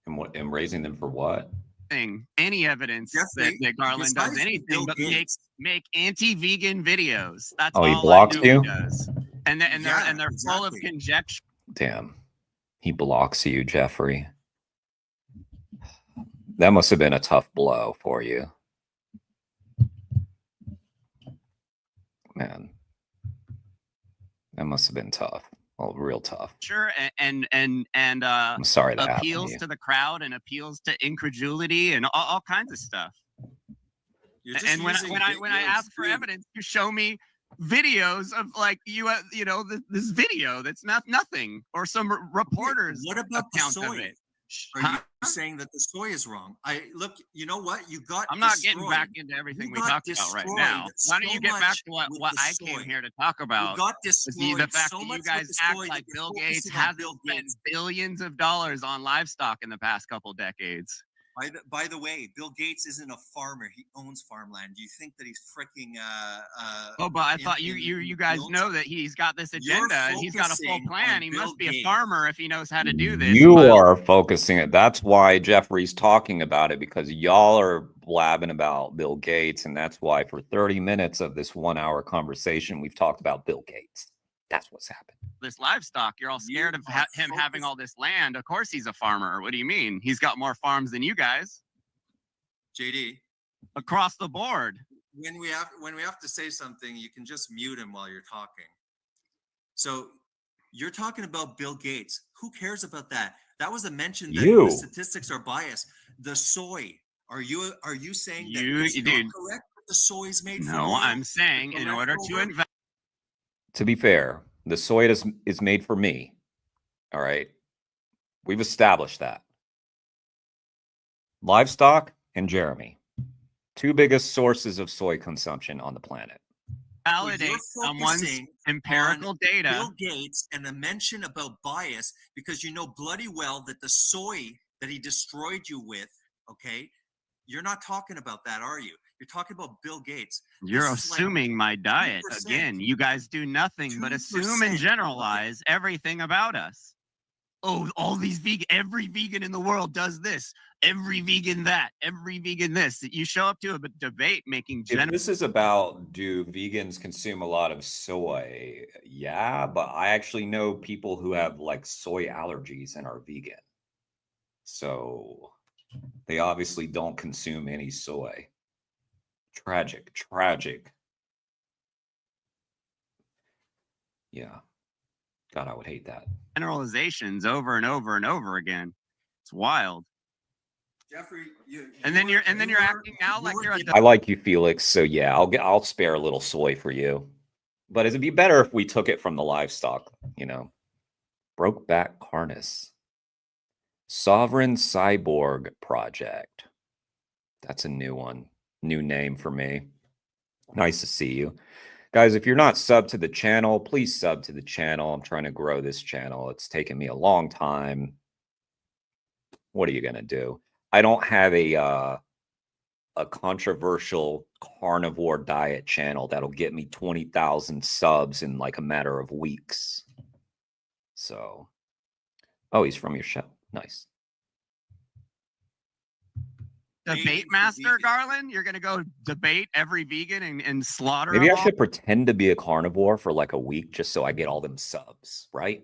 and raising them for what? Any evidence Jeffrey, that Garland does besides anything Bill but Gates. make anti-vegan videos. That's Oh, he all blocks I knew you? he does. And they're full of exactly. conjecture. Damn. He blocks you, Jeffrey. That must have been a tough blow for you. Man. That must have been tough. Well, real tough. Sure, and I'm sorry that happened to appeals you. to the crowd and appeals to incredulity and all kinds of stuff. You're just And when using I big ask words, for dude. evidence, you show me videos of like this video that's nothing, or some reporters What about the account of soy? it. Are you saying that the soy is wrong? You know what? You got I'm not destroyed. getting back into everything You we got talked about right destroyed now. Why don't so you get back to much what with I the came soy. here to talk about? You got Is destroyed the fact so that much you guys with the act soy like that Bill you're Gates focusing on hasn't Bill spent Gates. billions of dollars on livestock in the past couple decades. By the way, Bill Gates isn't a farmer. He owns farmland. Do you think that he's freaking but I thought you guys know that he's got this agenda and he's got a full plan. He must be a farmer if he knows how to do this. You are focusing it. That's why Jeffrey's talking about it, because y'all are blabbing about Bill Gates, and that's why for 30 minutes of this 1 hour conversation we've talked about Bill Gates. That's what's happened. This livestock, you're all scared of him having all this land. Of course he's a farmer. What do you mean? He's got more farms than you guys. JD, across the board. When we have to say something, you can just mute him while you're talking. So you're talking about Bill Gates. Who cares about that? That was a mention that the statistics are biased. The soy. Are you saying that it's not correct that the soy is made from? No, I'm saying in order to invest. To be fair, the soy is made for me. All right. We've established that. Livestock and Jeremy. Two biggest sources of soy consumption on the planet. Validate someone's empirical data. Bill Gates and the mention about bias, because you know bloody well that the soy that he destroyed you with, okay, you're not talking about that, are you? You're talking about Bill Gates. You're assuming my diet. 2%. Again, you guys do nothing 2%. But assume and generalize everything about us. Oh, all these every vegan in the world does this. Every vegan that. Every vegan this. You show up to a debate making if this is about, do vegans consume a lot of soy? Yeah, but I actually know people who have like soy allergies and are vegan. So they obviously don't consume any soy. Tragic. Yeah. God, I would hate that. Generalizations over and over and over again. It's wild. Jeffrey, and then you're acting now like you're. I like you, Felix. So yeah, I'll spare a little soy for you. But it'd be better if we took it from the livestock. You know, Brokeback Harness, Sovereign Cyborg Project. That's a new one. New name for me. Nice to see you. Guys, if you're not subbed to the channel, please sub to the channel. I'm trying to grow this channel. It's taken me a long time. What are you going to do? I don't have a controversial carnivore diet channel that'll get me 20,000 subs in like a matter of weeks. So, oh, he's from your show. Nice. Debate master, Garland? You're going to go debate every vegan and slaughter Maybe them I should pretend to be a carnivore for like a week just so I get all them subs, right?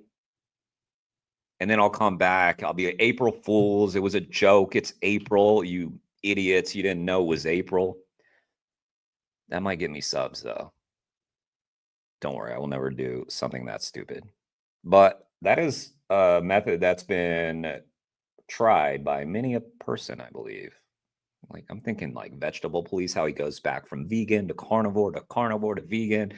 And then I'll come back. I'll be April Fools. It was a joke. It's April. You idiots. You didn't know it was April. That might get me subs, though. Don't worry. I will never do something that stupid. But that is a method that's been tried by many a person, I believe. Like, I'm thinking like Vegetable Police, how he goes back from vegan to carnivore to vegan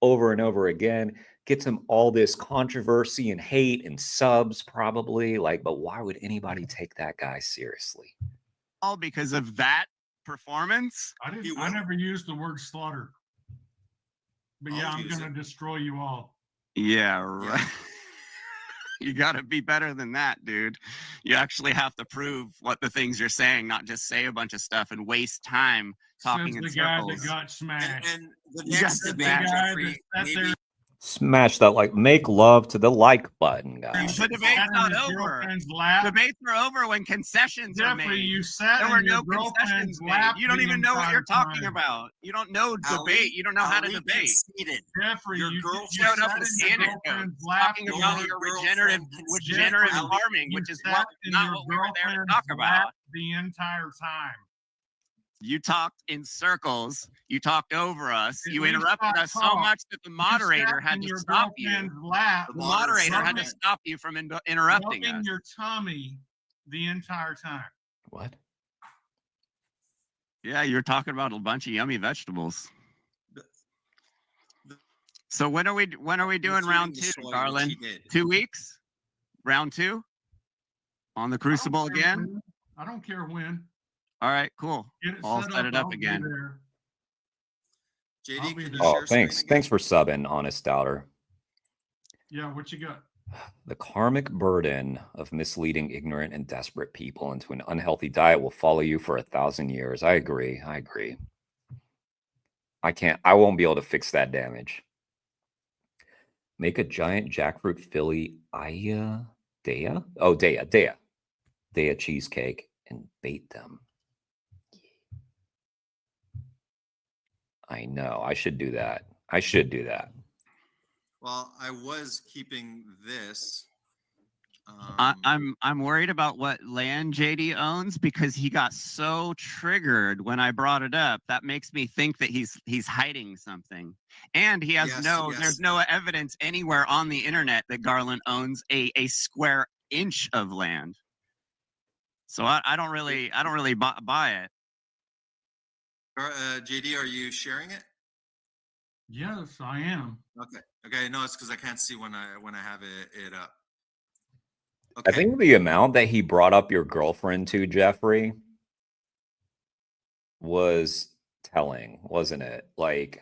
over and over again. Gets him all this controversy and hate and subs probably. Like, but why would anybody take that guy seriously? All because of that performance? I never used the word slaughter. But yeah, I'm going to destroy you all. Yeah, right. You got to be better than that, dude. You actually have to prove what the things you're saying, not just say a bunch of stuff and waste time talking in the circles. Guy that got smashed. And the next debate, Jeffrey, maybe Smash that like, make love to the like button, guys. The debate's not over. Debates are over when concessions are made. You sat there were no concessions made. You don't even know what you're talking about. You don't know debate. You don't know how to debate. Jeffrey, you showed up in Hangout talking about your regenerative farming, which is not what we were there to talk about. The entire time. You talked in circles. You talked over us. You interrupted us so much that the moderator had to stop you. The moderator had to stop you from interrupting us. Your tummy the entire time. What? Yeah, you were talking about a bunch of yummy vegetables. So when are we doing round 2, Garland? 2 weeks? Round 2? On the Crucible again? I don't care when. All right, cool. I'll set it up again. JD, can you Oh, share thanks. Thanks for subbing, Honest Doubter. Yeah, what you got? The karmic burden of misleading ignorant and desperate people into an unhealthy diet will follow you for 1,000 years. I agree. I won't be able to fix that damage. Make a giant jackfruit Philly Dea cheesecake and bait them. I know. I should do that. Well, I was keeping this. I'm worried about what land JD owns because he got so triggered when I brought it up. That makes me think that he's hiding something. And he has there's no evidence anywhere on the internet that Garland owns a square inch of land. So I don't really buy it. JD, are you sharing it? Yes, I am. Okay. No, it's because I can't see when I have it up. I think the amount that he brought up your girlfriend to, Jeffrey, was telling, wasn't it? Like,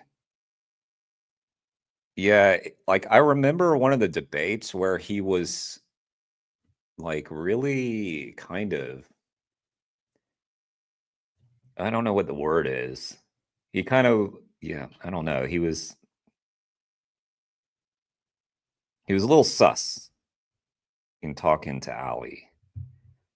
yeah, like I remember one of the debates where he was like really kind of, I don't know what the word is. He kind of, I don't know. He was a little sus in talking to Ali.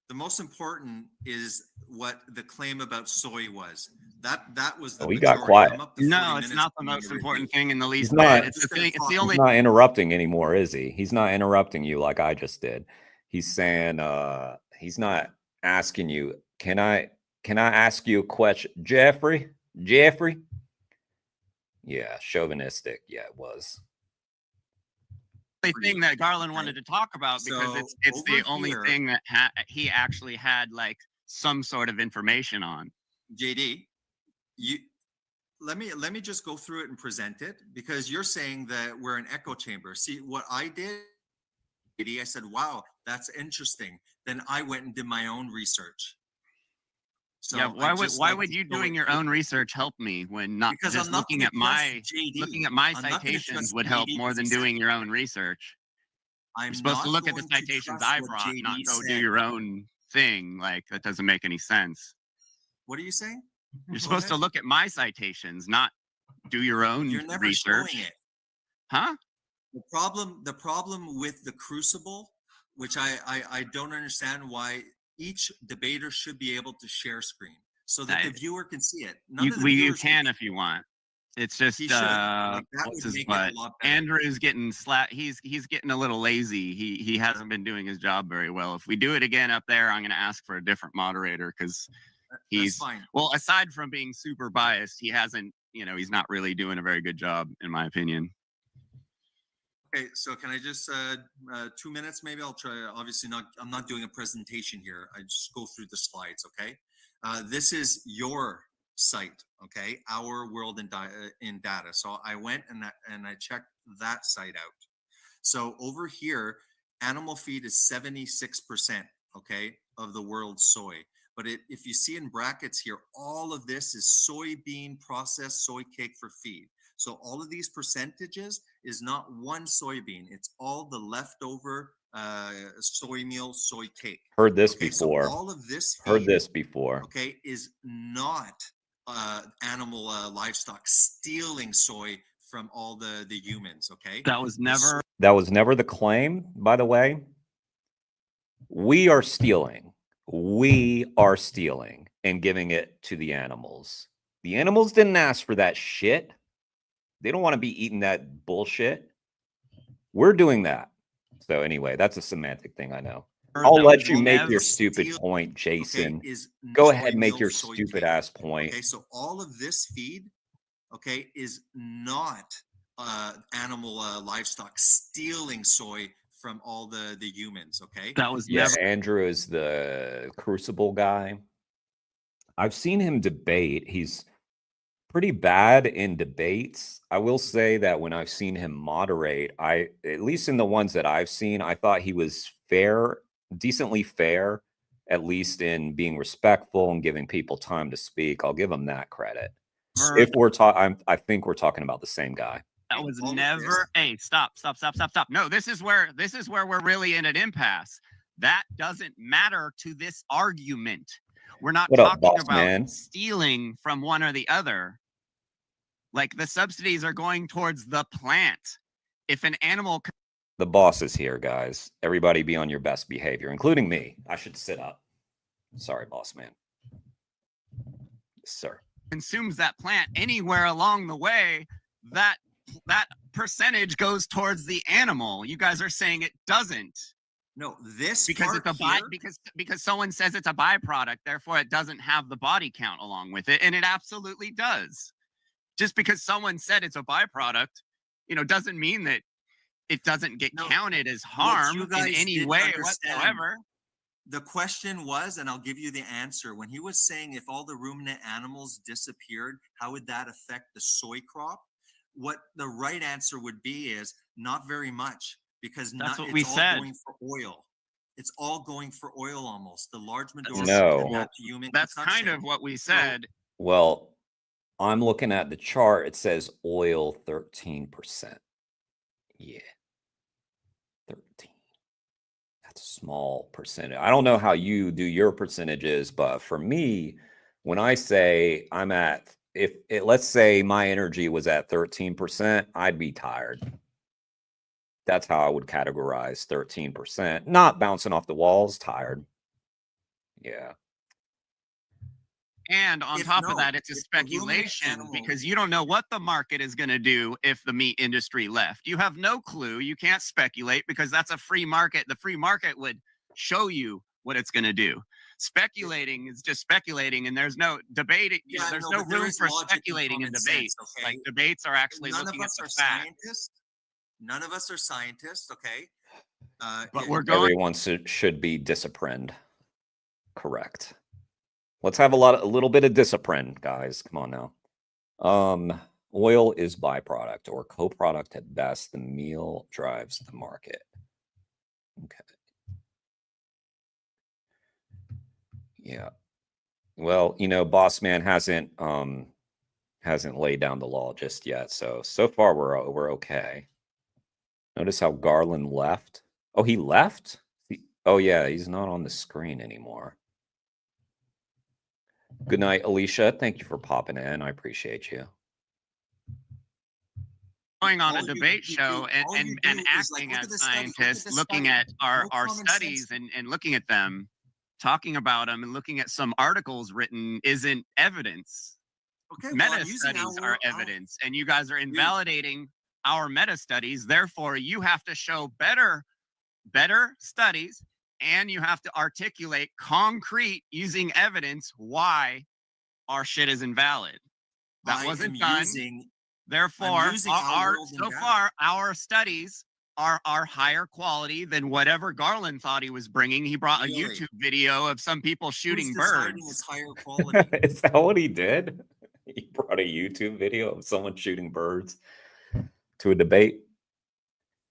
The most important is what the claim about soy was. That was the he got quiet. No, it's not the most important thing in the least bit. It's the thing. It's the only. He's not interrupting anymore, is he? He's not interrupting you like I just did. He's saying, he's not asking you. Can I ask you a question, Jeffrey? Yeah, chauvinistic. Yeah, it was. The thing that Garland wanted to talk about because it's the only thing that he actually had like some sort of information on. JD, let me just go through it and present it because you're saying that we're an echo chamber. See what I did, JD, I said, wow, that's interesting. Then I went and did my own research. So yeah, why would you doing your own research help me when not because just looking at my citations would help more than doing your own research? You're supposed to look at the citations I brought, not go do your own thing. Like that doesn't make any sense. What are you saying? You're supposed to look at my citations, not do your own You're never research. Showing it. Huh? The problem with the Crucible, which I don't understand why each debater should be able to share screen so that the viewer can see it. You can if you want. It's just what's his butt? Andrew's getting he's getting a little lazy. He hasn't been doing his job very well. If we do it again up there, I'm going to ask for a different moderator because he's fine. Well, aside from being super biased, he hasn't. He's not really doing a very good job, in my opinion. Okay, so can I just 2 minutes maybe? I'll try. Obviously not. I'm not doing a presentation here. I just go through the slides. Okay, this is your site. Okay, Our World in Data. So I went and I checked that site out. So over here, animal feed is 76%. Okay, of the world's soy. But if you see in brackets here, all of this is soybean processed soy cake for feed. So all of these percentages is not one soybean. It's all the leftover soy meal, soy cake. Heard this before. So all of this feed, heard this before. Okay, is not animal livestock stealing soy from all the humans. Okay, that was never the claim. By the way, we are stealing and giving it to the animals. The animals didn't ask for that shit. They don't want to be eating that bullshit. We're doing that. So anyway, that's a semantic thing, I know. I'll let you make your stupid point, Jason. Go ahead and make your stupid ass point. Okay, so all of this feed, okay, is not animal livestock stealing soy from all the humans, okay? That was Andrew is the Crucible guy. I've seen him debate. He's pretty bad in debates. I will say that when I've seen him moderate, at least in the ones that I've seen, I thought he was fair, decently fair, at least in being respectful and giving people time to speak. I'll give him that credit. If we're talking, I think we're talking about the same guy. That was never. Hey, stop. No, this is where we're really in an impasse. That doesn't matter to this argument. We're not talking about stealing from one or the other. Like, the subsidies are going towards the plant. If an animal... The boss is here, guys. Everybody be on your best behavior, including me. I should sit up. Sorry, boss man. Sir. Consumes that plant anywhere along the way, that percentage goes towards the animal. You guys are saying it doesn't. No, this because it's because someone says it's a byproduct, therefore it doesn't have the body count along with it, and it absolutely does. Just because someone said it's a byproduct, doesn't mean that it doesn't get counted as harm in any way whatsoever. The question was, and I'll give you the answer, when he was saying if all the ruminant animals disappeared, how would that affect the soy crop? What the right answer would be is not very much, because that's what it's we all said. Going for oil. It's all going for oil almost. The large majority No. to human That's consumption. kind of what we said. Well, I'm looking at the chart. It says oil 13%. Yeah. 13. That's a small percentage. I don't know how you do your percentages, but for me, when I say I'm at, let's say my energy was at 13%, I'd be tired. That's how I would categorize 13%. Not bouncing off the walls, tired. Yeah. And on top of that, it's a speculation because you don't know what the market is going to do if the meat industry left. You have no clue. You can't speculate because that's a free market. The free market would show you what it's going to do. Speculating is just speculating, and there's no debating. There's no room for speculating in debates. Okay? Like, debates are actually looking at the facts. None of us are scientists, okay? But we're going. Everyone should be disciplined. Correct. Let's have a little bit of discipline, guys. Come on now. Oil is byproduct or co-product at best. The meal drives the market. Okay. Yeah. Well, boss man hasn't laid down the law just yet. So far we're okay. Notice how Garland left. Oh, he left? Oh yeah, he's not on the screen anymore. Good night, Alicia. Thank you for popping in. I appreciate you. Going on a debate show and acting as scientists, looking at our studies and looking at them, talking about them and looking at some articles written isn't evidence. Okay, meta studies are evidence, and you guys are invalidating our meta studies. Therefore, you have to show better studies, and you have to articulate concrete using evidence why our shit is invalid. That wasn't done. Therefore, our studies are higher quality than whatever Garland thought he was bringing. He brought a YouTube video of some people shooting birds. It's higher quality. Is that what he did? He brought a YouTube video of someone shooting birds to a debate.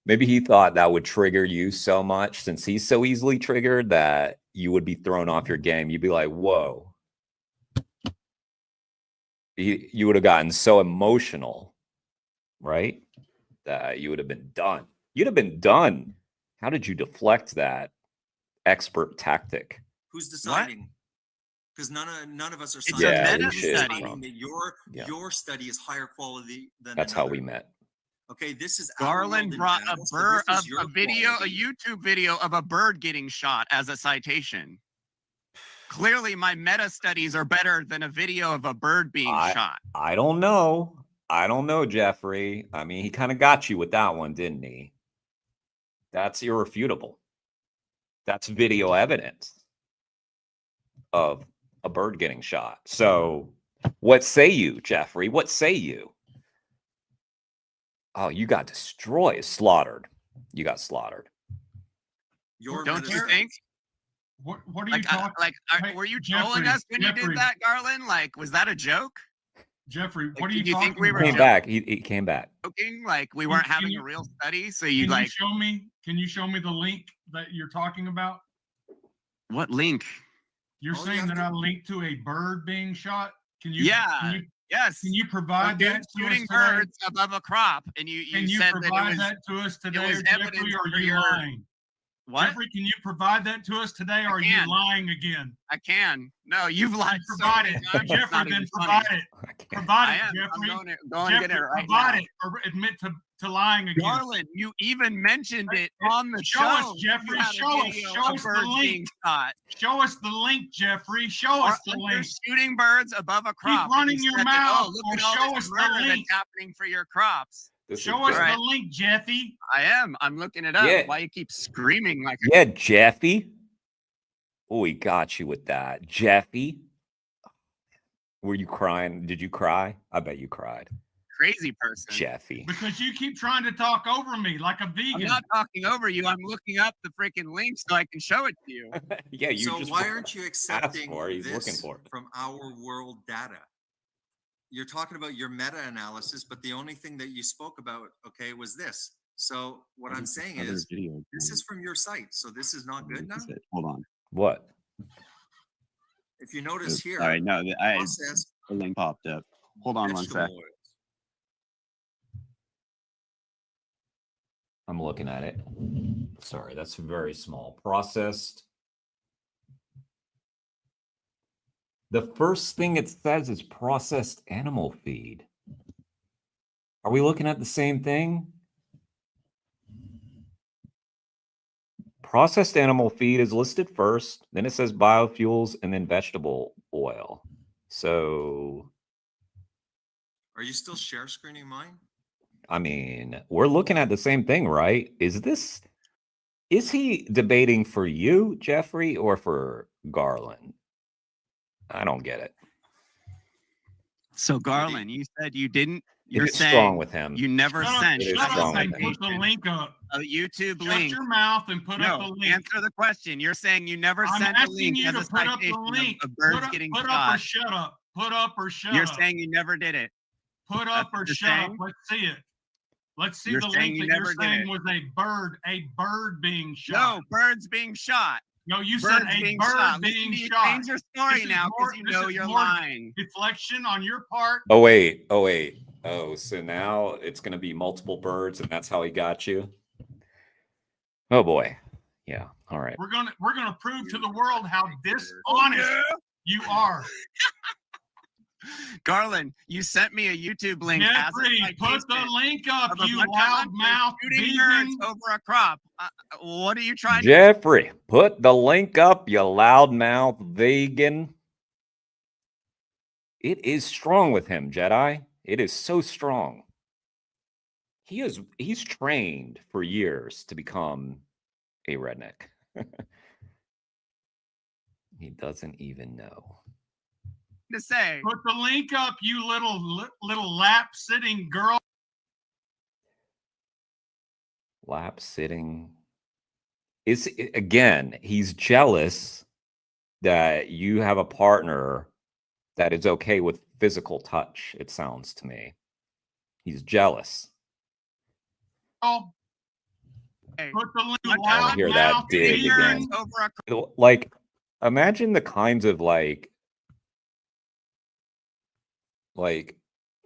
Maybe he thought that would trigger you so much, since he's so easily triggered, that you would be thrown off your game. You'd be like, whoa. You would have gotten so emotional, right? That you would have been done. You'd have been done. How did you deflect that expert tactic? Who's deciding? Because none of us are scientists. It's a meta study. Your study is higher quality than that's another. how we met. Okay, this is Garland brought a YouTube video of a bird getting shot as a citation. Clearly, my meta studies are better than a video of a bird being shot. I don't know. I don't know, Jeffrey. I mean, he kind of got you with that one, didn't he? That's irrefutable. That's video evidence of a bird getting shot. So, what say you, Jeffrey? What say you? Oh, you got destroyed, slaughtered. You got slaughtered. Don't you think? What are you talking? Were you trolling us when you did that, Garland? Like, was that a joke? Jeffrey, what are you talking think we were came back? He came back. Joking? Like, we weren't having a real study, so you like. Can you show me the link that you're talking about? What link? You're saying that I linked to a bird being shot? Can you? Yeah. Yes. Can you provide that to shooting us birds above a crop? And you Can you said provide that to us today, was or Jeffrey, evidence or for are you your lying? what? Jeffrey, can you provide that to us today, or are you lying again? I can. No, you've lied so Provide many it. times. It's Jeffrey, not then even provide funny. it. Provide I it, am. Jeffrey. I'm going Jeffrey, to get it right provide now. it, or admit to lying again. Garland, you even mentioned it on the Show show. us, Jeffrey. You had a Show us. video Show of us the birds link. being shot. Show us the link, Jeffrey. Show us the You're link. shooting birds above a crop. Keep running your mouth, look or at all show this us the murder link. that's happening for your crops. Show us the link, Jeffy. I am. I'm looking it up. Yeah. Why you keep screaming like Yeah, Jeffy. Oh, he got you with that. Jeffy. Were you crying? Did you cry? I bet you cried. crazy person? Jeffy. Because you keep trying to talk over me like a vegan. I'm not talking over you. I'm looking up the freaking link so I can show it to you. Yeah, you So just why aren't you accepting He's looking this for it. from our world data? You're talking about your meta-analysis, but the only thing that you spoke about, okay, was this. So what I'm saying is, this is from your site. So this is not good now. Hold on. What? If you notice here, Sorry, no, process the link popped up. Hold on one vegetable sec. oils. I'm looking at it. Sorry, that's very small. Processed. The first thing it says is processed animal feed. Are we looking at the same thing? Processed animal feed is listed first, then it says biofuels, and then vegetable oil. So, Are you still share screening mine? I mean, we're looking at the same thing, right? Is he debating for you, Jeffrey, or for Garland? I don't get it. So Garland, you said you didn't. It You're is saying strong with him. you never sent It is Shut strong up and with him. put the link up. a YouTube Shut link. your mouth and put up the No, link. answer the question. You're saying you never I'm sent a asking link you as to a put up the citation link. of birds Put up, getting put up shot. or shut up. Put up or shut You're up. saying you never did it. Put That's up what or you're shut up. saying? Let's see it. Let's see You're the saying link you that you're never did saying it. was a bird being shot. No, birds being shot. No, you Birds said a being bird shot. being Listen to you shot. change your story This is now more- because you this know is you're more lying. Deflection on your part. Oh, wait. Oh, wait. Oh, so now it's going to be multiple birds, and that's how he got you? Oh, boy. Yeah. All right. We're gonna prove to the world how dishonest you are. Garland, you sent me a YouTube link. as a Jeffrey, put the citation link up, of a you bunch of hunters loudmouth shooting vegan. birds over a crop. What are you trying to Jeffrey, put the link up, you loudmouth vegan. It is strong with him, Jedi. It is so strong. He's trained for years to become a redneck. He doesn't even know. to say? Put the link up, you little lap sitting girl. Lap sitting. Again, he's jealous that you have a partner that is okay with physical touch, it sounds to me. He's jealous. Put the link. I don't hear that dig again. Like, imagine the kinds of like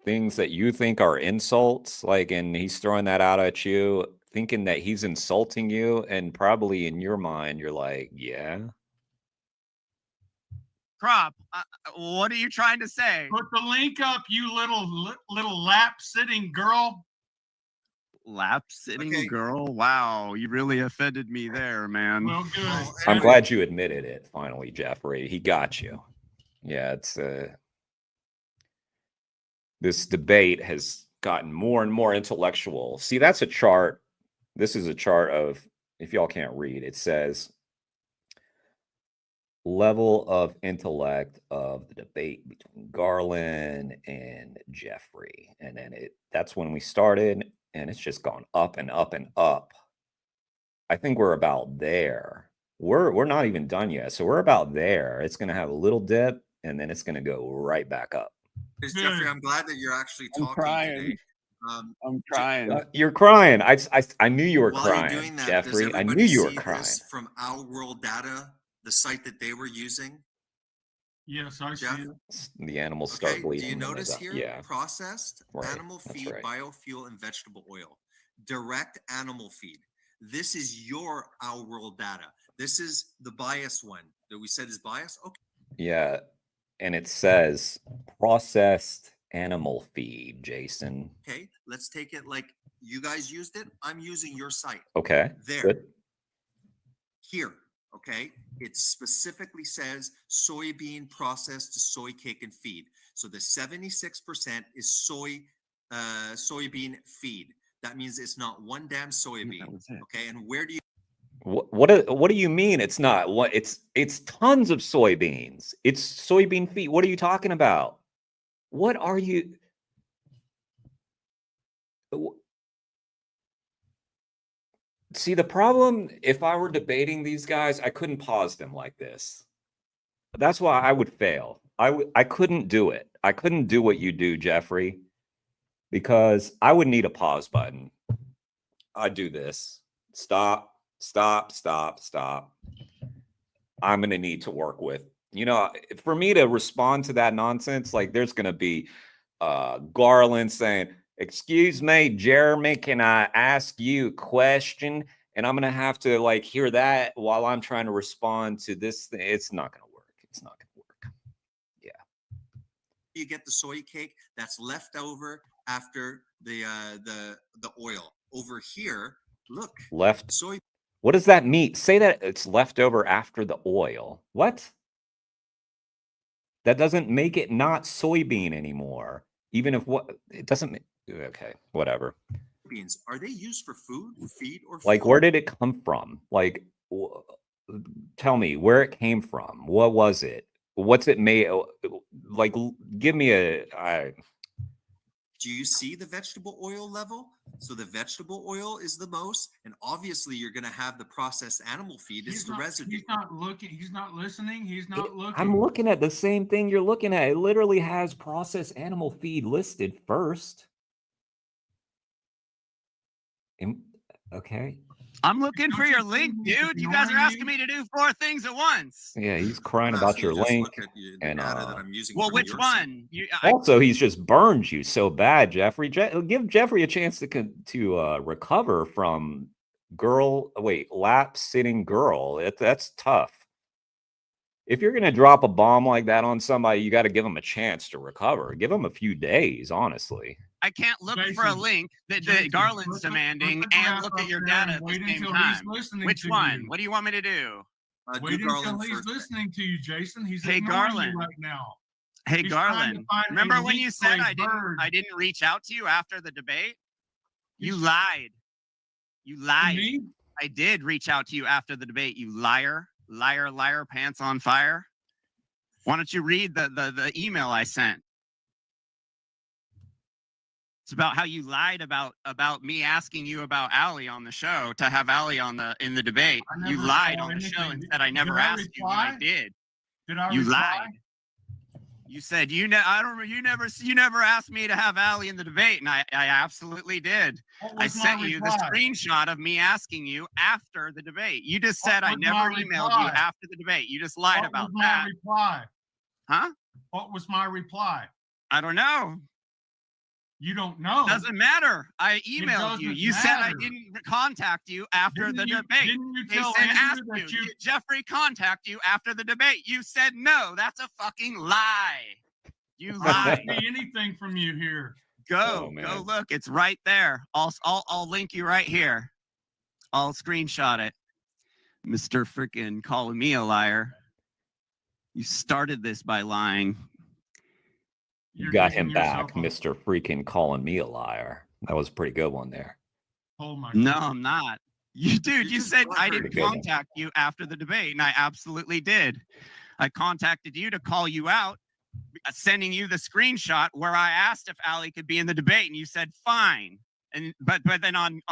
things that you think are insults, and he's throwing that out at you, thinking that he's insulting you, and probably in your mind, you're like, yeah. Crop. What are you trying to say? Put the link up, you little lap sitting girl. Lap sitting girl? Wow, you really offended me there, man. Well, good. I'm glad you admitted it finally, Jeffrey. He got you. Yeah, it's this debate has gotten more and more intellectual. See, that's a chart. This is a chart of, if y'all can't read, it says level of intellect of the debate between Garland and Jeffrey. And then that's when we started, and it's just gone up and up and up. I think we're about there. We're not even done yet. So we're about there. It's going to have a little dip, and then it's going to go right back up. Jeffrey, I'm glad that you're actually talking today. I'm crying. You're crying. I knew you were While crying, you're doing that, Jeffrey. does I knew everybody you were see crying. this from Our World Data, the site that they were using? Yes, I see it. The animals start Okay, bleeding. do you when they notice die. here? Yeah. Processed Right, animal that's feed, right. biofuel, and vegetable oil. Direct animal feed. This is your Our World data. This is the bias one that we said is biased. Okay. Yeah, and it says processed animal feed, Jason. Okay, let's take it like you guys used it. I'm using your site. Okay, There. good. Here, okay, it specifically says soybean processed to soy cake and feed. So the 76% is soybean feed. That means it's not one damn soybean. Okay, and where do you? What do you mean it's not? What it's tons of soybeans. It's soybean feed. What are you talking about? What are you? See, the problem, if I were debating these guys, I couldn't pause them like this. That's why I would fail. I couldn't do it. I couldn't do what you do, Jeffrey, because I would need a pause button. I'd do this. Stop, stop, stop, stop. I'm going to need to work with, for me to respond to that nonsense, like there's going to be Garland saying, "Excuse me, Jeremy, can I ask you a question?" And I'm going to have to like hear that while I'm trying to respond to this thing. It's not going to work. It's not going to work. Yeah. You get the soy cake that's left over after the oil. Over here, look. Left. Soy. What does that mean? Say that it's left over after the oil. What? That doesn't make it not soybean anymore. Even if it doesn't. Okay, whatever. Beans, are they used for food, feed, or fuel? Like, where did it come from? Like, tell me where it came from. What was it? What's it made? Like, give me a. Do you see the vegetable oil level? So the vegetable oil is the most, and obviously you're going to have the processed animal feed. It's the residue. He's not looking. He's not listening. He's not looking. I'm looking at the same thing you're looking at. It literally has processed animal feed listed first. Okay. I'm looking for your link, dude. You guys are asking me to do 4 things at once. Yeah, he's crying about your link. And well, which one? Also, he's just burned you so bad, Jeffrey. Give Jeffrey a chance to recover from lap sitting girl. That's tough. If you're gonna drop a bomb like that on somebody, you got to give them a chance to recover. Give them a few days, honestly. I can't look for a link that Garland's demanding and look at your data at the same time. Which one? What do you want me to do? Wait until he's listening to you, Jason. He's hey, Garland. right now. Hey, Garland. Remember when you said I didn't reach out to you after the debate? You lied. You lied. I did reach out to you after the debate. You liar, liar, liar, pants on fire. Why don't you read the email I sent? It's about how you lied about me asking you about Allie on the show to have Allie in the debate. You lied on the show and said I never asked you. I did. You lied. You said you never asked me to have Allie in the debate, and I absolutely did. I sent you the screenshot of me asking you after the debate. You just said I never emailed you after the debate. You just lied about that. Reply? Huh? What was my reply? I don't know. You don't know. Doesn't matter. I emailed you. You said I didn't contact you after the debate. Didn't you tell Jason Andrew asked that you, did Jeffrey contact you after the debate? You said no. That's a fucking lie. You lied. I don't see anything from you here. Go look. It's right there. I'll link you right here. I'll screenshot it. Mr. Freaking calling me a liar. You started this by lying. You got him back, Mr. Freaking calling me a liar. That was a pretty good one there. Oh my no, I'm not. You said I didn't contact you after the debate, and I absolutely did. I contacted you to call you out, sending you the screenshot where I asked if Allie could be in the debate, and you said fine. And but then on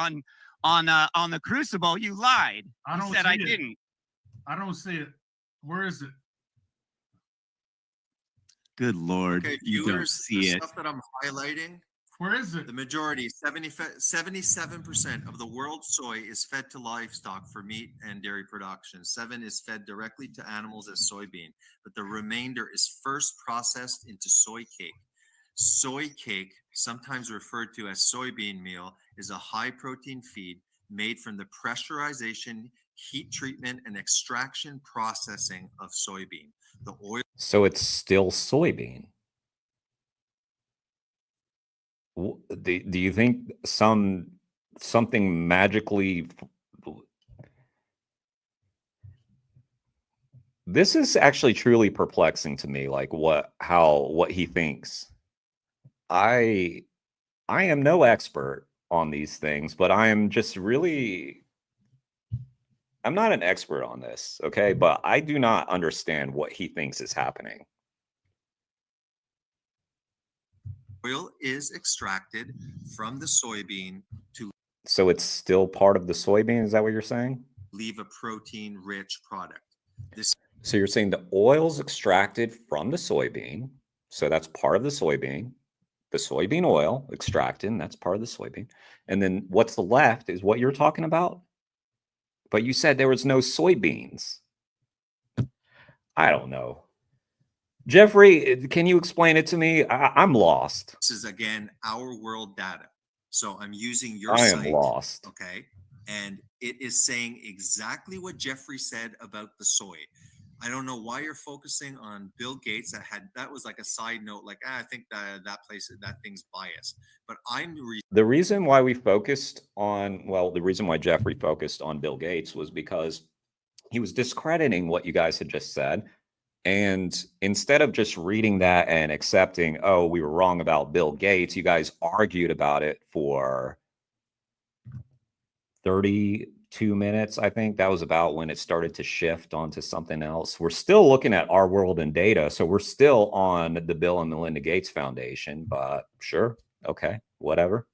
the Crucible, you lied. You said I didn't. I don't see it. Where is it? Good Lord, okay, you viewers, don't see the it. Stuff that I'm highlighting Where is it? The majority, 77% of the world's soy is fed to livestock for meat and dairy production. 7 is fed directly to animals as soybean, but the remainder is first processed into soy cake. Soy cake, sometimes referred to as soybean meal, is a high-protein feed made from the pressurization, heat treatment, and extraction processing of soybean. The oil. So it's still soybean. Do you think something magically? This is actually truly perplexing to me. Like what he thinks. I am no expert on these things, but I am just really. I'm not an expert on this, okay? But I do not understand what he thinks is happening. Oil is extracted from the soybean to. So it's still part of the soybean. Is that what you're saying? Leave a protein-rich product. So you're saying the oil's extracted from the soybean. So that's part of the soybean. The soybean oil extracted, and that's part of the soybean. And then what's left is what you're talking about. But you said there was no soybeans. I don't know. Jeffrey, can you explain it to me? I'm lost. This is, again, our world data. So I'm using your site. I am lost. Okay. And it is saying exactly what Jeffrey said about the soy. I don't know why you're focusing on Bill Gates. That was like a side note. Like, I think that thing's biased. But the reason why we focused on, the reason why Jeffrey focused on Bill Gates was because he was discrediting what you guys had just said. And instead of just reading that and accepting, oh, we were wrong about Bill Gates, you guys argued about it for 32 minutes. I think that was about when it started to shift onto something else. We're still looking at our world and data. So we're still on the Bill and Melinda Gates Foundation, but sure. Okay. Whatever.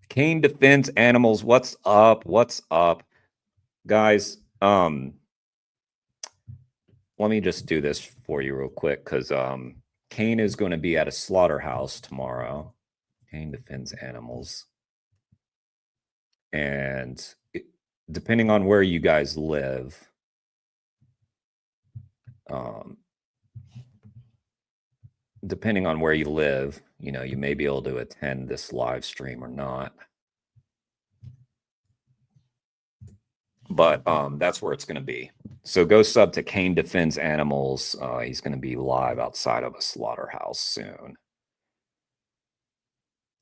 Kane defends animals. What's up? What's up? Guys, let me just do this for you real quick because Kane is going to be at a slaughterhouse tomorrow. Kane defends animals. And depending on where you guys live, depending on where you live, you know, you may be able to attend this live stream or not. But that's where it's going to be. So go sub to Kane Defends Animals. He's going to be live outside of a slaughterhouse soon.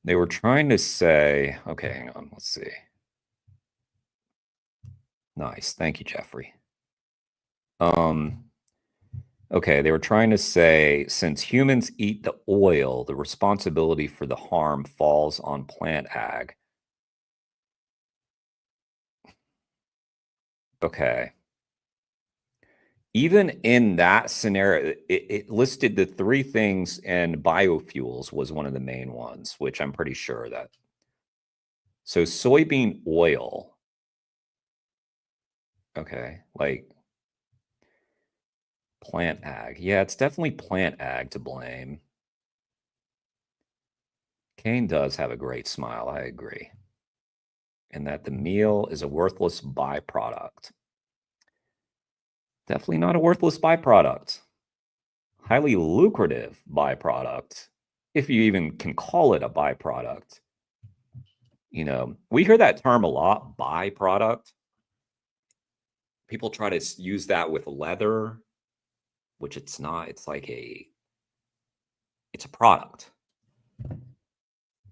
They were trying to say, okay, hang on, let's see. Nice. Thank you, Jeffrey. Okay, they were trying to say, since humans eat the oil, the responsibility for the harm falls on plant ag. Okay. Even in that scenario, it listed the 3 things, and biofuels was one of the main ones, which I'm pretty sure that. So soybean oil. Okay, like plant ag. Yeah, it's definitely plant ag to blame. Kane does have a great smile, I agree. And that the meal is a worthless byproduct. Definitely not a worthless byproduct. Highly lucrative byproduct, if you even can call it a byproduct. You know, we hear that term a lot, byproduct. People try to use that with leather, which it's not. It's like it's a product.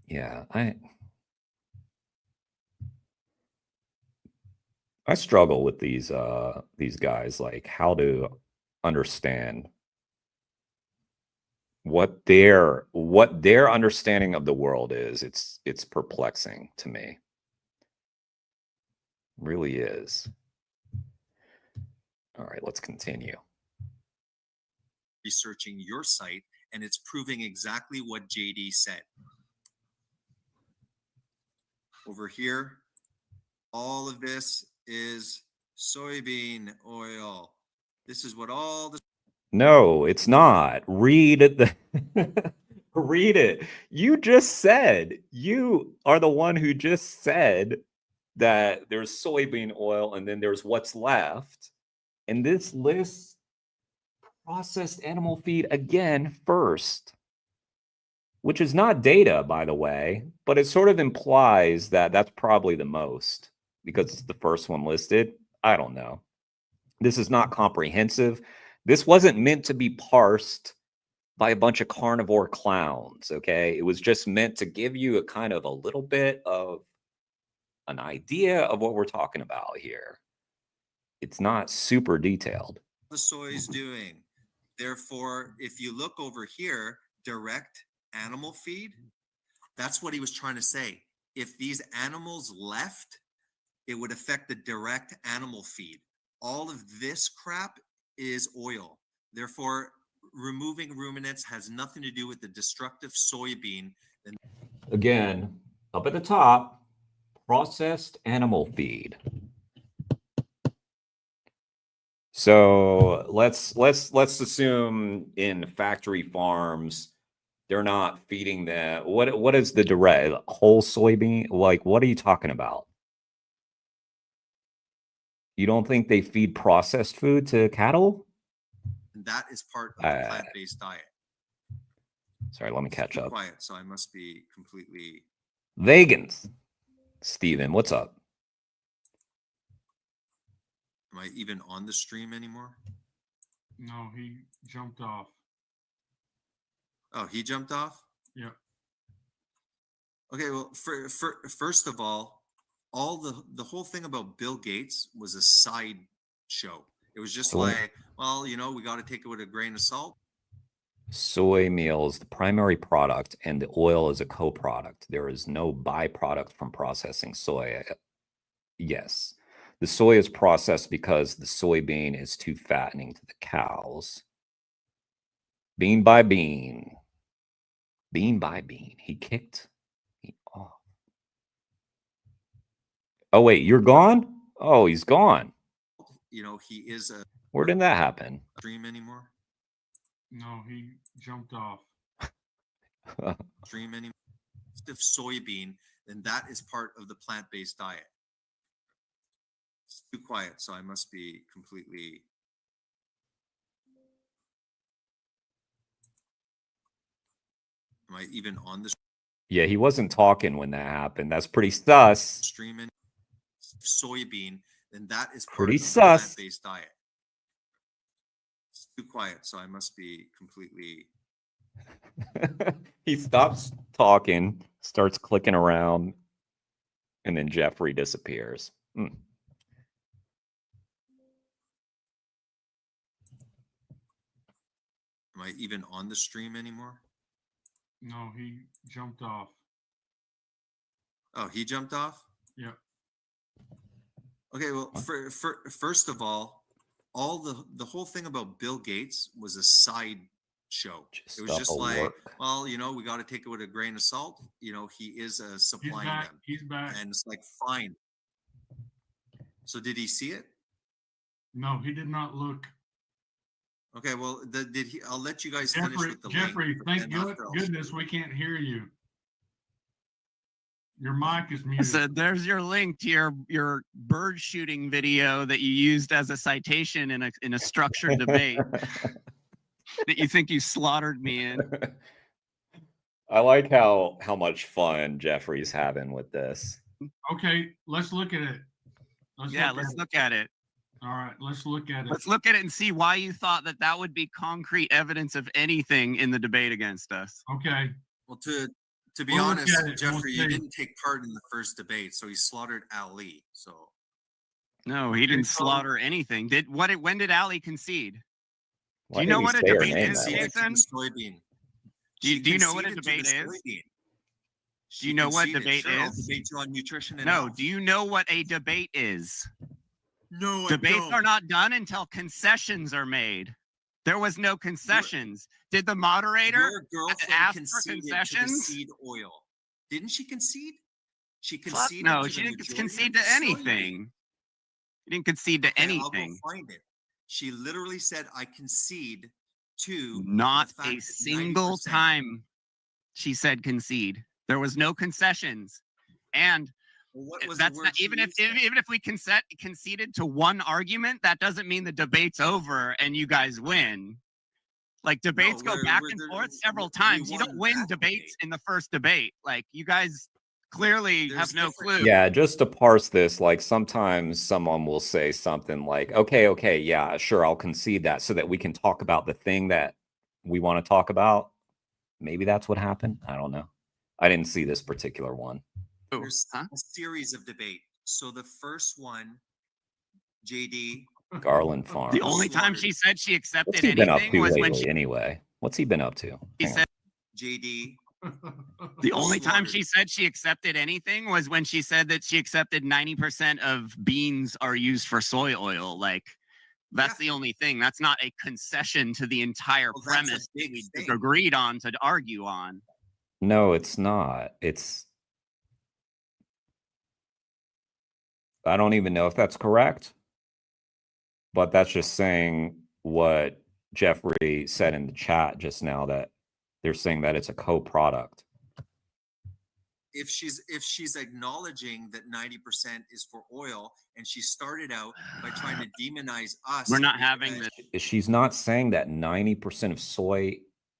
Yeah, I struggle with these guys, like how to understand what their understanding of the world is. It's perplexing to me. Really is. All right, let's continue. Researching your site, and it's proving exactly what JD said. Over here, all of this is soybean oil. This is what all the. No, it's not. Read the Read it. You just said, you are the one who just said that there's soybean oil and then there's what's left. And this lists processed animal feed again first, which is not data, by the way, but it sort of implies that that's probably the most because it's the first one listed. I don't know. This is not comprehensive. This wasn't meant to be parsed by a bunch of carnivore clowns, okay? It was just meant to give you a kind of a little bit of an idea of what we're talking about here. It's not super detailed. The soy is doing. Therefore, if you look over here, direct animal feed, that's what he was trying to say. If these animals left, it would affect the direct animal feed. All of this crap is oil. Therefore, removing ruminants has nothing to do with the destructive soybean. And again, up at the top, processed animal feed. So let's assume in factory farms they're not feeding the what is the direct whole soybean? Like, what are you talking about? You don't think they feed processed food to cattle? And that is part of the plant-based diet. Sorry, let me catch up. Quiet, so I must be completely Vegans. Steven, what's up? Am I even on the stream anymore? No, he jumped off. Oh, he jumped off? Yeah. Okay, well, first of all the whole thing about Bill Gates was a side show. It was just like, well, you know, we got to take it with a grain of salt. Soy meal is the primary product and the oil is a co-product. There is no byproduct from processing soy. Yes. The soy is processed because the soybean is too fattening to the cows. Bean by bean. Bean by bean. He kicked me off. Oh, wait, you're gone? Oh, he's gone. You know, he is a... Where did that happen? Stream anymore? No, he jumped off. Stream anymore? If soybean, then that is part of the plant-based diet. It's too quiet, so I must be completely... Am I even on the... Yeah, he wasn't talking when that happened. That's pretty sus. Streaming soybean, then that is part Pretty of the sus. plant-based diet. It's too quiet, so I must be completely... He stops talking, starts clicking around, and then Jeffrey disappears. Hmm. Am I even on the stream anymore? No, he jumped off. Oh, he jumped off? Yeah. Okay, well, first of all the whole thing about Bill Gates was a side show. It was just like, well, you know, we got to take it with a grain of salt. You know, he is supplying them. He's back. And it's like, fine. So did he see it? No, he did not look. Okay, well, did he? I'll let you guys Jeffrey, finish with the Jeffrey, link. thank goodness we can't hear you. Your mic is muted. So there's your link to your bird shooting video that you used as a citation in a structured debate that you think you slaughtered me in. I like how much fun Jeffrey's having with this. Okay, let's look at it. Let's look at it. All right, let's look at it. Let's look at it and see why you thought that would be concrete evidence of anything in the debate against us. Okay. Well, to be honest, Jeffrey, you didn't take part in the first debate, so he slaughtered Ali. So no, he didn't slaughter anything. When did Ali concede? Why do you know didn't what he a say her debate name is, then? Jason? Soybean. Do you know what a debate is? Do you know what debate I'll is? debate you on nutrition and No, health. do you know what a debate is? No, Debates I don't. are not done until concessions are made. There was no concessions. Did the moderator Your girlfriend ask for conceded to the concessions? seed oil. Didn't she concede? She Fuck conceded. no, to she the didn't majority concede of to the soybean. anything. She didn't concede to Okay, I'll anything. go find it. She literally said, "I concede to." Not the fact a that single 90% time. she said concede. There was no concessions. And what was that's not, even if we conceded to one argument, that doesn't mean the debate's over and you guys win. Like debates go back and forth several times. You don't win debates in the first debate. Like you guys clearly have no clue. Yeah, just to parse this, like sometimes someone will say something like, okay, yeah, sure, I'll concede that so that we can talk about the thing that we want to talk about. Maybe that's what happened. I don't know. I didn't see this particular one. There's a series of debate. So the first one, JD. Garland Farm. The only time she said she accepted What's he been up anything to was lately, when she anyway? What's he been up to? He said JD. The only time she said she accepted anything was when she said that she accepted 90% of beans are used for soy oil. Like, that's the only thing. That's not a concession to the entire premise that we agreed on to argue on. No, it's not. I don't even know if that's correct, but that's just saying what Jeffrey said in the chat just now, that they're saying that it's a co-product. If she's acknowledging that 90% is for oil, and she started out by trying to demonize us, we're not having this. She's not saying that 90% of soy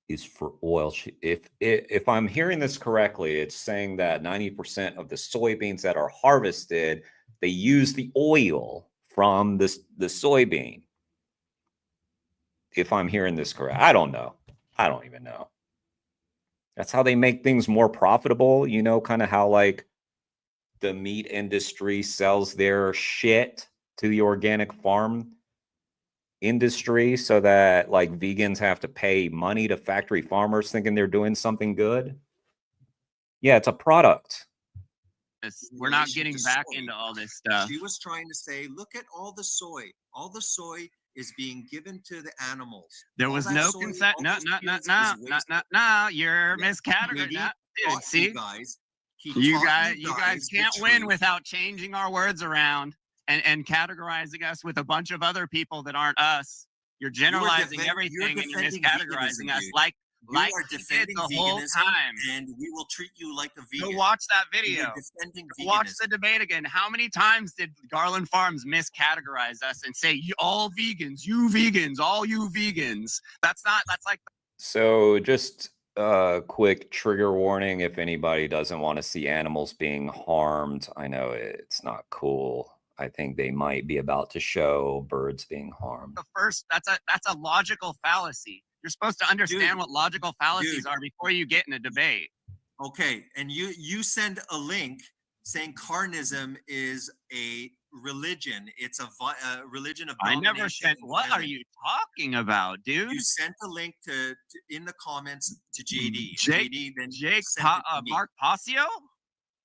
is for oil. If I'm hearing this correctly, it's saying that 90% of the soybeans that are harvested, they use the oil from the soybean. If I'm hearing this correct, I don't know. I don't even know. That's how they make things more profitable. You know, kind of how like the meat industry sells their shit to the organic farm industry so that like vegans have to pay money to factory farmers thinking they're doing something good. Yeah, it's a product. We're not getting back into all this stuff. She was trying to say, look at all the soy. All the soy is being given to the animals. There was no consent. No. You're miscategorizing. Dude, see, you guys can't win without changing our words around and categorizing us with a bunch of other people that aren't us. You're generalizing everything and you're miscategorizing us like you are defending the whole time, and we will treat you like a vegan. Go watch that video. Watch the debate again. How many times did Garland Farms miscategorize us and say all vegans, you vegans, all you vegans? That's like. So just a quick trigger warning if anybody doesn't want to see animals being harmed. I know it's not cool. I think they might be about to show birds being harmed. That's a logical fallacy. You're supposed to understand what logical fallacies are before you get in a debate. Okay, and you send a link saying carnism is a religion. It's a religion of domination. I never said. What are you talking about, dude? You sent the link to in the comments to JD. Mark Passio?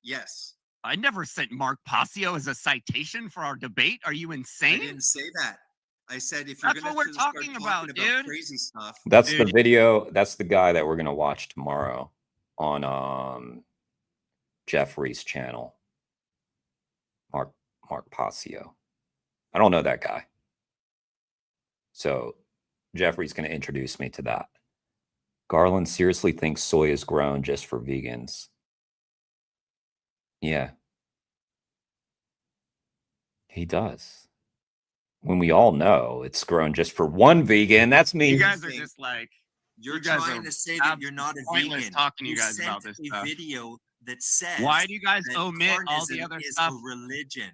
Yes. I never sent Mark Passio as a citation for our debate. Are you insane? I didn't say that. I said if you're that's what we're talking about, dude. Crazy stuff. That's the video. That's the guy that we're gonna watch tomorrow on Jeffrey's channel. Mark Passio. I don't know that guy. So Jeffrey's gonna introduce me to that. Garland seriously thinks soy is grown just for vegans. Yeah. He does. When we all know it's grown just for one vegan, that's me. You guys are just like you're trying to say that you're not a vegan. Talking to you guys about this stuff. Video that says why do you guys omit all the other stuff? A religion,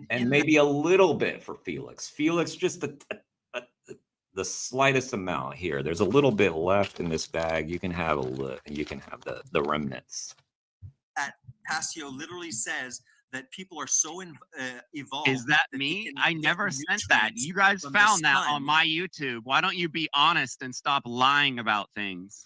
and maybe a little bit for Felix. Felix, just the slightest amount here. There's a little bit left in this bag. You can have the remnants. That Passio literally says that people are so evolved. Is that me? I never sent that. You guys found that on my YouTube. Why don't you be honest and stop lying about things?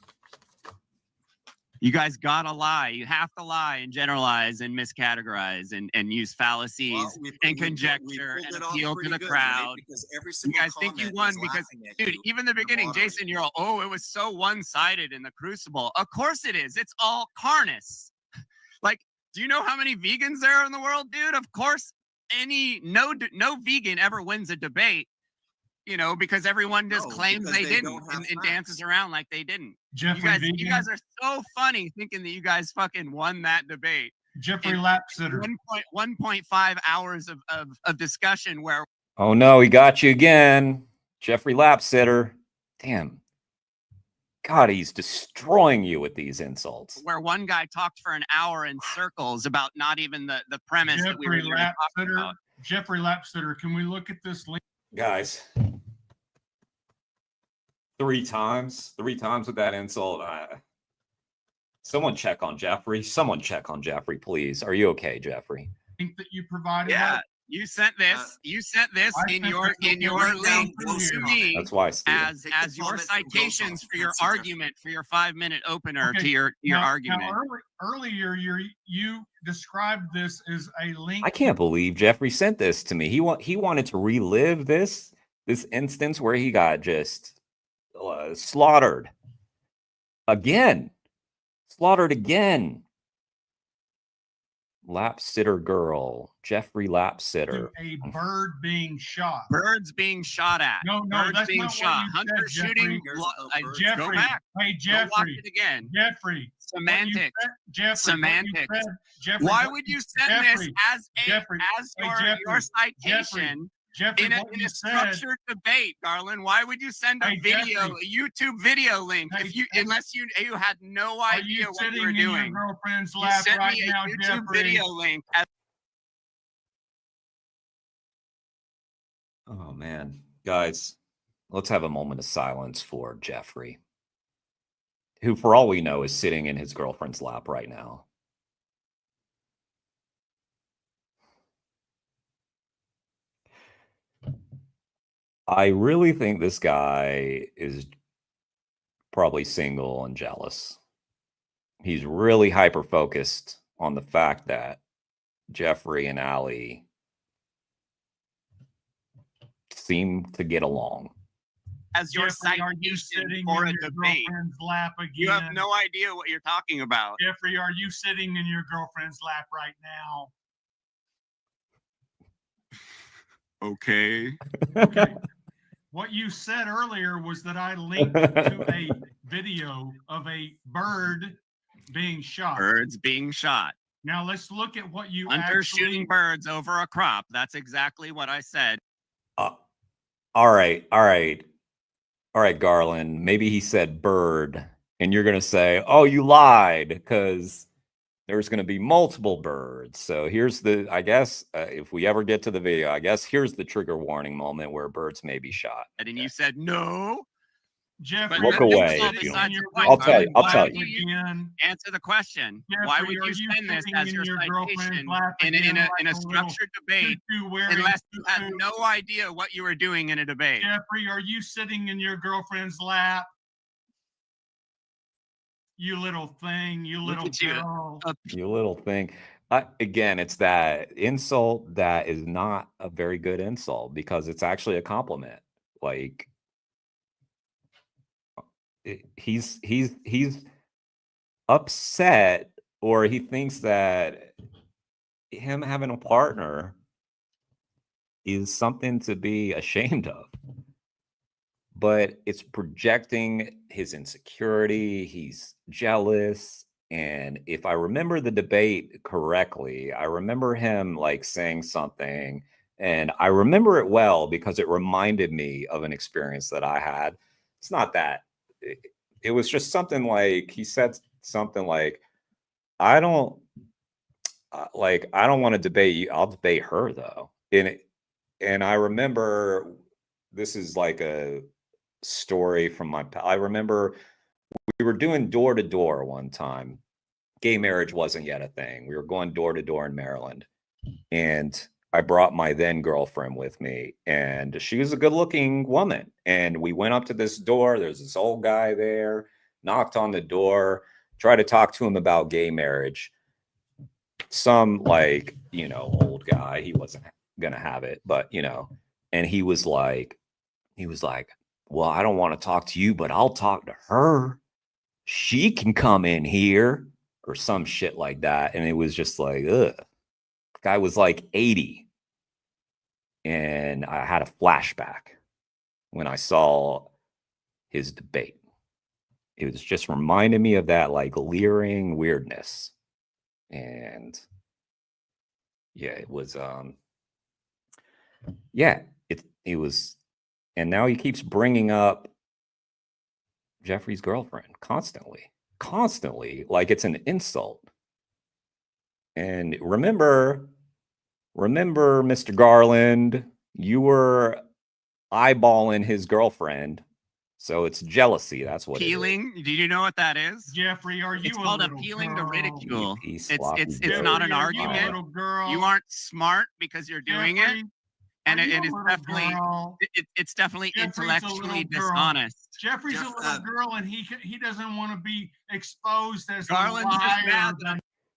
You guys gotta lie. You have to lie and generalize and miscategorize and use fallacies and conjecture and appeal to the crowd. Right? You guys think you won because, dude, even the beginning, Jason, you're all, oh, it was so one-sided in the Crucible. Of course it is. It's all carnus. Like, do you know how many vegans there are in the world, dude? Of course, no vegan ever wins a debate You know, because everyone just No, claims because they they didn't don't have and dances around like they didn't. Jeffrey You guys are so funny thinking that you guys fucking won that debate. Jeffrey Lapsitter. 1.5 hours of discussion where. Oh no, he got you again. Jeffrey Lapsitter. Damn. God, he's destroying you with these insults. Where one guy talked for an hour in circles about not even the premise that we were here to talk about. Jeffrey Lapsitter, can we look at this link? Guys, three times with that insult. Someone check on Jeffrey. Someone check on Jeffrey, please. Are you okay, Jeffrey? Link that you provided. Yeah. You sent this. You sent this in your link to me. That's why, Steve. As your citations for your argument for your 5-minute opener to your argument. Now earlier, you described this as a link. I can't believe Jeffrey sent this to me. He wanted to relive this instance where he got just slaughtered again. Slaughtered again. Lapsitter girl, Jeffrey Lapsitter. A bird being shot. Birds being shot at. No, birds that's being not shot. What you Hunter said, shooting. Jeffrey, go back. Hey, Jeffrey. Go watch it again. Jeffrey. Semantics. Jeffrey. Semantics. Jeffrey, why would you send this as your citation? Jeffrey, in a structured debate, Garland? Why would you send a YouTube video link unless you had no idea what you were doing? Your girlfriend's lap sent right me a now, YouTube Jeffrey. video link. Oh man, guys, let's have a moment of silence for Jeffrey, who, for all we know, is sitting in his girlfriend's lap right now. I really think this guy is probably single and jealous. He's really hyper-focused on the fact that Jeffrey and Allie seem to get along. As your citation for a debate. Lap again? You have no idea what you're talking about. Jeffrey, are you sitting in your girlfriend's lap right now? Okay. Okay. What you said earlier was that I linked to a video of a bird being shot. Birds being shot. Now let's look at what you Hunter shooting birds over a crop. That's exactly what I said. All right, Garland. Maybe he said bird, and you're gonna say, "Oh, you lied," because there's going to be multiple birds. So here's I guess, if we ever get to the video, I guess here's the trigger warning moment where birds may be shot. And you said no. Jeffrey, look away. I'll tell you. Answer the question. Jeffrey, why would you send this as your citation in a structured debate unless you had no idea what you were doing in a debate? Jeffrey, are you sitting in your girlfriend's lap? You little thing, you little girl. You little thing. Again, it's that insult that is not a very good insult because it's actually a compliment. Like he's upset, or he thinks that him having a partner is something to be ashamed of. But it's projecting his insecurity. He's jealous. And if I remember the debate correctly, I remember him like saying something, and I remember it well because it reminded me of an experience that I had. It's not that. It was just something like, he said something like, I don't want to debate you. I'll debate her though. And I remember, this is like a story from I remember we were doing door to door one time. Gay marriage wasn't yet a thing. We were going door to door in Maryland, and I brought my then girlfriend with me, and she was a good looking woman. And we went up to this door. There's this old guy there, knocked on the door, tried to talk to him about gay marriage. Some old guy, he wasn't gonna have it, but and he was like, well, I don't want to talk to you, but I'll talk to her. She can come in here, or some shit like that. And it was just like, ugh. The guy was like 80. And I had a flashback. when I saw his debate. It was just reminding me of that like leering weirdness. And yeah, it was it was, and now he keeps bringing up Jeffrey's girlfriend constantly, like it's an insult. And remember, Mr. Garland, you were eyeballing his girlfriend, so it's jealousy. That's what appealing. Do you know what that is? Jeffrey, are you? It's called appealing to ridicule. It's not an argument. You aren't smart because you're doing it, and it is definitely it's definitely intellectually dishonest. Jeffrey's a little girl, and he doesn't want to be exposed as Garland's just mad.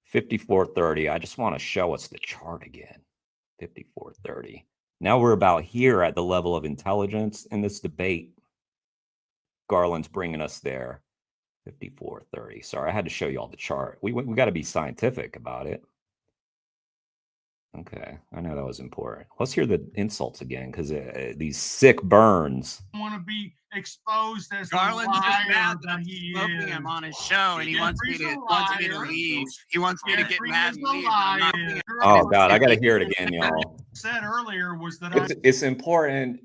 5430. I just want to show us the chart again. 5430. Now we're about here at the level of intelligence in this debate. Garland's bringing us there. 5430. Sorry, I had to show you all the chart. We got to be scientific about it. Okay, I know that was important. Let's hear the insults again, because these sick burns. Want to be exposed as Garland's just mad that I'm smoking him on his show, and he wants me to leave. He wants me to get mad and leave. Oh God, I got to hear it again, y'all. Said earlier was that it's important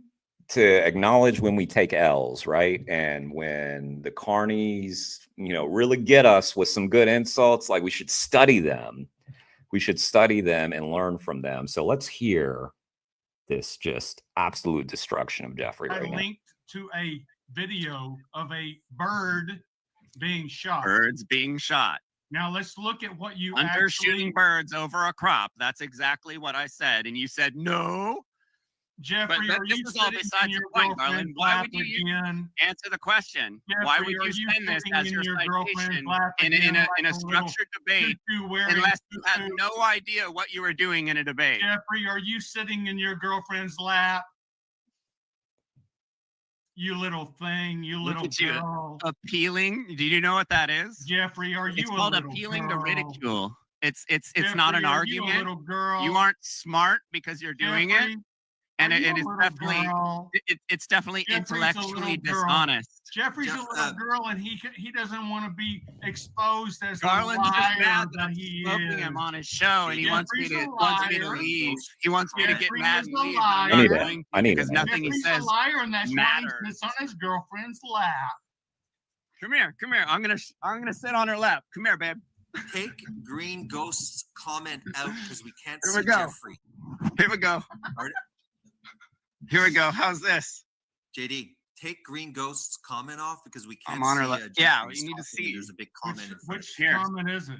to acknowledge when we take L's, right? And when the carnies, really get us with some good insults, like we should study them. We should study them and learn from them. So let's hear this just absolute destruction of Jeffrey right now. I linked to a video of a bird being shot. Birds being shot. Now let's look at what you Hunter shooting birds over a crop. That's exactly what I said. And you said no. Jeffrey, but this is all besides your point, Garland. Why would you answer the question? Jeffrey, why would you send this as your citation in a structured debate unless you had no idea what you were doing in a debate? Jeffrey, are you sitting in your girlfriend's lap? You little thing, you little girl. Appealing? Do you know what that is? Jeffrey, are you It's called appealing to ridicule. It's not an argument. You little girl. You aren't smart because you're doing it. And it is definitely it's definitely intellectually dishonest. Jeffrey's a little girl, and he doesn't want to be exposed as Garland's the liar just mad that I'm he smoking is. him on his show, and he wants me to leave. He wants me to get mad and leave. I need because nothing he says a liar, and that's matters. why he's on his girlfriend's lap. Come here. I'm gonna sit on her lap. Come here, babe. Take Green Ghost's comment out because we can't Here see we go. Jeffrey. Here we go. Here we go. How's this? JD, take Green Ghost's comment off because we can't I'm on her see. lap. Yeah, you need to see. There's a big comment. Which comment is it?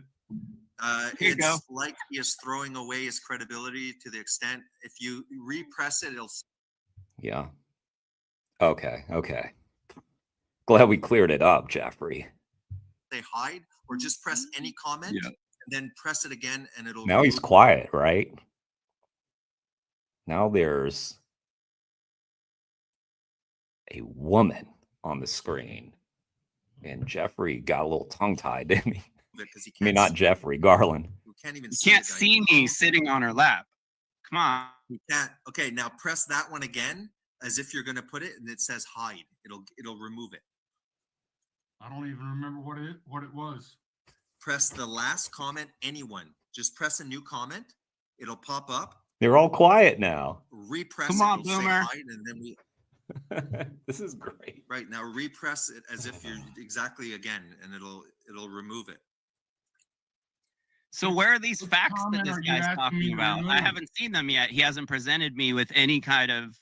Here you go. It's like he is throwing away his credibility to the extent if you repress it, it'll. Yeah. Okay. Glad we cleared it up, Jeffrey. Say hide or just press any comment and then press it again and it'll. Now he's quiet, right? Now there's a woman on the screen, and Jeffrey got a little tongue-tied, didn't he? I mean, not Jeffrey, Garland. You can't even see me sitting on her lap. Come on. You can't. Okay, now press that one again as if you're going to put it, and it says hide. It'll remove it. I don't even remember what it was. Press the last comment. Anyone, just press a new comment. It'll pop up. They're all quiet now. Repress. Come on, it'll say Boomer. hide, and then we. This is great. Right now, repress it as if you're exactly again, and it'll remove it. So where are these facts that this guy's talking about? I haven't seen them yet. He hasn't presented me with any kind of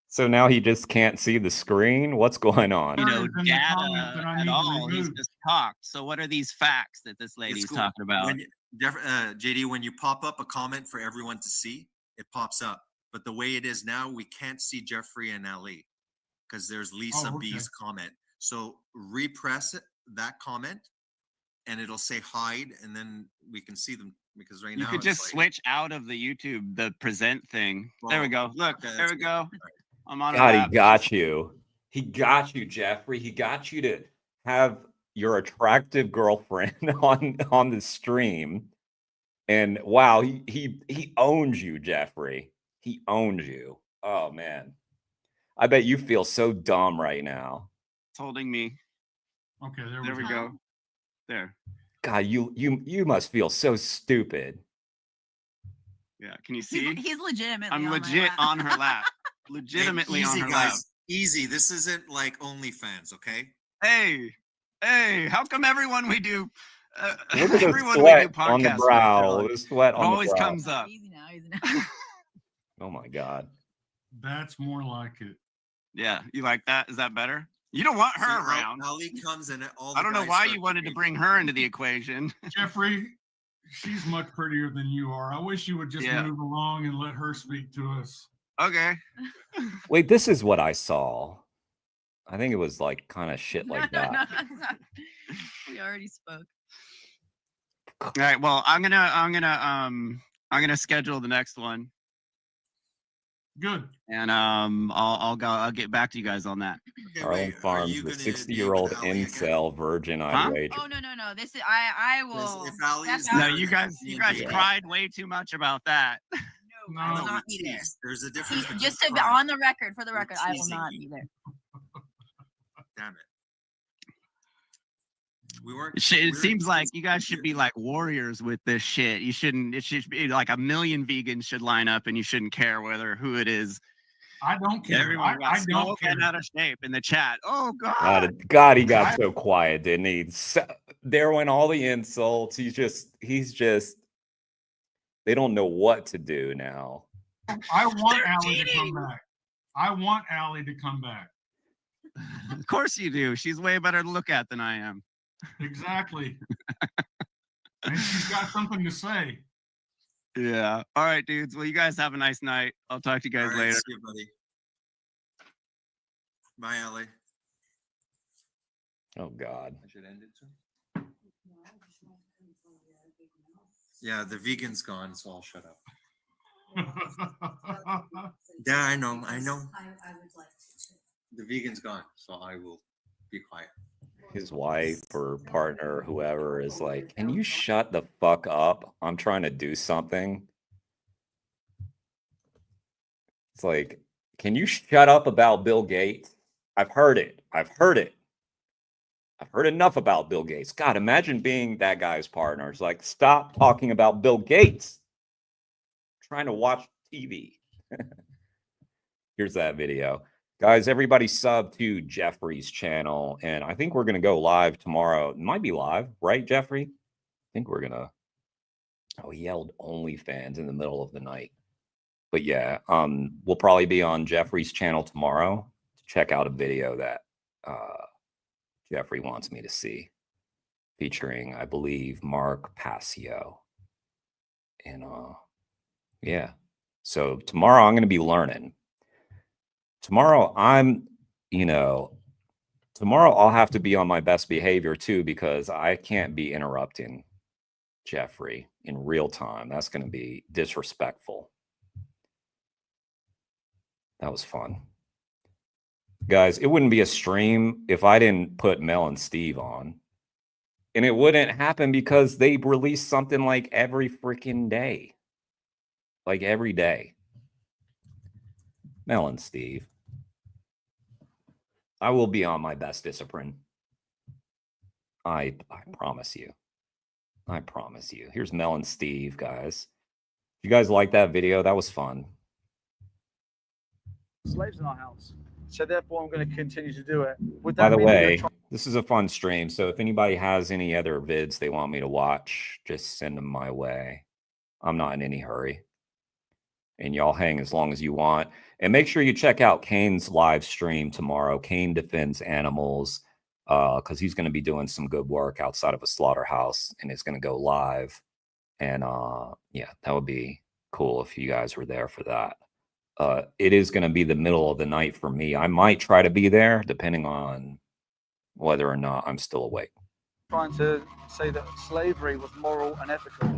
So now he just can't see the screen? What's going on? data at all. He's just talked. So what are these facts that this lady's talking about? JD, when you pop up a comment for everyone to see, it pops up. But the way it is now, we can't see Jeffrey and Ali because there's Lisa B's comment. So repress that comment and it'll say hide, and then we can see them because right now you could just switch out of the YouTube, the present thing. There we go. Look, there we go. I'm on. God, he got you. He got you, Jeffrey. He got you to have your attractive girlfriend on the stream, and wow, he owns you, Jeffrey. He owns you. Oh man. I bet you feel so dumb right now. It's holding me. Okay, There we go. There. God, you must feel so stupid. Yeah, can you see? He's legitimately. I'm on my legit lap. on her lap. Legitimately easy, on her guys. lap. Easy. This isn't like OnlyFans, okay? Hey, how come everyone we do, Look at the everyone we do sweat on the podcasts with, brow. they're like, The sweat it on the always brow. comes up. Easy now. Oh my God. That's more like it. Yeah, you like that? Is that better? You don't want her See, around. Ali comes and all I the don't know guys why start you wanted to bring her into the equation. Jeffrey, she's much prettier than you are. I wish you would just Yeah. move along and let her speak to us. Okay. Wait, this is what I saw. I think it was like kind of shit like that. No, it's not. We already spoke. All right. Well, I'm gonna schedule the next one. Good. And I'll get back to you guys on that. Okay, Arlen wait, are Farms, you the gonna be 60-year-old with Ali again? incel virgin I'd Huh? wager. Oh no. This is I will. If Ali's that's No, there, out. you guys Yeah. cried way too much about that. No, I will No, not be there. there's a difference. between Just to be crying. on the record, for the record, I will teasing not you. be there. Damn it. We weren't. It seems like you guys should be like warriors with this shit. You shouldn't. It should be like 1 million vegans should line up, and you shouldn't care who it is. I don't care. Everyone got I don't smoke care. and out of shape in the chat. Oh God. God, he got so quiet, didn't he? There went all the insults. He's just. They don't know what to do now. I want Allie to come back. I want Allie to come back. Of course you do. She's way better to look at than I am. Exactly. And she's got something to say. Yeah. All right, dudes. Well, you guys have a nice night. I'll talk to you guys All right, later. see you, buddy. Bye, Ali. Oh God. I should end it soon. Yeah, the vegan's gone, so I'll shut up. Yeah, I know. The vegan's gone, so I will be quiet. His wife or partner or whoever is like, can you shut the fuck up? I'm trying to do something. It's like, can you shut up about Bill Gates? I've heard it. I've heard enough about Bill Gates. God, imagine being that guy's partner. It's like, stop talking about Bill Gates. I'm trying to watch TV. Here's that video. Guys, everybody sub to Jeffrey's channel. And I think we're going to go live tomorrow. It might be live, right, Jeffrey? I think we're going to. Oh, he yelled OnlyFans in the middle of the night. But yeah, we'll probably be on Jeffrey's channel tomorrow to check out a video that Jeffrey wants me to see, featuring, I believe, Mark Passio. And yeah. So tomorrow I'm going to be learning. Tomorrow tomorrow I'll have to be on my best behavior too, because I can't be interrupting Jeffrey in real time. That's going to be disrespectful. That was fun. Guys, it wouldn't be a stream if I didn't put Mel and Steve on. And it wouldn't happen because they release something like every freaking day. Like every day. Mel and Steve. I will be on my best discipline. I promise you. I promise you. Here's Mel and Steve, guys. You guys like that video? That was fun. Slaves in our house. So therefore, I'm going to continue to do it. By the way, this is a fun stream. So if anybody has any other vids they want me to watch, just send them my way. I'm not in any hurry. And y'all hang as long as you want. And make sure you check out Kane's live stream tomorrow. Kane defends animals because he's going to be doing some good work outside of a slaughterhouse. And it's going to go live. And yeah, that would be cool if you guys were there for that. It is going to be the middle of the night for me. I might try to be there depending on whether or not I'm still awake. Trying to say that slavery was moral and ethical.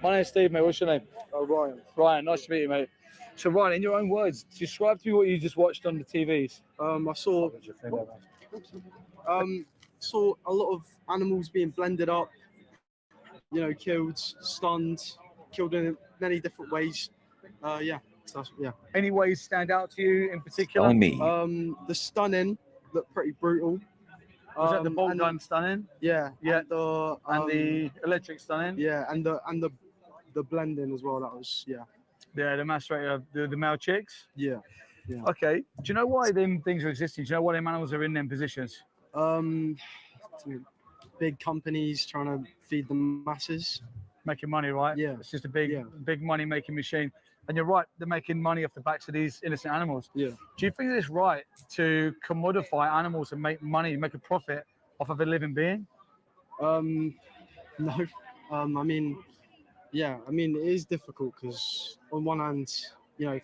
My name's Steve, mate. What's your name? Oh, Ryan. Ryan, nice to meet you, mate. So, Ryan, in your own words, describe to me what you just watched on the TVs. I saw a lot of animals being blended up, killed, stunned, killed in many different ways. Yeah, yeah. Any ways stand out to you in particular? Telling me. The stunning looked pretty brutal. Was that the bolt gun stunning? Yeah, Yeah. And the electric stunning? Yeah, and the blending as well. That was Yeah, the macerator, the male chicks. Yeah. Yeah. Okay. Do you know why them things are existing? Do you know why them animals are in them positions? Big companies trying to feed the masses, making money, right? Yeah, it's just a big money making machine. And you're right, they're making money off the backs of these innocent animals. Yeah. Do you think it's right to commodify animals and make money, make a profit off of a living being? No. I mean, it is difficult because on one hand,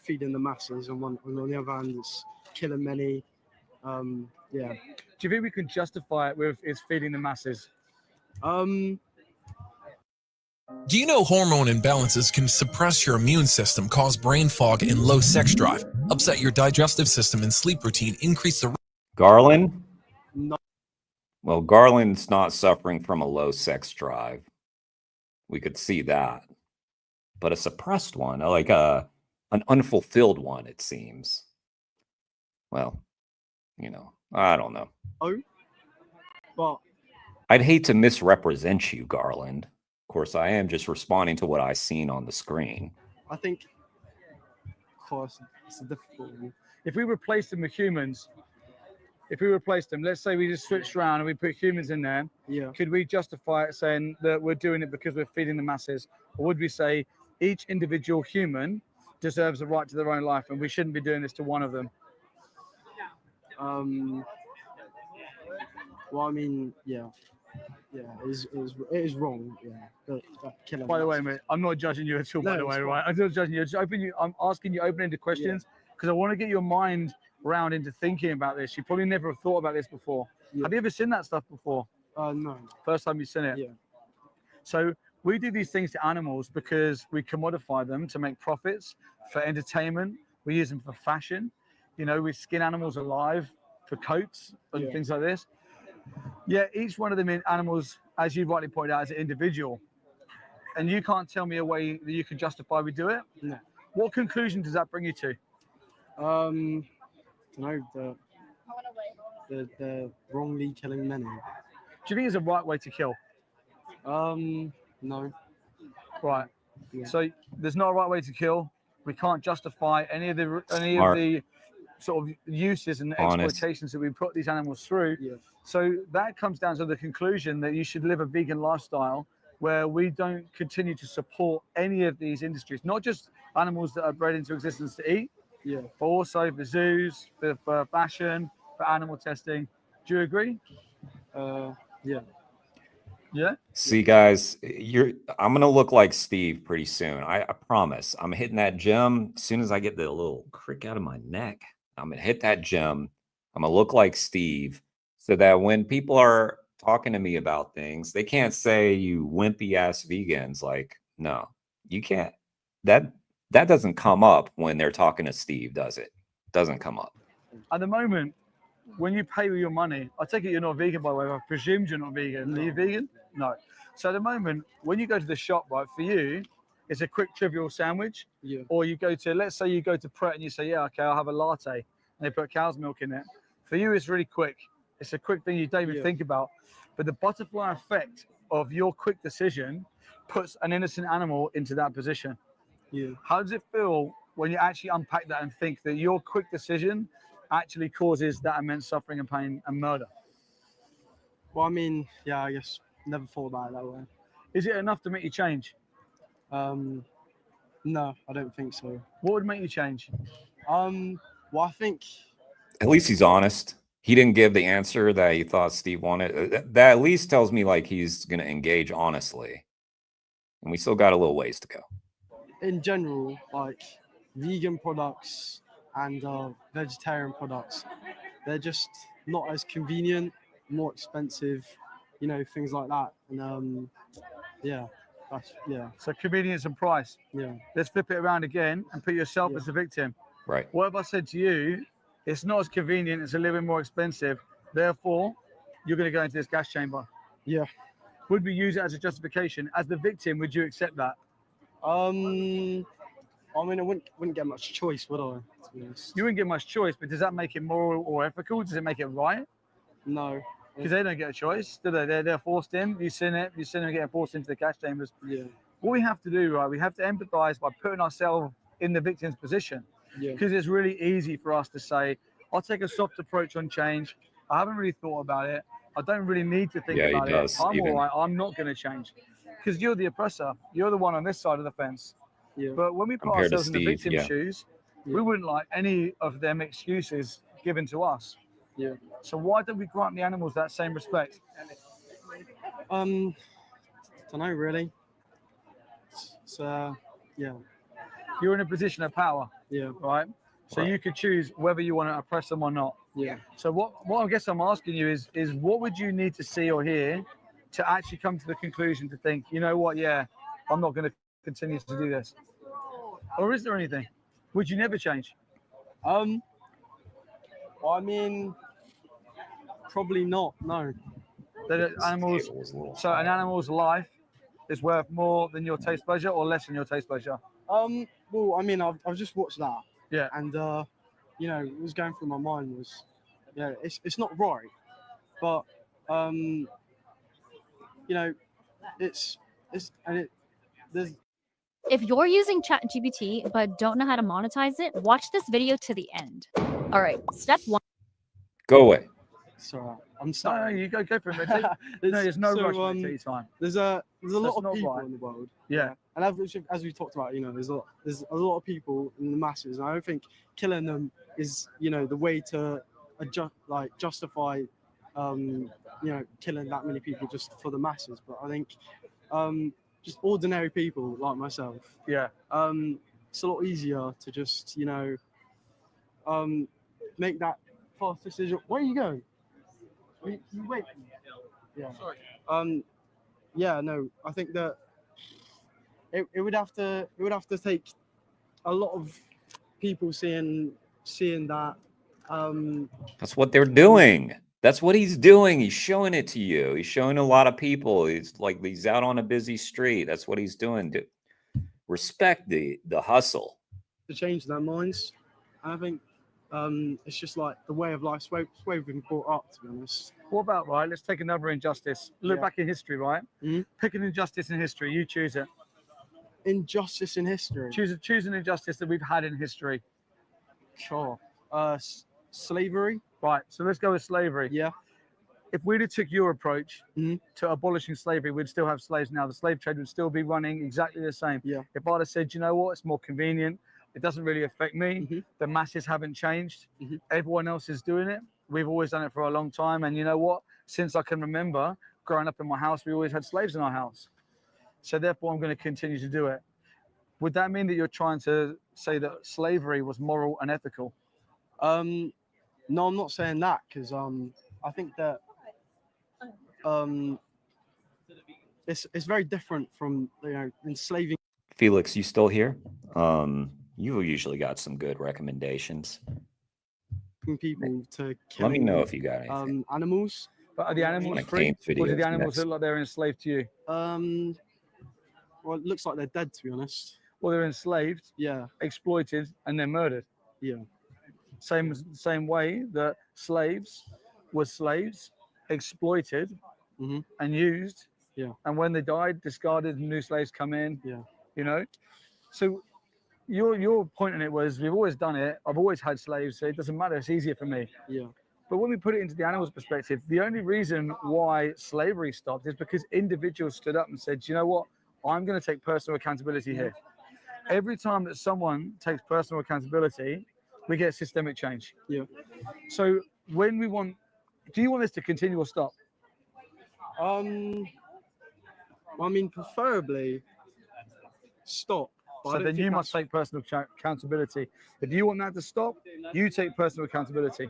feeding the masses, and on the other hand, it's killing many. Yeah. Do you think we can justify it with it's feeding the masses? Do you know hormone imbalances can suppress your immune system, cause brain fog and low sex drive, upset your digestive system and sleep routine, increase the... Garland? No. Well, Garland's not suffering from a low sex drive. We could see that. But a suppressed one, like an unfulfilled one, it seems. Well, I don't know. Oh, but I'd hate to misrepresent you, Garland. Of course, I am just responding to what I seen on the screen. I think, of course, it's a difficult one. If we replace them with humans, let's say we just switched around and we put humans in there, could we justify it saying that we're doing it because we're feeding the masses? Or would we say each individual human deserves a right to their own life and we shouldn't be doing this to one of them? Well, I mean, yeah, it is wrong. Yeah. By the way, mate, I'm not judging you at all. By the way, right? I'm not judging you. I'm asking you open-ended questions because I want to get your mind round into thinking about this. You probably never have thought about this before. Yeah. Have you ever seen that stuff before? No. First time you've seen it. Yeah. So we do these things to animals because we commodify them to make profits for entertainment. We use them for fashion. We skin animals alive for coats and things like this. Yeah, each one of them animals, as you rightly pointed out, is an individual. And you can't tell me a way that you can justify we do it? No. What conclusion does that bring you to? The wrongly killing many. Do you think it's a right way to kill? No. Right. Yeah. So there's not a right way to kill. We can't justify any of the sort of uses and exploitations that we put these animals through. Yeah. So that comes down to the conclusion that you should live a vegan lifestyle where we don't continue to support any of these industries, not just animals that are bred into existence to eat, but also for zoos, for fashion, for animal testing. Do you agree? Yeah. Yeah. See, guys, I'm gonna look like Steve pretty soon. I promise. I'm hitting that gym as soon as I get the little crick out of my neck. I'm gonna hit that gym. I'm gonna look like Steve, so that when people are talking to me about things, they can't say you wimpy ass vegans. Like, no, you can't. That doesn't come up when they're talking to Steve, does it? Doesn't come up. At the moment, when you pay with your money, I take it you're not vegan, by the way. I presumed you're not vegan. No. Are you vegan? No. So at the moment, when you go to the shop, right, for you, it's a quick trivial sandwich. Yeah. Or you go to, let's say you go to Pret and you say, yeah, okay, I'll have a latte. And they put cow's milk in it. For you, it's really quick. It's a quick thing you don't even think about. But the butterfly effect of your quick decision puts an innocent animal into that position. Yeah. How does it feel when you actually unpack that and think that your quick decision actually causes that immense suffering and pain and murder? Well, I mean, yeah, I guess never thought about it that way. Is it enough to make you change? No, I don't think so. What would make you change? Well, I think At least he's honest. He didn't give the answer that he thought Steve wanted. That at least tells me like he's going to engage honestly. And we still got a little ways to go. in general, like vegan products and vegetarian products, they're just not as convenient, more expensive, things like that. And yeah. So convenience and price. Yeah. Let's flip it around again and put yourself as a victim. Right. What if I said to you, it's not as convenient, it's a little bit more expensive, therefore you're going to go into this gas chamber? Yeah. Would we use it as a justification? As the victim, would you accept that? I I mean, I wouldn't get much choice, would I? To be honest. You wouldn't get much choice, but does that make it moral or ethical? Does it make it right? No. Because they don't get a choice, do they? They're forced in. You sin it, and getting forced into the gas chambers. Yeah. What we have to do, right? We have to empathize by putting ourselves in the victim's position. Yeah. Because it's really easy for us to say, I'll take a soft approach on change. I haven't really thought about it. I don't really need to think about it. I'm all right. I'm not going to change. Because you're the oppressor. You're the one on this side of the fence. Yeah. But when we put Compared to ourselves in the Steve, victim's shoes, we wouldn't like any of them excuses given to us. Yeah. So why don't we grant the animals that same respect? Don't know really. So yeah. You're in a position of power. Yeah. Right. So you could choose whether you want to oppress them or not. Yeah. So what I guess I'm asking you is what would you need to see or hear to actually come to the conclusion to think, you know what, yeah, I'm not going to continue to do this? Or is there anything? Would you never change? I mean, probably not. No. That animals. So an animal's life is worth more than your taste pleasure, or less than your taste pleasure? Well, I mean, I've just watched that. Yeah. And you know, what was going through my mind was, yeah, it's not right, but you know, there's. If you're using ChatGPT but don't know how to monetize it, watch this video to the end. All right, step 1. Go away. Sorry, I'm sorry. No, you go for it. There's no rush. Take your time. There's a lot not of people right. in the world. Yeah. And as we talked about, you know, there's a lot of people in the masses, and I don't think killing them is, you know, the way to justify, you know, killing that many people just for the masses. But I think, just ordinary people like myself. Yeah. It's a lot easier to just, you know, make that fast decision. Where are you going? You wait. Yeah. Sorry. Yeah. No. I think that it would have to take a lot of people seeing that. That's what they're doing. That's what he's doing. He's showing it to you. He's showing a lot of people. He's out on a busy street. That's what he's doing. To respect the hustle. To change their minds. And I think it's just like the way of life. Way we've been brought up, to be honest. What about, right? Let's take another injustice. Look back in history, right? Mm-hmm. Pick an injustice in history. You choose it. Injustice in history. Choose an injustice that we've had in history. Sure. Slavery. Right. So let's go with slavery. Yeah. If we'd have took your approach to abolishing slavery, we'd still have slaves now. The slave trade would still be running exactly the same. Yeah. If I'd have said, you know what, it's more convenient. It doesn't really affect me. Mm-hmm. The masses haven't changed. Mm-hmm. Everyone else is doing it. We've always done it for a long time. And you know what? Since I can remember growing up in my house, we always had slaves in our house. So therefore, I'm going to continue to do it. Would that mean that you're trying to say that slavery was moral and ethical? No, I'm not saying that, because I think that it's very different from, you know, enslaving. Felix, you still here? You usually got some good recommendations. People to kill. Let me know if you got anything. Animals. But are the animals free? Or do the animals look like they're enslaved to you? Well, it looks like they're dead, to be honest. Well, they're enslaved, exploited, and then murdered. Yeah. Same way that slaves were slaves, exploited, and used. Yeah. And when they died, discarded, and new slaves come in. Yeah. You know. So your point on it was, we've always done it. I've always had slaves, so it doesn't matter. It's easier for me. Yeah. But when we put it into the animal's perspective, the only reason why slavery stopped is because individuals stood up and said, you know what, I'm going to take personal accountability here. Every time that someone takes personal accountability, we get systemic change. Yeah. So when we do you want this to continue or stop? I mean, preferably stop. So then you must take personal accountability. If you want that to stop, you take personal accountability.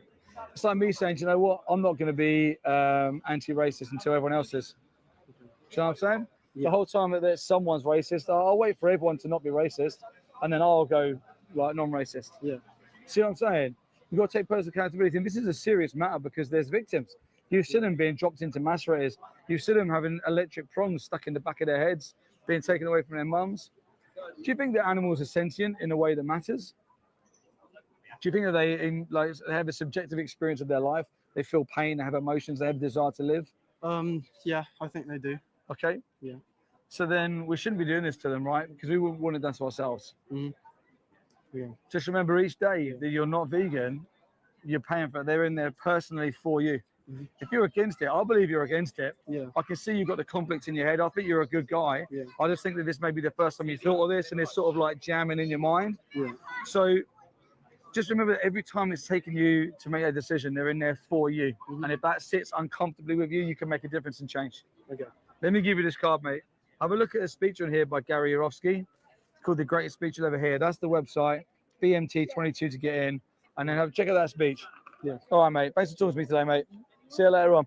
It's like me saying, you know what, I'm not going to be anti-racist until everyone else is. Do you know what I'm saying? Yeah. The whole time that someone's racist, I'll wait for everyone to not be racist, and then I'll go like non-racist. Yeah. See what I'm saying? You've got to take personal accountability. And this is a serious matter because there's victims. You see them being dropped into macerators. You see them having electric prongs stuck in the back of their heads, being taken away from their mums. Do you think that animals are sentient in a way that matters? Do you think that they have a subjective experience of their life? They feel pain, they have emotions, they have a desire to live? Yeah, I think they do. Okay. Yeah. So then we shouldn't be doing this to them, right? Because we wouldn't want it done to ourselves. Yeah. Just remember each day that you're not vegan, you're paying for it. They're in there personally for you. If you're against it, I believe you're against it. Yeah. I can see you've got the conflict in your head. I think you're a good guy. Yeah. I just think that this may be the first time you thought of this and it's sort of like jamming in your mind. Yeah. So just remember that every time it's taken you to make a decision, they're in there for you. And if that sits uncomfortably with you, you can make a difference and change. Okay. Let me give you this card, mate. Have a look at a speech on here by Gary Yourofsky. It's called The Greatest Speech You'll Ever Hear. That's the website, BMT22 to get in. And then check out that speech. Yeah. All right, mate. Thanks for talking to me today, mate. See you later on.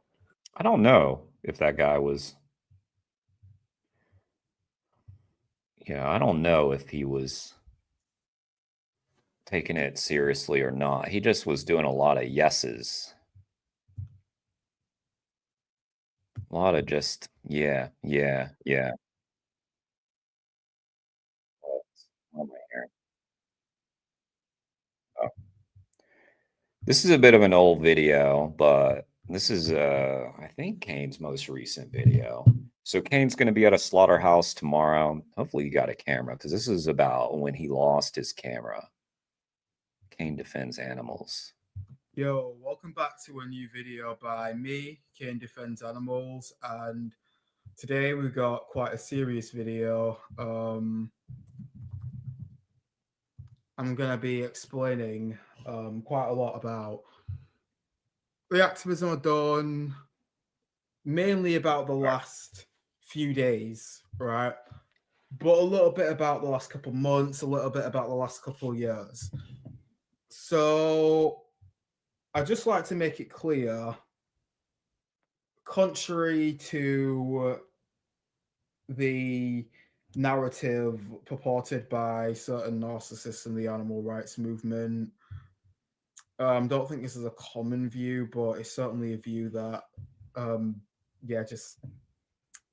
I don't know if that guy was. Yeah, I don't know if he was taking it seriously or not. He just was doing a lot of yeses. A lot of just, yeah. Oh. This is a bit of an old video, but this is, I think, Kane's most recent video. So Kane's going to be at a slaughterhouse tomorrow. Hopefully you got a camera, because this is about when he lost his camera. Kane defends animals. Yo, welcome back to a new video by me, Kane Defends Animals, and today we've got quite a serious video. I'm going to be explaining quite a lot about the activism I've done, mainly about the last few days, right? But a little bit about the last couple months, a little bit about the last couple years. So I'd just like to make it clear, contrary to the narrative purported by certain narcissists in the animal rights movement, don't think this is a common view, but it's certainly a view that, just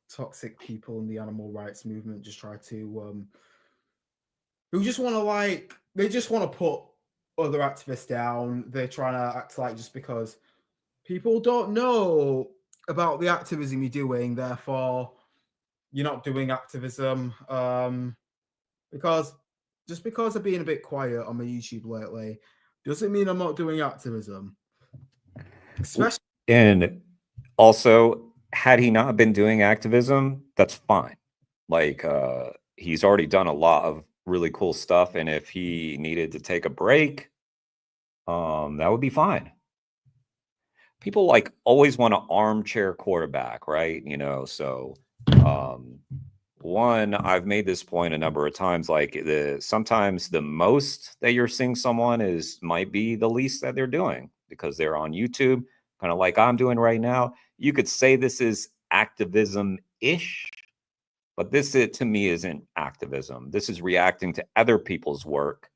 toxic people in the animal rights movement just try to, who just want to they just want to put other activists down. They're trying to act like just because people don't know about the activism you're doing, therefore you're not doing activism. Because just because I've been a bit quiet on my YouTube lately doesn't mean I'm not doing activism. Especially, and also, had he not been doing activism, that's fine. Like, he's already done a lot of really cool stuff, and if he needed to take a break, that would be fine. People like always want an armchair quarterback, right? You know, so one, I've made this point a number of times, like sometimes the most that you're seeing someone might be the least that they're doing, because they're on YouTube, kind of like I'm doing right now. You could say this is activism-ish, but this, to me, isn't activism. This is reacting to other people's work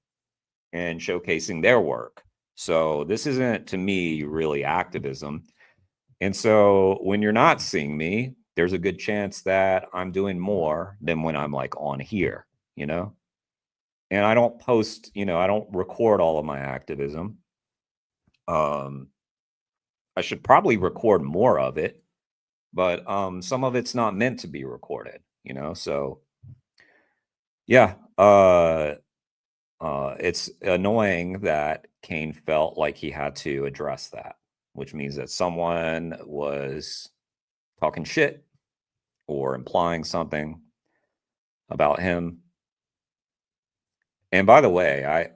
and showcasing their work. So this isn't, to me, really activism. And so when you're not seeing me, there's a good chance that I'm doing more than when I'm like on here, you know? And I don't post, I don't record all of my activism. I should probably record more of it, but some of it's not meant to be recorded, So yeah, it's annoying that Kane felt like he had to address that, which means that someone was talking shit or implying something about him. And by the way,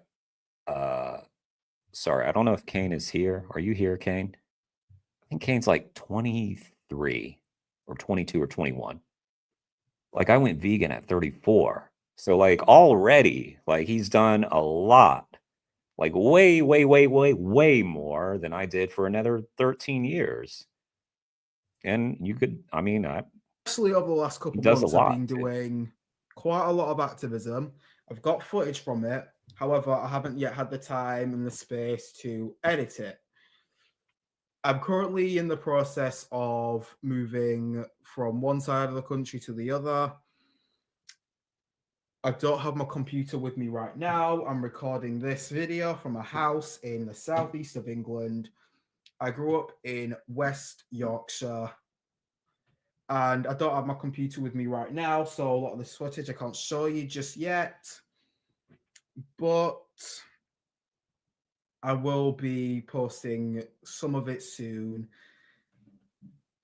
sorry, I don't know if Kane is here. Are you here, Kane? I think Kane's like 23 or 22 or 21. Like, I went vegan at 34. So like already, like he's done a lot, like way more than I did for another 13 years. And you could, especially over the last couple of months, I've been doing quite a lot of activism. I've got footage from it. However, I haven't yet had the time and the space to edit it. I'm currently in the process of moving from one side of the country to the other. I don't have my computer with me right now. I'm recording this video from a house in the southeast of England. I grew up in West Yorkshire, and I don't have my computer with me right now, so a lot of this footage I can't show you just yet, but I will be posting some of it soon.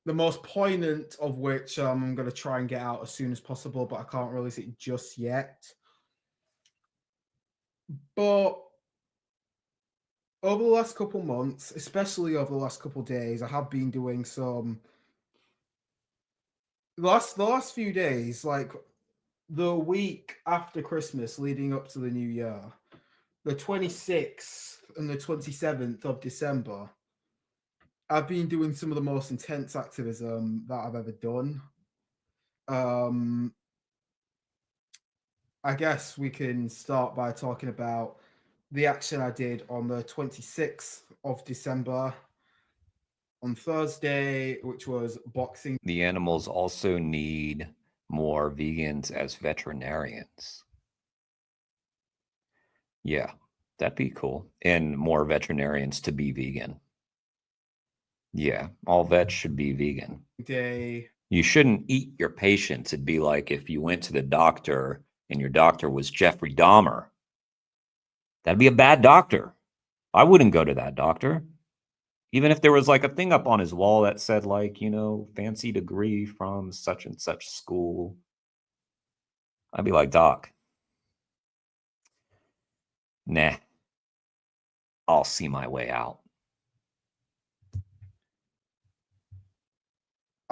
The most poignant of which I'm going to try and get out as soon as possible, but I can't release it just yet. But over the last couple months, especially over the last couple days, I have been doing some. The last few days, like the week after Christmas, leading up to the New Year, the 26th and the 27th of December, I've been doing some of the most intense activism that I've ever done. I guess we can start by talking about the action I did on the 26th of December on Thursday, which was Boxing. The animals also need more vegans as veterinarians. Yeah, that'd be cool. And more veterinarians to be vegan. Yeah, all vets should be vegan. You shouldn't eat your patients. It'd be like if you went to the doctor and your doctor was Jeffrey Dahmer. That'd be a bad doctor. I wouldn't go to that doctor. Even if there was like a thing up on his wall that said like, you know, fancy degree from such and such school. I'd be like, Doc, nah, I'll see my way out.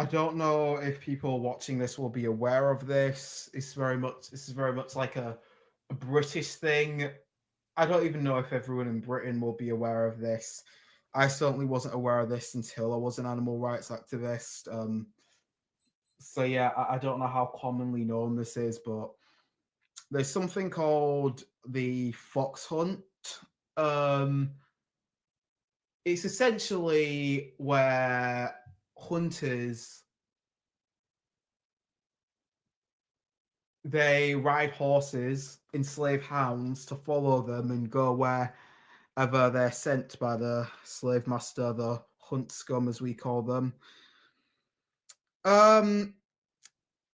I don't know if people watching this will be aware of this. This is very much like a British thing. I don't even know if everyone in Britain will be aware of this. I certainly wasn't aware of this until I was an animal rights activist. So yeah, I don't know how commonly known this is, but there's something called the fox hunt. It's essentially where hunters, they ride horses, enslave hounds to follow them and go wherever they're sent by the slave master, the hunt scum as we call them.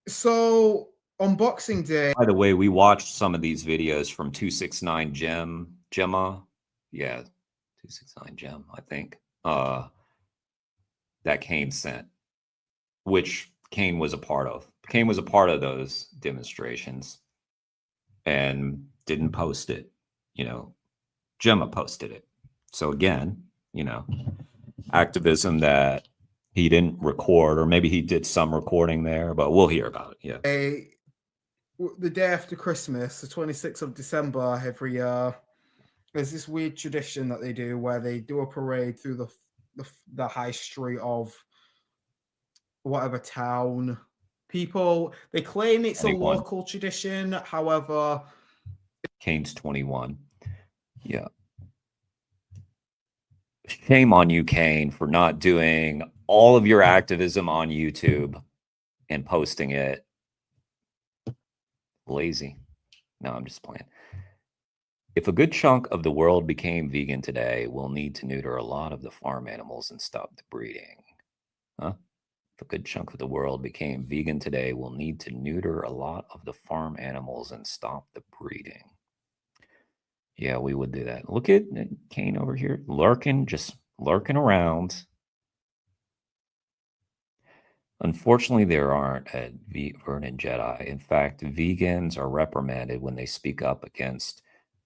So on Boxing Day. By the way, we watched some of these videos from 269 Gemma. Yeah, 269 Gem, I think. That Kane sent, which Kane was a part of. Kane was a part of those demonstrations and didn't post it. You know, Gemma posted it. So again, you know, activism that he didn't record, or maybe he did some recording there, but we'll hear about it. Yeah. The day after Christmas, the 26th of December every year, there's this weird tradition that they do where they do a parade through the high street of whatever town. People, they claim it's 21. A local tradition. However, Kane's 21. Yeah. Shame on you, Kane, for not doing all of your activism on YouTube and posting it. Lazy. No, I'm just playing. If a good chunk of the world became vegan today, we'll need to neuter a lot of the farm animals and stop the breeding. Huh? If a good chunk of the world became vegan today, we'll need to neuter a lot of the farm animals and stop the breeding. Yeah, we would do that. Look at Kane over here, lurking, just lurking around. Unfortunately, there aren't a Vernon Jedi. In fact, vegans are reprimanded when they speak up against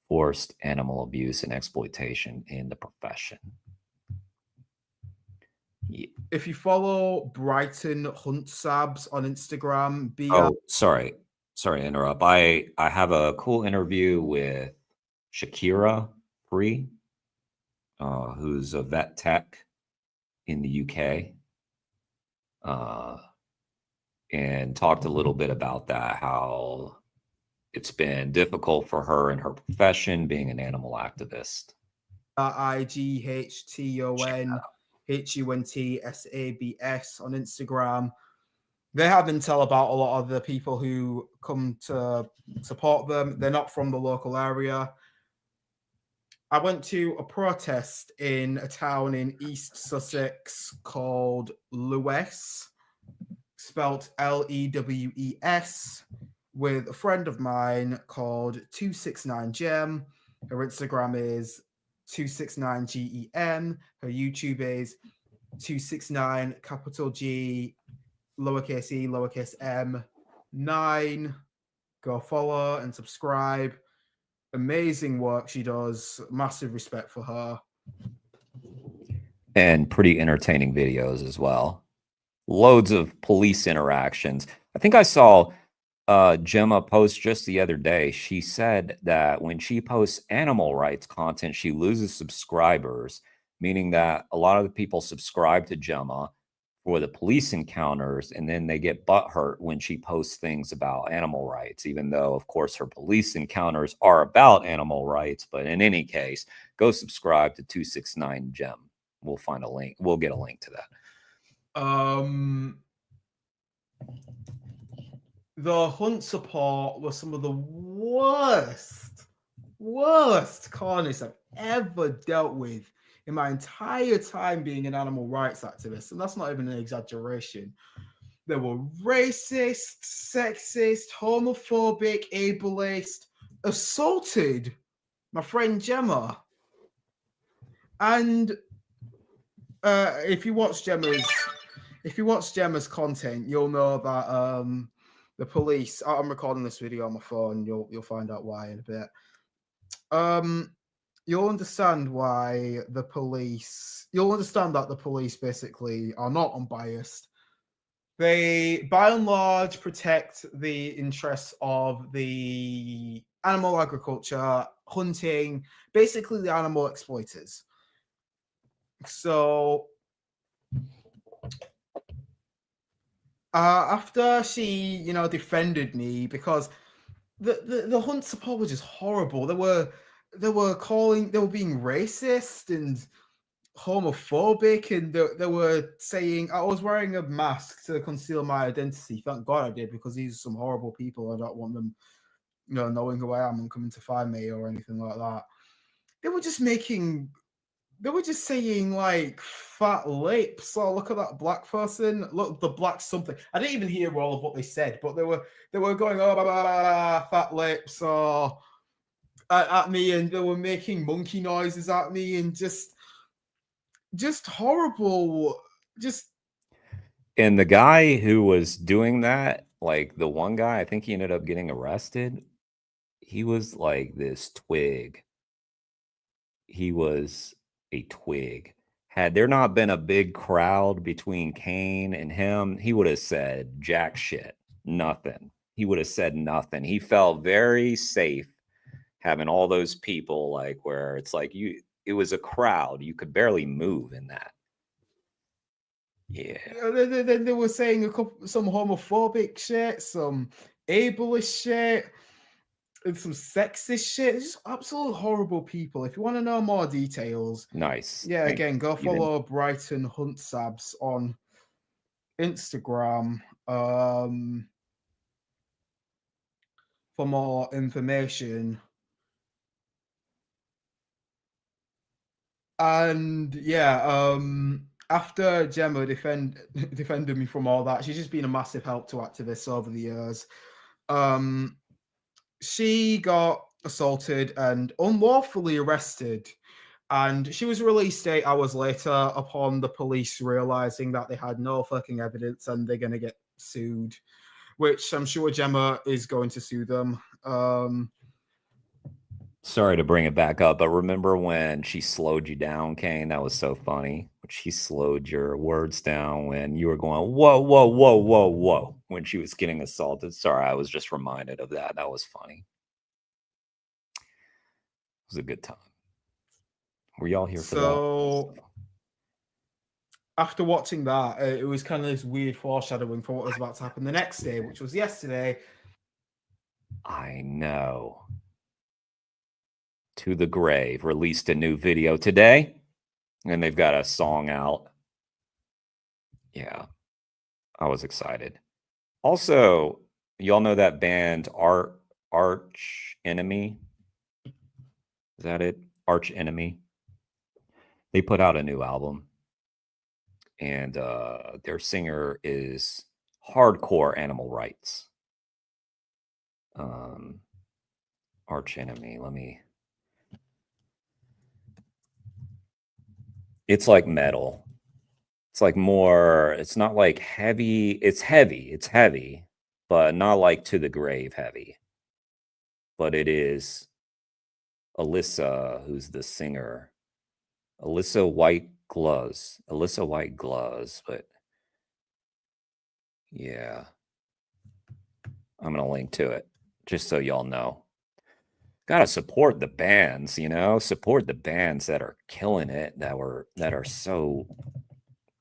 forced animal abuse and exploitation in the profession. Yeah. If you follow Brighton Hunt Sabs on Instagram, sorry to interrupt. I have a cool interview with Shakira Free, who's a vet tech in the UK, and talked a little bit about that, how it's been difficult for her in her profession being an animal activist. IGHTONHUNTSABS on Instagram. they have intel about a lot of the people who come to support them. They're not from the local area. I went to a protest in a town in East Sussex called Lewes, spelt Lewes, with a friend of mine called 269gem. Her Instagram is 269gen. Her YouTube is 269 capital G lowercase e lowercase m 9. Go follow and subscribe. Amazing work she does. Massive respect for her. And pretty entertaining videos as well. Loads of police interactions. I think I saw Gemma post just the other day. She said that when she posts animal rights content, she loses subscribers, meaning that a lot of the people subscribe to Gemma for the police encounters, and then they get butthurt when she posts things about animal rights, even though, of course, her police encounters are about animal rights. But in any case, go subscribe to 269gem. We'll find a link. We'll get a link to that. The hunt support was some of the worst corners I've ever dealt with in my entire time being an animal rights activist. And that's not even an exaggeration. There were racist, sexist, homophobic, ableist, assaulted my friend Gemma. And if you watch Gemma's content, you'll know that the police. I'm recording this video on my phone. You'll find out why in a bit. You'll understand why the police. You'll understand that the police basically are not unbiased. They, by and large, protect the interests of the animal agriculture, hunting, basically the animal exploiters. So after she, defended me, because the hunt support was just horrible. They were being racist and homophobic, and they were saying I was wearing a mask to conceal my identity. Thank God I did, because these are some horrible people. I don't want them, knowing who I am and coming to find me or anything like that. They were just saying like fat lips. Oh, look at that black person. Look, the black something. I didn't even hear all of what they said, but they were going, oh, blah, blah, blah, fat lips, or at me, and they were making monkey noises at me, and just horrible. And the guy who was doing that, like the one guy, I think he ended up getting arrested. He was like this twig. He was a twig. Had there not been a big crowd between Kane and him, he would have said jack shit, nothing. He would have said nothing. He felt very safe having all those people, like, where it's like it was a crowd. You could barely move in that. Yeah. Then they were saying some homophobic shit, some ableist shit, and some sexist shit. It's just absolute horrible people. If you want to know more details, nice. Yeah, again, go follow Brighton Hunt Sabs on Instagram for more information. And yeah, after Gemma defended me from all that, she's just been a massive help to activists over the years. She got assaulted and unlawfully arrested, and she was released 8 hours later upon the police realizing that they had no fucking evidence and they're going to get sued, which I'm sure Gemma is going to sue them. Sorry to bring it back up, but remember when she slowed you down, Kane? That was so funny. She slowed your words down when you were going, whoa, whoa, whoa, whoa, whoa, when she was getting assaulted. Sorry, I was just reminded of that. That was funny. It was a good time. Were y'all here for that? So after watching that, it was kind of this weird foreshadowing for what was about to happen the next day, which was yesterday. I know. To the Grave released a new video today, and they've got a song out. Yeah, I was excited. Also, y'all know that band Arch Enemy? Is that it? Arch Enemy. They put out a new album, and their singer is hardcore animal rights. Arch Enemy. It's like metal. It's like more. It's not like heavy. It's heavy. It's heavy, but not like to the grave heavy. But it is Alyssa, who's the singer. Alyssa White Gloves. But yeah. I'm gonna link to it just so y'all know. Gotta support the bands, you know, support the bands that are killing it, that are so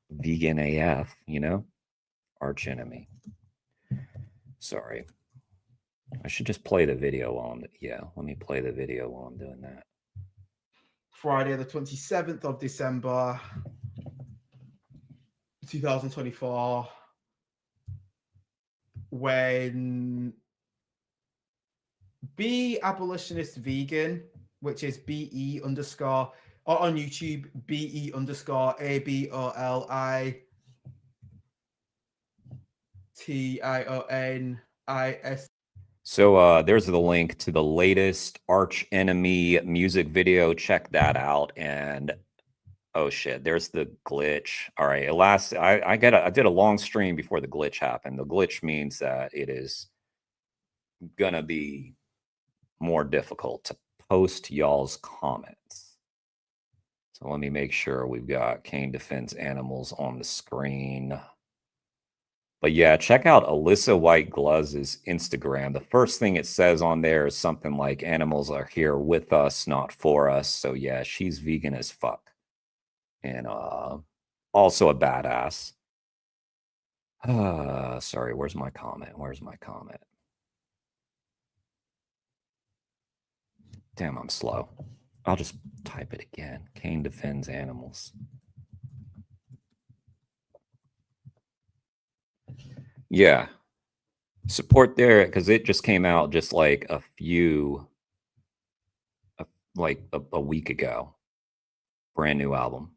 vegan AF, you know. Arch Enemy. Sorry. I should just play the video while I'm let me play the video while I'm doing that. Friday the 27th of December 2024, when Be Abolitionist Vegan, which is BE underscore, or on YouTube, BE underscore ABOLITIONIS. So there's the link to the latest Arch Enemy music video. Check that out. And oh shit, there's the glitch. All right, I did a long stream before the glitch happened. The glitch means that it is gonna be more difficult to post y'all's comments. So let me make sure we've got Kane Defends Animals on the screen. But yeah, check out Alyssa White Gloves' Instagram. The first thing it says on there is something like animals are here with us, not for us. So yeah, she's vegan as fuck. And also a badass. Sorry, where's my comment? Damn, I'm slow. I'll just type it again. Kane Defends Animals. Yeah. Support there, because it just came out just like a week ago. Brand new album.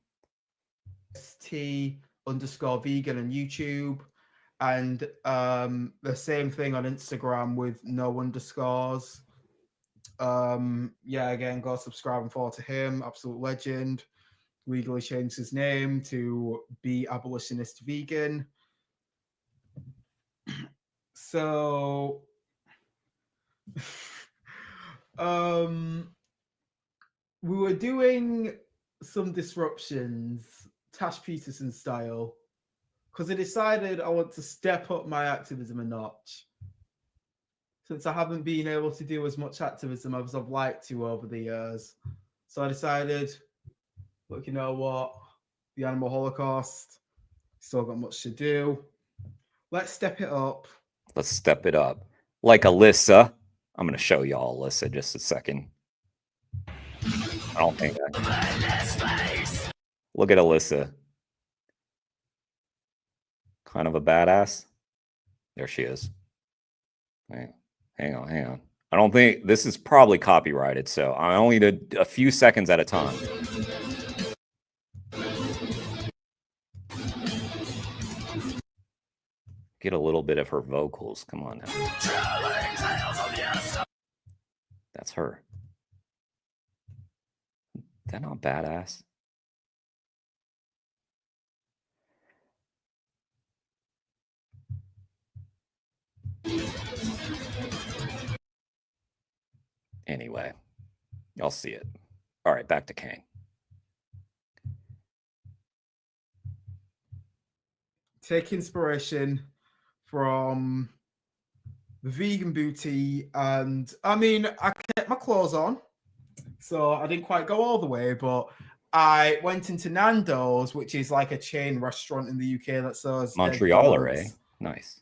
T_vegan on YouTube, and the same thing on Instagram with no underscores. Yeah, again, go subscribe and follow to him. Absolute legend. Legally changed his name to Be Abolitionist Vegan. So we were doing some disruptions, Tash Peterson style, because I decided I want to step up my activism a notch, since I haven't been able to do as much activism as I've liked to over the years. So I decided, look, you know what? The animal holocaust, still got much to do. Let's step it up. Let's step it up. Like Alyssa. I'm going to show y'all Alyssa just a second. I don't think that. Look at Alyssa. Kind of a badass. There she is. Hang on. I don't think this is probably copyrighted, so I only did a few seconds at a time. Get a little bit of her vocals. Come on now. That's her. Is that not badass? Anyway, y'all see it. All right, back to Kane. Take inspiration from the vegan booty, and I mean, I kept my clothes on, so I didn't quite go all the way, but I went into Nando's, which is like a chain restaurant in the UK that sells Montrealer, eh? Nice.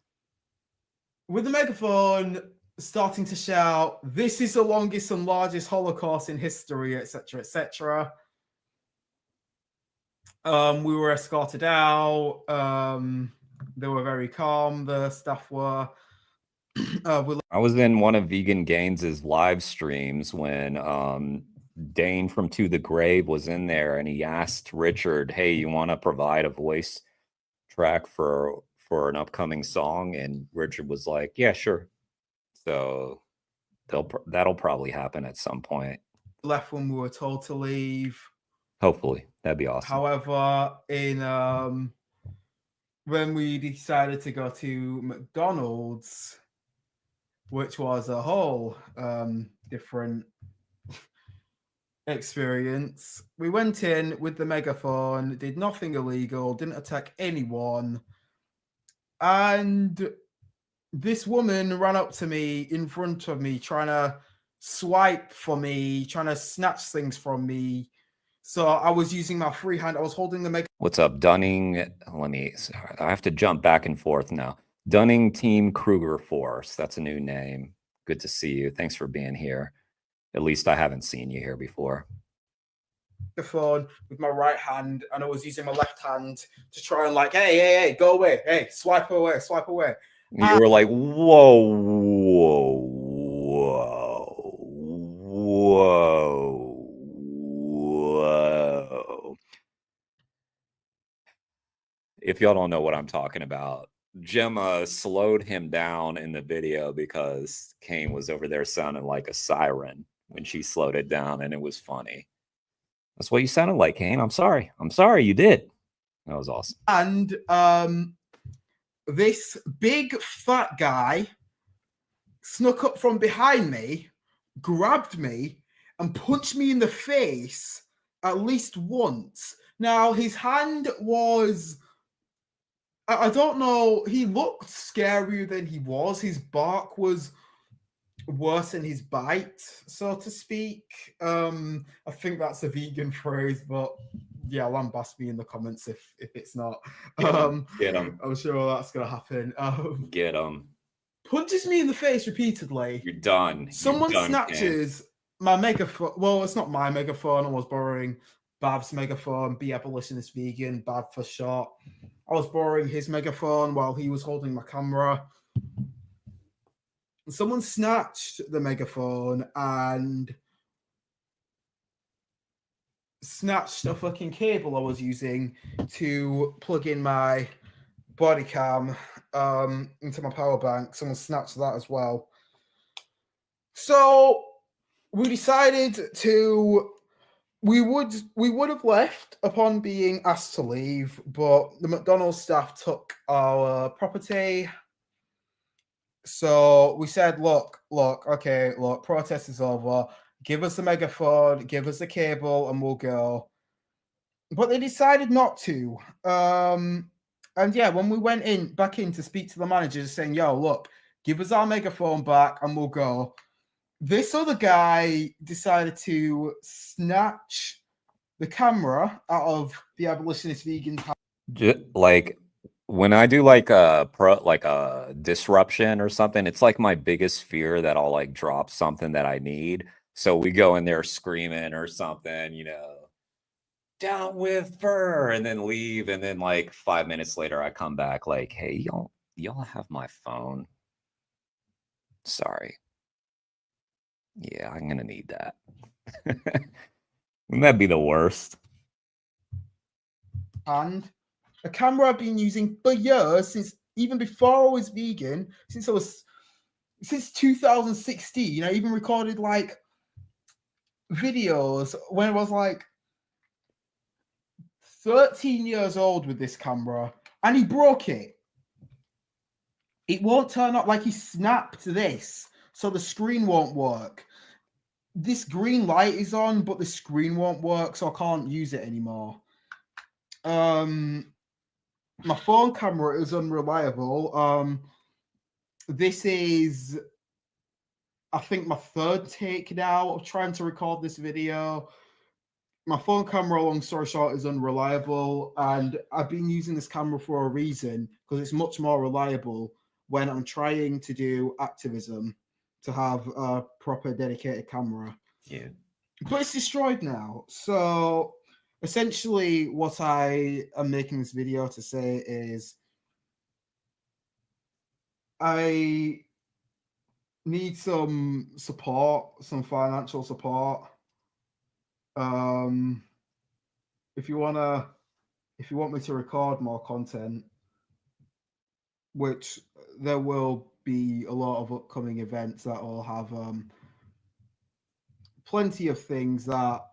With the megaphone, starting to shout, "This is the longest and largest Holocaust in history," etc., etc. We were escorted out. They were very calm. The staff were. I was in one of Vegan Gaines's live streams when Dane from To the Grave was in there, and he asked Richard, "Hey, you want to provide a voice track for an upcoming song?" And Richard was like, "Yeah, sure." So that'll probably happen at some point. Left when we were told to leave. Hopefully, that'd be awesome. However, in when we decided to go to McDonald's, which was a whole different experience, we went in with the megaphone, did nothing illegal, didn't attack anyone, and this woman ran up to me in front of me, trying to swipe for me, trying to snatch things from me. So I was using my free hand. I was holding the What's up, Dunning? I have to jump back and forth now. Dunning Team Kruger Force. That's a new name. Good to see you. Thanks for being here. At least I haven't seen you here before. The phone with my right hand, and I was using my left hand to try and like, hey, go away. Hey, swipe away. You were like, whoa. If y'all don't know what I'm talking about, Gemma slowed him down in the video because Kane was over there sounding like a siren when she slowed it down, and it was funny. That's what you sounded like, Kane. I'm sorry. You did. That was awesome. And this big fat guy snuck up from behind me, grabbed me, and punched me in the face at least once. Now, his hand was, I don't know, he looked scarier than he was. His bark was worse than his bite, so to speak. I think that's a vegan phrase, but yeah, lambast me in the comments if it's not. Get him. I'm sure that's gonna happen. Get him. Punches me in the face repeatedly. You're done. Someone snatches my megaphone. Well, it's not my megaphone. I was borrowing Bav's megaphone. Be abolitionist vegan, Bav for short. I was borrowing his megaphone while he was holding my camera. Someone snatched the megaphone and snatched a fucking cable I was using to plug in my body cam into my power bank. Someone snatched that as well. So we decided we would have left upon being asked to leave, but the McDonald's staff took our property. So we said, look, protest is over. Give us the megaphone, give us the cable, and we'll go. But they decided not to. And yeah, when we went back in to speak to the managers saying, yo, look, give us our megaphone back and we'll go. This other guy decided to snatch the camera out of the abolitionist vegan. Like when I do like a disruption or something, it's like my biggest fear that I'll like drop something that I need. So we go in there screaming or something, you know, down with fur, and then leave. And then like 5 minutes later, I come back like, hey, y'all have my phone. Sorry. Yeah, I'm gonna need that. Wouldn't that be the worst? And a camera I've been using for years, since even before I was vegan, since 2016. I even recorded like videos when I was like 13 years old with this camera, and he broke it. It won't turn up. Like, he snapped this, so the screen won't work. This green light is on, but the screen won't work, so I can't use it anymore. My phone camera is unreliable. This is, I think, my third take now of trying to record this video. My phone camera, long story short, is unreliable, and I've been using this camera for a reason, because it's much more reliable when I'm trying to do activism, to have a proper dedicated camera. Yeah. But it's destroyed now. So essentially what I am making this video to say is, I need some support, some financial support. If you want me to record more content, which there will be a lot of upcoming events that will have plenty of things that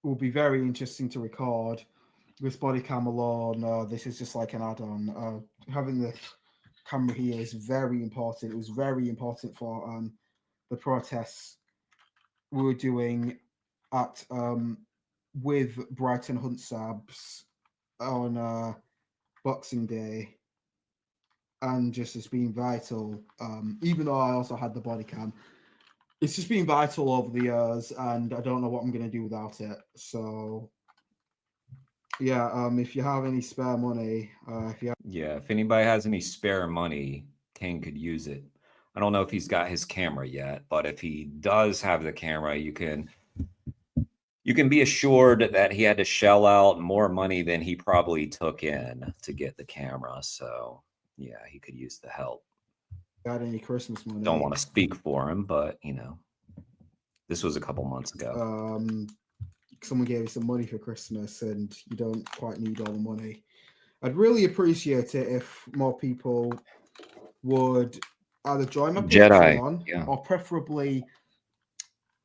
will be very interesting to record. This body cam alone, this is just like an add-on. Having the camera here is very important. It was very important for the protests we were doing at with Brighton Hunt Sabs on Boxing Day, and just as being vital. Even though I also had the body cam, it's just been vital over the years, and I don't know what I'm going to do without it. So yeah, if you have any spare money, if anybody has any spare money, Kane could use it. I don't know if he's got his camera yet, but if he does have the camera, you can be assured that he had to shell out more money than he probably took in to get the camera. So yeah, he could use the help. Got any Christmas money? Don't want to speak for him, but this was a couple months ago. Someone gave you some money for Christmas and you don't quite need all the money. I'd really appreciate it if more people would either join my Patreon or preferably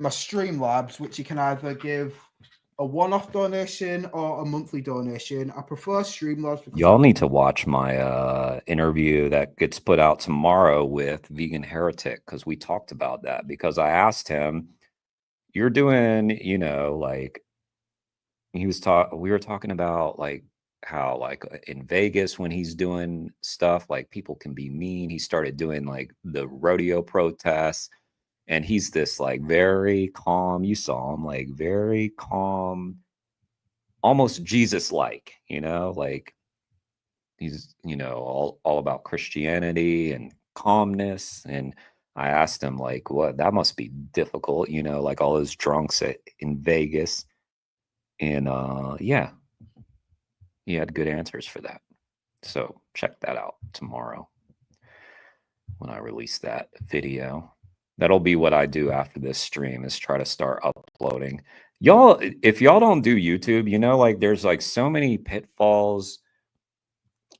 my Streamlabs, which you can either give a one-off donation or a monthly donation. I prefer Streamlabs. Y'all need to watch my interview that gets put out tomorrow with Vegan Heretic, because we talked about that. Because I asked him, you're doing, like we were talking about like how like in Vegas when he's doing stuff, like people can be mean. He started doing like the rodeo protests, and he's this like very calm, you saw him, like very calm, almost Jesus-like, like he's, all about Christianity and calmness. And I asked him like, what, that must be difficult, like all those drunks in Vegas. And yeah, he had good answers for that. So check that out tomorrow when I release that video. That'll be what I do after this stream, is try to start uploading. Y'all, if y'all don't do YouTube, like there's like so many pitfalls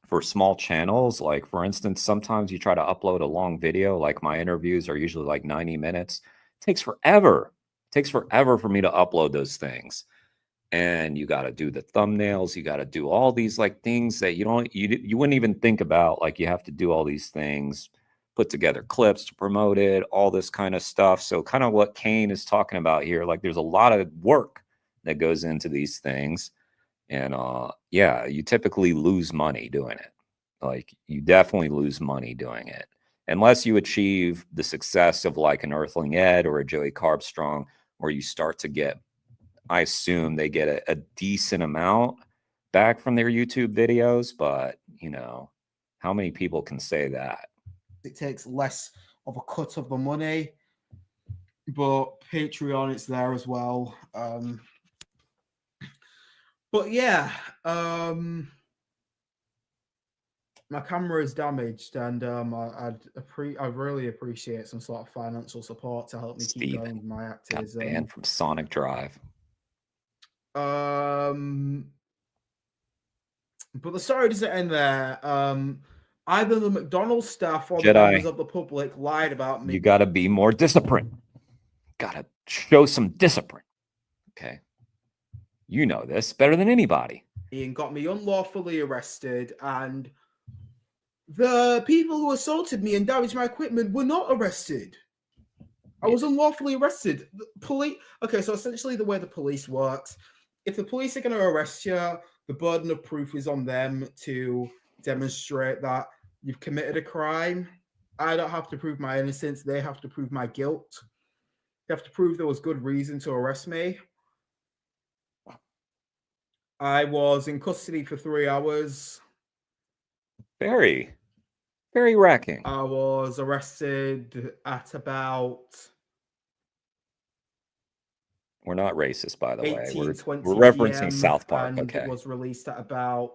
for small channels. Like for instance, sometimes you try to upload a long video, like my interviews are usually like 90 minutes. It takes forever. It takes forever for me to upload those things. And you got to do the thumbnails. You got to do all these like things that you wouldn't even think about. Like you have to do all these things, put together clips to promote it, all this kind of stuff. So kind of what Kane is talking about here, like there's a lot of work that goes into these things. And yeah, you typically lose money doing it. Like you definitely lose money doing it. Unless you achieve the success of like an Earthling Ed or a Joey Carbstrong, where you start to get, I assume they get a decent amount back from their YouTube videos, but how many people can say that? It takes less of a cut of the money, but Patreon, it's there as well. But yeah, my camera is damaged, and I'd really appreciate some sort of financial support to help me keep going with my activism. Got banned from Sonic Drive. But the story doesn't end there. Either the McDonald's staff or the members of the public lied about me. You got to be more disciplined. Got to show some discipline. Okay. You know this better than anybody. And got me unlawfully arrested, and the people who assaulted me and damaged my equipment were not arrested. I was unlawfully arrested. The police. Okay, so essentially the way the police works, if the police are going to arrest you, the burden of proof is on them to demonstrate that you've committed a crime. I don't have to prove my innocence. They have to prove my guilt. They have to prove there was good reason to arrest me. I was in custody for 3 hours. Very, very racking. I was arrested at about... We're not racist, by the way. We're 18:20 referencing PM, South Park. and Okay. was released at about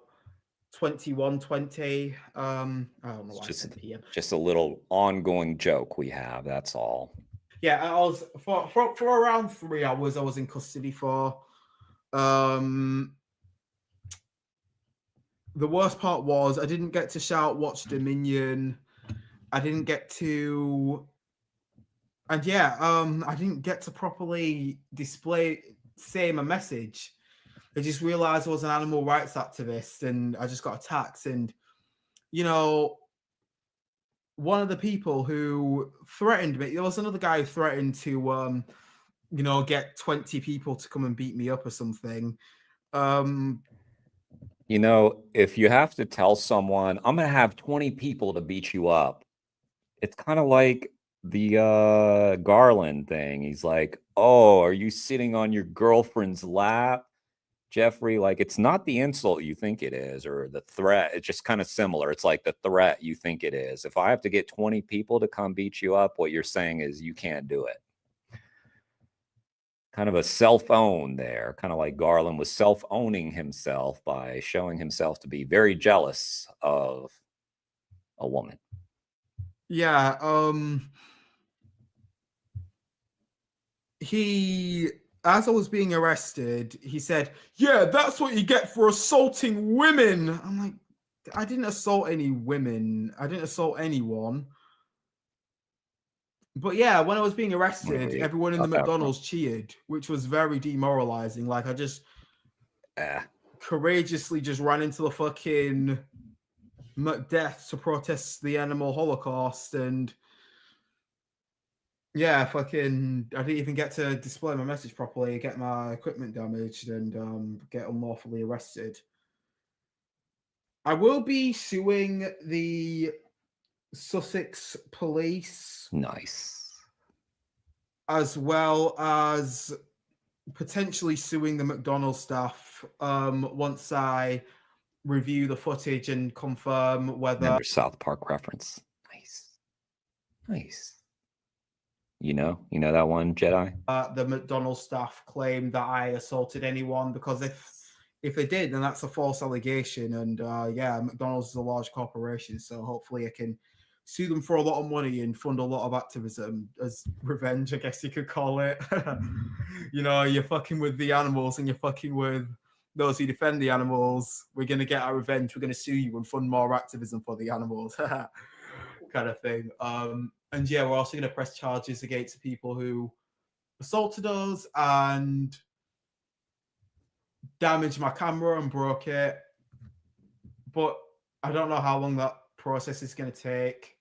21:20. I don't know why Just, 10 p.m. just a little ongoing joke we have. That's all. Yeah, I was for around 3 hours. I was in custody for. The worst part was I didn't get to shout "Watch Dominion." I didn't get to, and yeah, I didn't get to properly say my message. I just realized I was an animal rights activist, and I just got attacked. And you know, one of the people who threatened me, there was another guy who threatened to, get 20 people to come and beat me up or something. If you have to tell someone, I'm going to have 20 people to beat you up, it's kind of like the Garland thing. He's like, oh, are you sitting on your girlfriend's lap, Jeffrey? Like, it's not the insult you think it is or the threat. It's just kind of similar. It's like the threat you think it is. If I have to get 20 people to come beat you up, what you're saying is you can't do it. Kind of a self-own there, kind of like Garland was self-owning himself by showing himself to be very jealous of a woman. Yeah, as I was being arrested, he said, "Yeah, that's what you get for assaulting women." I'm like, I didn't assault any women. I didn't assault anyone. But yeah, when I was being arrested, everyone in the McDonald's cheered, which was very demoralizing. Like, I just courageously just ran into the fucking McDeath to protest the animal holocaust, and yeah, fucking, I didn't even get to display my message properly, get my equipment damaged, and get unlawfully arrested. I will be suing the Sussex police. Nice. As well as potentially suing the McDonald's staff once I review the footage and confirm whether... Another South Park reference. Nice. You know that one, Jedi? The McDonald's staff claim that I assaulted anyone, because if they did, then that's a false allegation. And yeah, McDonald's is a large corporation, so hopefully I can sue them for a lot of money and fund a lot of activism as revenge, I guess you could call it. You're fucking with the animals and you're fucking with those who defend the animals. We're going to get our revenge. We're going to sue you and fund more activism for the animals. Kind of thing. And yeah, we're also going to press charges against the people who assaulted us and damaged my camera and broke it. But I don't know how long that process is going to take.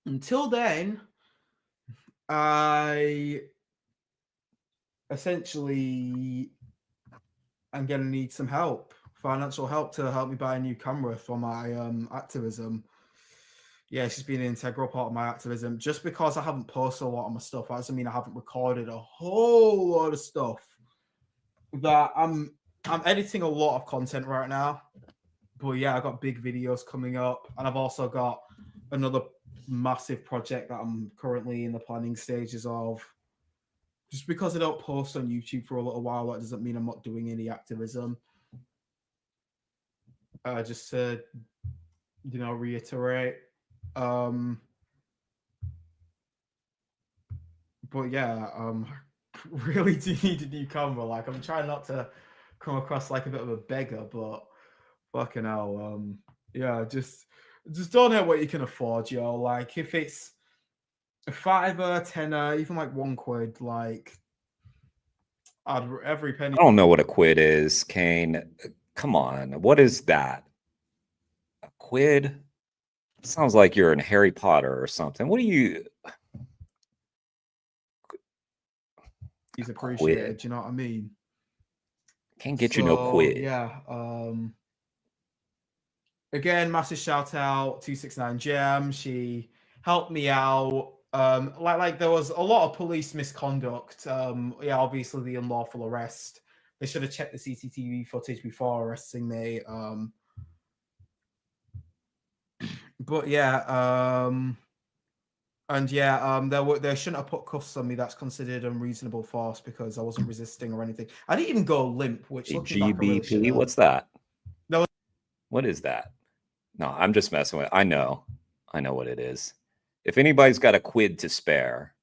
Until then, I essentially am going to need some help, financial help, to help me buy a new camera for my activism. Yeah, it's just been an integral part of my activism. Just because I haven't posted a lot of my stuff, that doesn't mean I haven't recorded a whole lot of stuff. That I'm editing a lot of content right now. But yeah, I've got big videos coming up, and I've also got another massive project that I'm currently in the planning stages of. Just because I don't post on YouTube for a little while, that doesn't mean I'm not doing any activism. Just to, reiterate. But yeah, really do need a new camera. Like, I'm trying not to come across like a bit of a beggar, but fucking hell, yeah, just donate what you can afford, yo. Like, if it's a £5, £10, even like £1, like, every penny. I don't know what a quid is, Kane. Come on, what is that? A quid? Sounds like you're in Harry Potter or something. What do you? He's appreciated. Do you know what I mean? Can't get you no quid. Yeah. Again, massive shout out 269 Gem. She helped me out. Like there was a lot of police misconduct. Yeah, obviously the unlawful arrest. They should have checked the CCTV footage before arresting me. But yeah, And yeah, they shouldn't have put cuffs on me. That's considered unreasonable force because I wasn't resisting or anything. I didn't even go limp, which looking back, I really should GBP? have. What's that? No. What is that? No, I'm just messing with it. I know what it is. If anybody's got a quid to spare,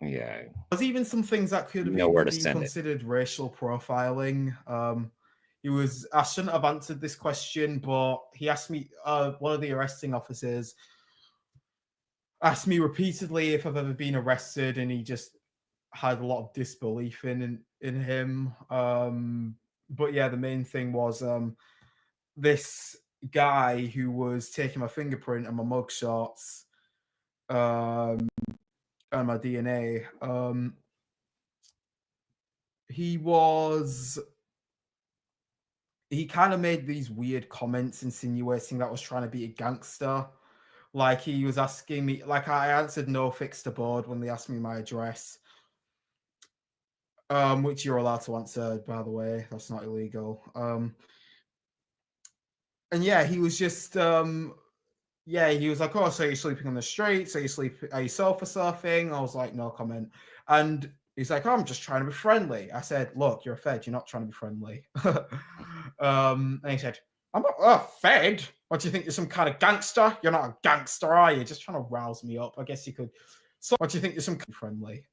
yeah. There's even some things that could have even been considered racial profiling. I shouldn't have answered this question, but he asked me, one of the arresting officers asked me repeatedly if I've ever been arrested, and he just had a lot of disbelief in him. But yeah, the main thing was this guy who was taking my fingerprint and my mugshots and my DNA. He kind of made these weird comments insinuating that I was trying to be a gangster. Like he was asking me, like I answered no, fixed abode when they asked me my address. Which you're allowed to answer, by the way. That's not illegal. And yeah, he was just he was like, "Oh, so you're sleeping on the street? Are you sofa surfing?" I was like, "No comment." And he's like, "Oh, I'm just trying to be friendly." I said, "Look, you're a Fed. You're not trying to be friendly." And he said, "I'm not a Fed. What do you think? You're some kind of gangster? You're not a gangster, are you? Just trying to rouse me up. I guess you could." So, what do you think? You're some kind of friendly?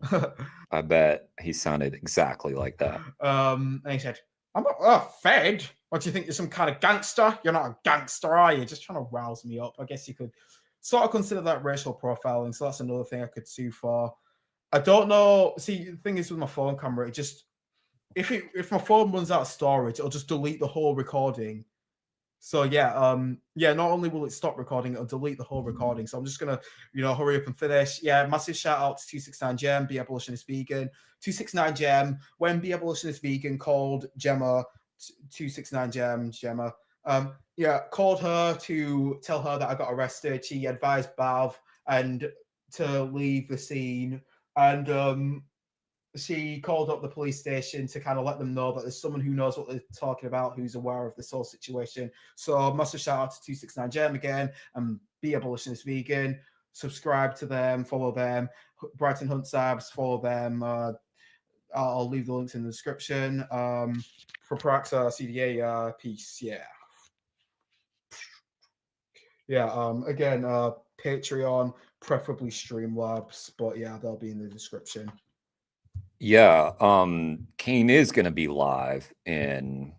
I bet he sounded exactly like that. And he said, "I'm not a Fed. What do you think? You're some kind of gangster? You're not a gangster, are you? Just trying to rouse me up." I guess you could sort of consider that racial profiling. So that's another thing I could sue for. I don't know. See, the thing is with my phone camera, it just if my phone runs out of storage, it'll just delete the whole recording. So yeah, not only will it stop recording, it'll delete the whole recording. So I'm just gonna, hurry up and finish. Yeah, massive shout out to 269gem, Be Abolitionist Vegan. 269gem, when Be Abolitionist Vegan called Gemma, 269gem, called her to tell her that I got arrested. She advised Bav and to leave the scene, and she called up the police station to kind of let them know that there's someone who knows what they're talking about, who's aware of this whole situation. So massive shout out to 269gem again, and Be Abolitionist Vegan. Subscribe to them, follow them. Brighton Hunt Sabs, follow them. I'll leave the links in the description. For Praxa CDA, peace. Again, Patreon, preferably Streamlabs, but yeah, they'll be in the description. Yeah, Kane is going to be live in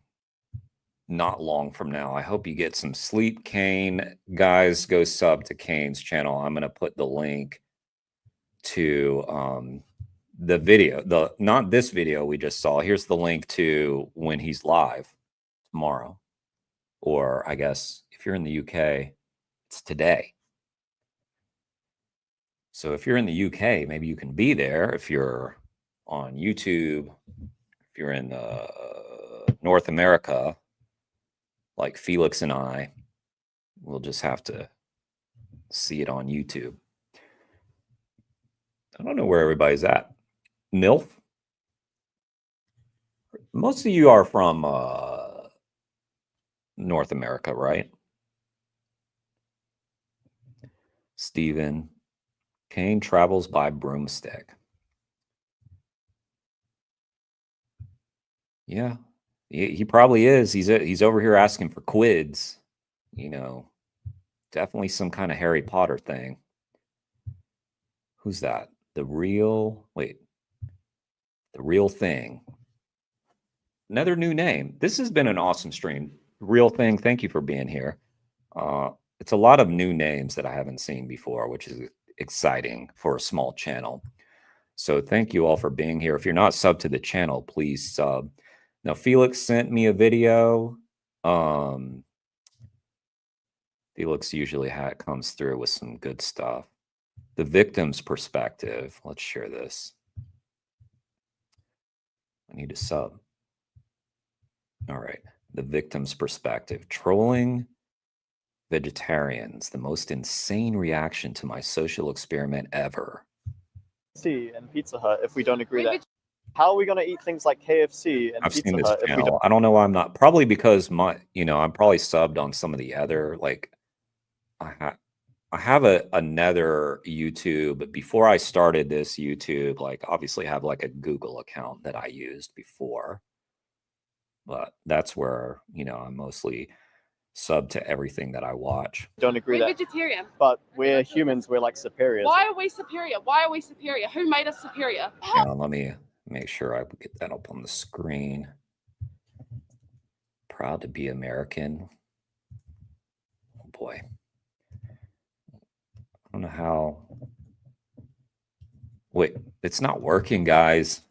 not long from now. I hope you get some sleep, Kane. Guys, go sub to Kane's channel. I'm going to put the link to the video, not this video we just saw. Here's the link to when he's live tomorrow, or I guess if you're in the UK, it's today. So if you're in the UK, maybe you can be there. If you're on YouTube, if you're in North America, like Felix and I, we'll just have to see it on YouTube. I don't know where everybody's at. MILF? Most of you are from North America, right? Steven. Kane travels by broomstick. Yeah, he probably is. He's over here asking for quids. Definitely some kind of Harry Potter thing. Who's that? The real thing. Another new name. This has been an awesome stream. Real thing, thank you for being here. It's a lot of new names that I haven't seen before, which is exciting for a small channel. So thank you all for being here. If you're not subbed to the channel, please sub. Now, Felix sent me a video. Felix usually comes through with some good stuff. The victim's perspective. Let's share this. I need to sub. All right. The victim's perspective. Trolling vegetarians. The most insane reaction to my social experiment ever. And Pizza Hut if we don't agree that. How are we going to eat things like KFC and I've Pizza seen this Hut if we channel. don't? I don't know why I'm not. Probably because I'm probably subbed on some of the other, like, have another YouTube. Before I started this YouTube, like obviously have like a Google account that I used before. But that's where, you know, I'm mostly sub to everything that I watch. Don't agree We're that. vegetarian. But we're humans, we're like superior. Why are we superior? Why are we superior? Who made us superior? Hang on, let me make sure I get that up on the screen. Proud to be American. Oh boy. I don't know how. Wait, it's not working, guys.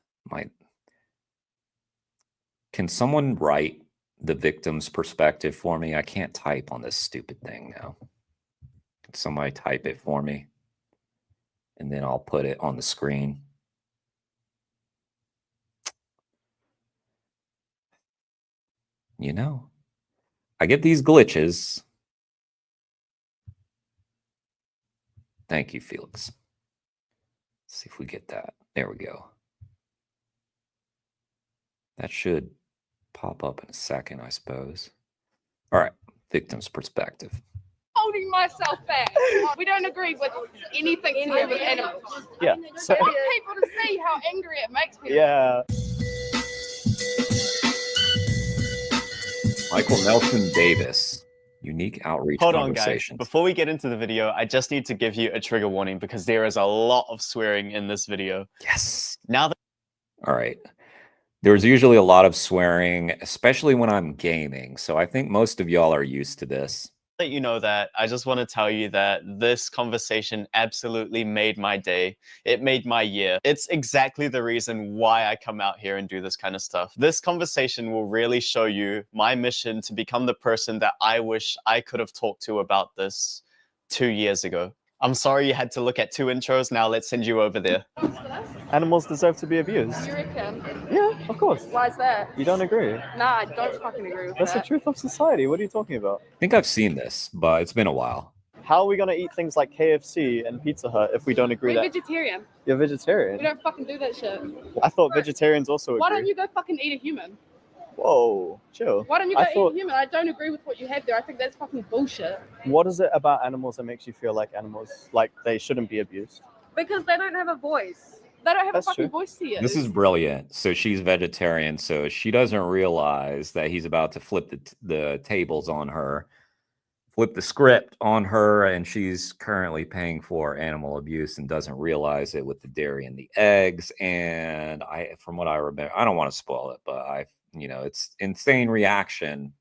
Can someone write the victim's perspective for me? I can't type on this stupid thing now. Can somebody type it for me? And then I'll put it on the screen. You know, I get these glitches. Thank you, Felix. Let's see if we get that. There we go. That should pop up in a second, I suppose. All right, victim's perspective. Holding myself back. We don't agree with anything to do with animals. Yeah. So I want people to see how angry it makes people. Yeah. Michael Nelson Davis, unique outreach Hold on, guys. conversations. Before we get into the video, I just need to give you a trigger warning because there is a lot of swearing in this video. Yes. Now that All right. There's usually a lot of swearing, especially when I'm gaming. So I think most of y'all are used to this. let you know that, I just want to tell you that this conversation absolutely made my day. It made my year. It's exactly the reason why I come out here and do this kind of stuff. This conversation will really show you my mission to become the person that I wish I could have talked to about this 2 years ago. I'm sorry you had to look at 2 intros. Now let's send you over there. Animals deserve to be abused. You reckon? Yeah, of course. Why is that? You don't agree? Nah, I don't fucking agree with That's that. the truth of society. What are you talking about? I think I've seen this, but it's been a while. How are we going to eat things like KFC and Pizza Hut if we don't agree We're that vegetarian. you're vegetarian? We don't fucking do that shit. I thought vegetarians also agree. Why don't you go fucking eat a human? Whoa, chill. Why don't you go I thought, eat a human? I don't agree with what you have there. I think that's fucking bullshit. what is it about animals that makes you feel like animals, like they shouldn't be abused? Because they don't have a voice. They don't have That's a fucking true. voice to you. This is brilliant. So she's vegetarian, so she doesn't realize that he's about to flip the tables on her, flip the script on her, and she's currently paying for animal abuse and doesn't realize it with the dairy and the eggs. And from what I remember, I don't want to spoil it, but it's insane reaction.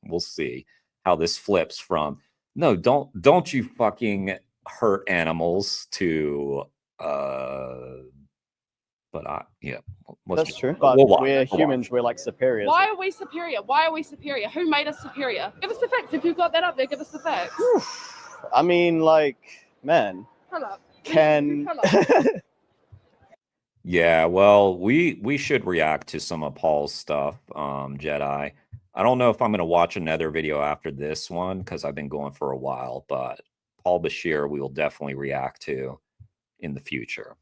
We'll see how this flips from no, don't you fucking hurt animals to That's true. But we're humans, we're like superior. Why are we superior? Why are we superior? Who made us superior? Give us the facts. If you've got that up there, give us the facts. I mean, like, man. Hold up. Can Yeah, well, we should react to some of Paul's stuff, Jedi. I don't know if I'm going to watch another video after this one because I've been going for a while, but Paul Bashir we will definitely react to in the future.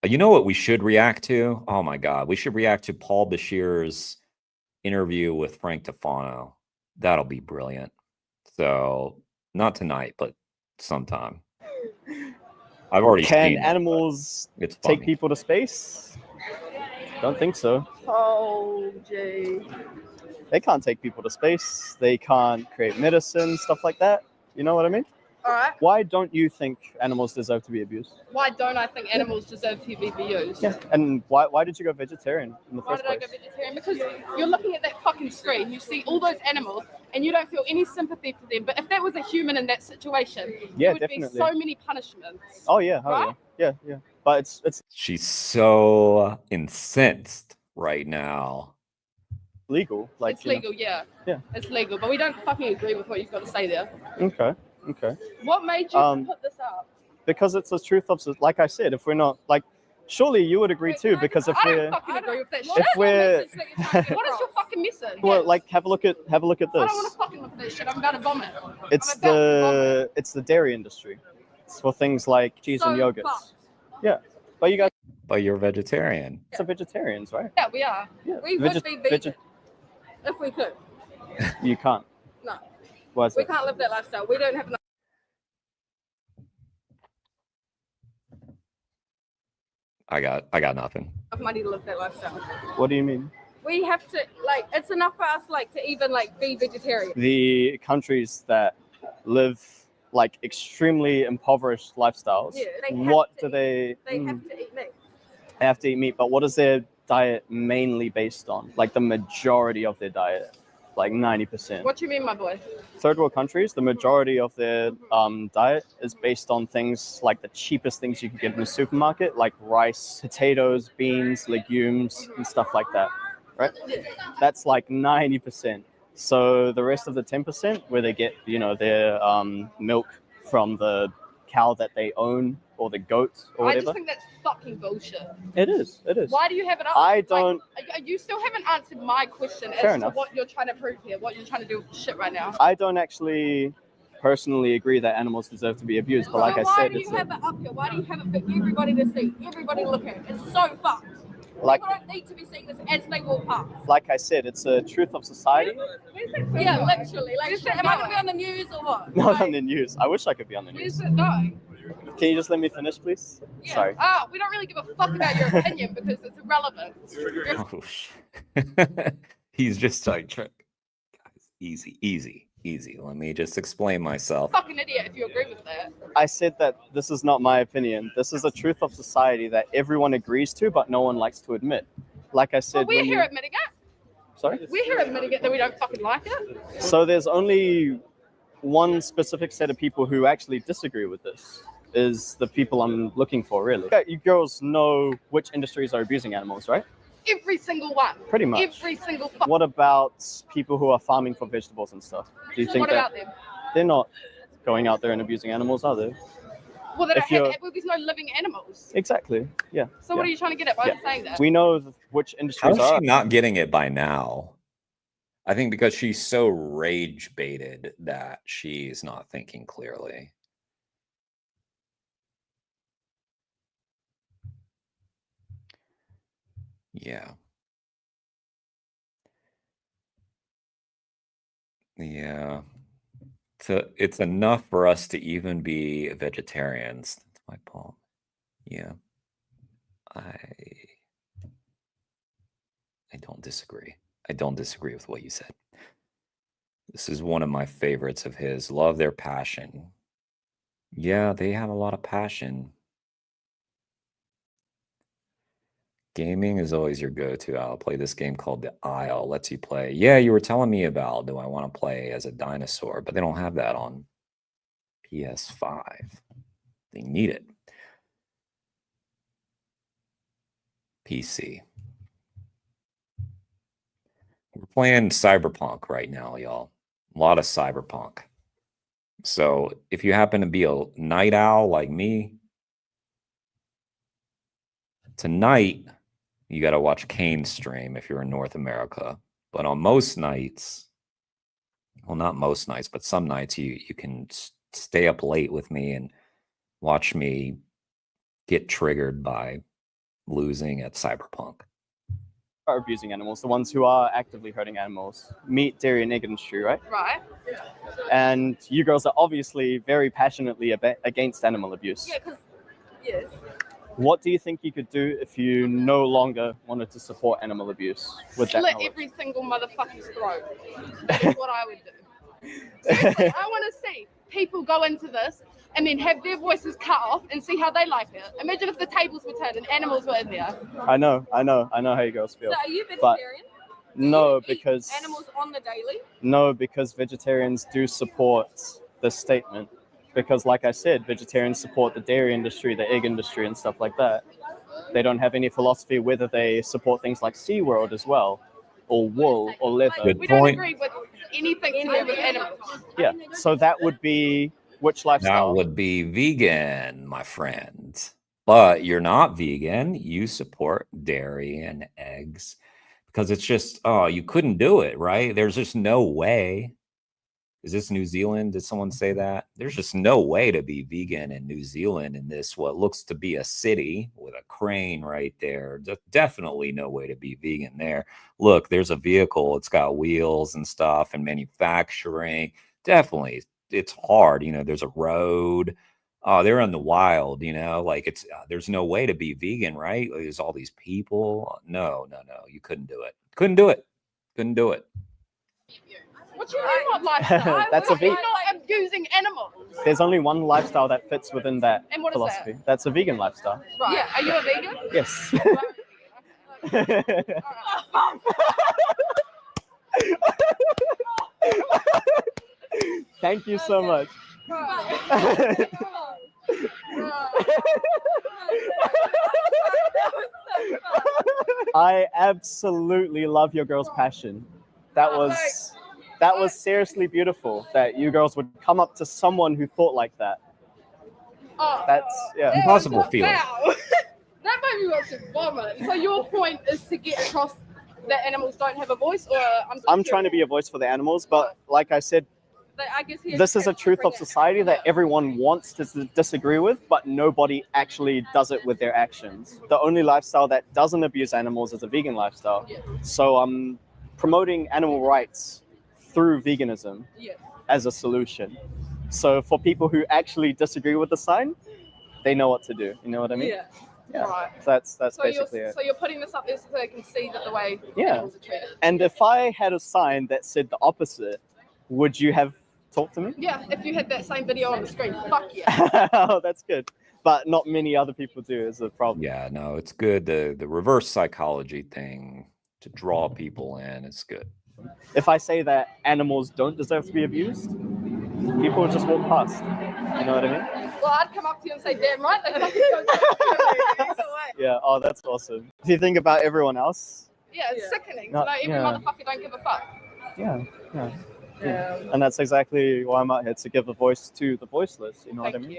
You know what we should react to? Oh my God, we should react to Paul Bashir's interview with Frank Tufano. That'll be brilliant. So not tonight, but sometime. I've already seen animals it's take people to space? Don't think so. Oh, gee. They can't take people to space. They can't create medicine, stuff like that. You know what I mean? All right. Why don't you think animals deserve to be abused? Why don't I think animals deserve to be abused? Yeah. And why did you go vegetarian in the Why first did I place? go vegetarian? Because you're looking at that fucking screen, you see all those animals, and you don't feel any sympathy for them. But if that was a human in that situation, Yeah, there would definitely. be so many punishments. Oh yeah, Right? yeah. But it's She's so incensed right now. legal. Like It's legal, yeah. Yeah. It's legal, but we don't fucking agree with what you've got to say there. Okay. What made you put this up? Because it's the truth of, like I said, if we're not like, surely you would agree too. Because if I we're don't fucking agree with that shit. if we're What is your fucking message? well, like have a look at I don't want this. to fucking look at that shit. I'm about to vomit. It's the dairy industry. It's for things like cheese and So yogurts. fucked. Yeah, but you guys But you're vegetarian. are vegetarians, right? Yeah, we are. Yeah. We would be vegan if we could. You can't. No, Why is we that? can't live that lifestyle. We don't have enough. I got nothing. Money to live that lifestyle. What do you mean? We have to it's enough for us to even be vegetarian. The countries that live extremely impoverished lifestyles. Yeah, What do they? They have to eat meat. They have to eat meat, but what is their diet mainly based on? The majority of their diet, 90%. What do you mean, my boy? Third world countries, the majority of their diet is based on things like the cheapest things you can get in the supermarket, like rice, potatoes, beans, legumes, and stuff like that, right? That's 90%. So the rest of the 10%, where they get, their milk from the cow that they own or the goat or whatever. I just think that's fucking bullshit. It is. Why do you have it up? I don't. You still haven't answered my question Fair as enough. to what you're trying to prove here, what you're trying to do with shit right now. I don't actually personally agree that animals deserve to be abused, but like I why said, do you have it up here? Why do you have it for everybody to see? Everybody look at it. It's so fucked. People don't need to be seeing this as they walk past. like I said, it's a truth of society. Yeah, literally. Am I gonna be on the news or what? Not on the news. I wish I could be on the news. Where's it going? Can you just let me finish, please? Yeah. Sorry. We don't really give a fuck about your opinion because it's irrelevant. Oh, shit. He's just guys, easy. Let me just explain myself. Fucking idiot if you agree with that. I said that this is not my opinion. This is a truth of society that everyone agrees to, but no one likes to admit. Like I said, Well, we're here admitting it. Sorry? We're here admitting it that we don't fucking like it. So there's only one specific set of people who actually disagree with this. Is the people I'm looking for, really. You girls know which industries are abusing animals, right? Every single one. Pretty much. Every single fuck. What about people who are farming for vegetables and stuff? Do you think What about them? they're not going out there and abusing animals, are they? Well, If you're- there's no living animals. Exactly. Yeah. So what are you trying to get at by saying that? We know which How industries is are. she not getting it by now? I think because she's so rage baited that she's not thinking clearly. Yeah. Yeah. So it's enough for us to even be vegetarians. That's my point. Yeah. I don't disagree. I don't disagree with what you said. This is one of my favorites of his. Love their passion. Yeah, they have a lot of passion. Gaming is always your go-to. I'll play this game called The Isle. Lets you play. Yeah, you were telling me about, do I want to play as a dinosaur? But they don't have that on PS5. They need it. PC. We're playing Cyberpunk right now, y'all. A lot of Cyberpunk. So if you happen to be a night owl like me, tonight you got to watch Kane's stream if you're in North America. But on most nights, well, not most nights, but some nights you can stay up late with me and watch me get triggered by losing at Cyberpunk. Are abusing animals, the ones who are actively hurting animals. Meat, dairy, and egg industry, right? Right. And you girls are obviously very passionately against animal abuse. Yeah, because, yes. What do you think you could do if you no longer wanted to support animal abuse with that Slit knowledge? every single motherfucker's throat. That's what I would do. Seriously, I want to see people go into this and then have their voices cut off and see how they like it. Imagine if the tables were turned and animals were in there. I know how you girls feel. So are you But vegetarian? no, because Animals on the daily? no, because vegetarians do support this statement. Because like I said, vegetarians support the dairy industry, the egg industry, and stuff like that. They don't have any philosophy whether they support things like SeaWorld as well, or wool, or leather. Good We don't point. agree with anything to do with animals. Yeah, so that would be which lifestyle? That would be vegan, my friend. But you're not vegan. You support dairy and eggs because it's just, oh, you couldn't do it, right? There's just no way. Is this New Zealand? Did someone say that? There's just no way to be vegan in New Zealand in this, what looks to be a city with a crane right there. Definitely no way to be vegan there. Look, there's a vehicle. It's got wheels and stuff and manufacturing. Definitely. It's hard. You know, there's a road. Oh, they're in the wild, you know, like it's there's no way to be vegan, right? There's all these people. No, you couldn't do it. Couldn't do it. Couldn't do it. What do you mean what lifestyle? That's a You're vegan. not abusing animals. There's only one lifestyle that fits within that And what is that? philosophy. That's a vegan lifestyle. Right. Yeah. Are you a vegan? Yes. Thank you so much. I absolutely love your girl's passion. That was seriously beautiful that you girls would come up to someone who thought like that. That's impossible feeling. Wow. That made me want to vomit. So your point is to get across that animals don't have a voice, or I'm trying to be a voice for the animals, but like I said, I guess this is a truth of society that everyone wants to disagree with, but nobody actually does it with their actions. The only lifestyle that doesn't abuse animals is a vegan lifestyle. So I'm promoting animal rights through veganism as a solution. So for people who actually disagree with the sign, they know what to do. You know what I mean? Yeah. Right. So that's So basically it. So you're putting this up there so they can see that the way Yeah. animals are treated. And if I had a sign that said the opposite, would you have talked to me? Yeah, if you had that same video on the screen, fuck yeah. Oh, that's good. But not many other people do is a problem. Yeah, no, it's good. The reverse psychology thing to draw people in, it's good. If I say that animals don't deserve to be abused, people would just walk past. You know what I mean? Well, I'd come up to you and say, damn right, they fucking go either way. Yeah, oh, that's awesome. If you think about everyone else, Yeah, it's sickening. No, to know every yeah. motherfucker don't give a fuck. yeah. And that's exactly why I'm out here, to give a voice to the voiceless. You know what I mean?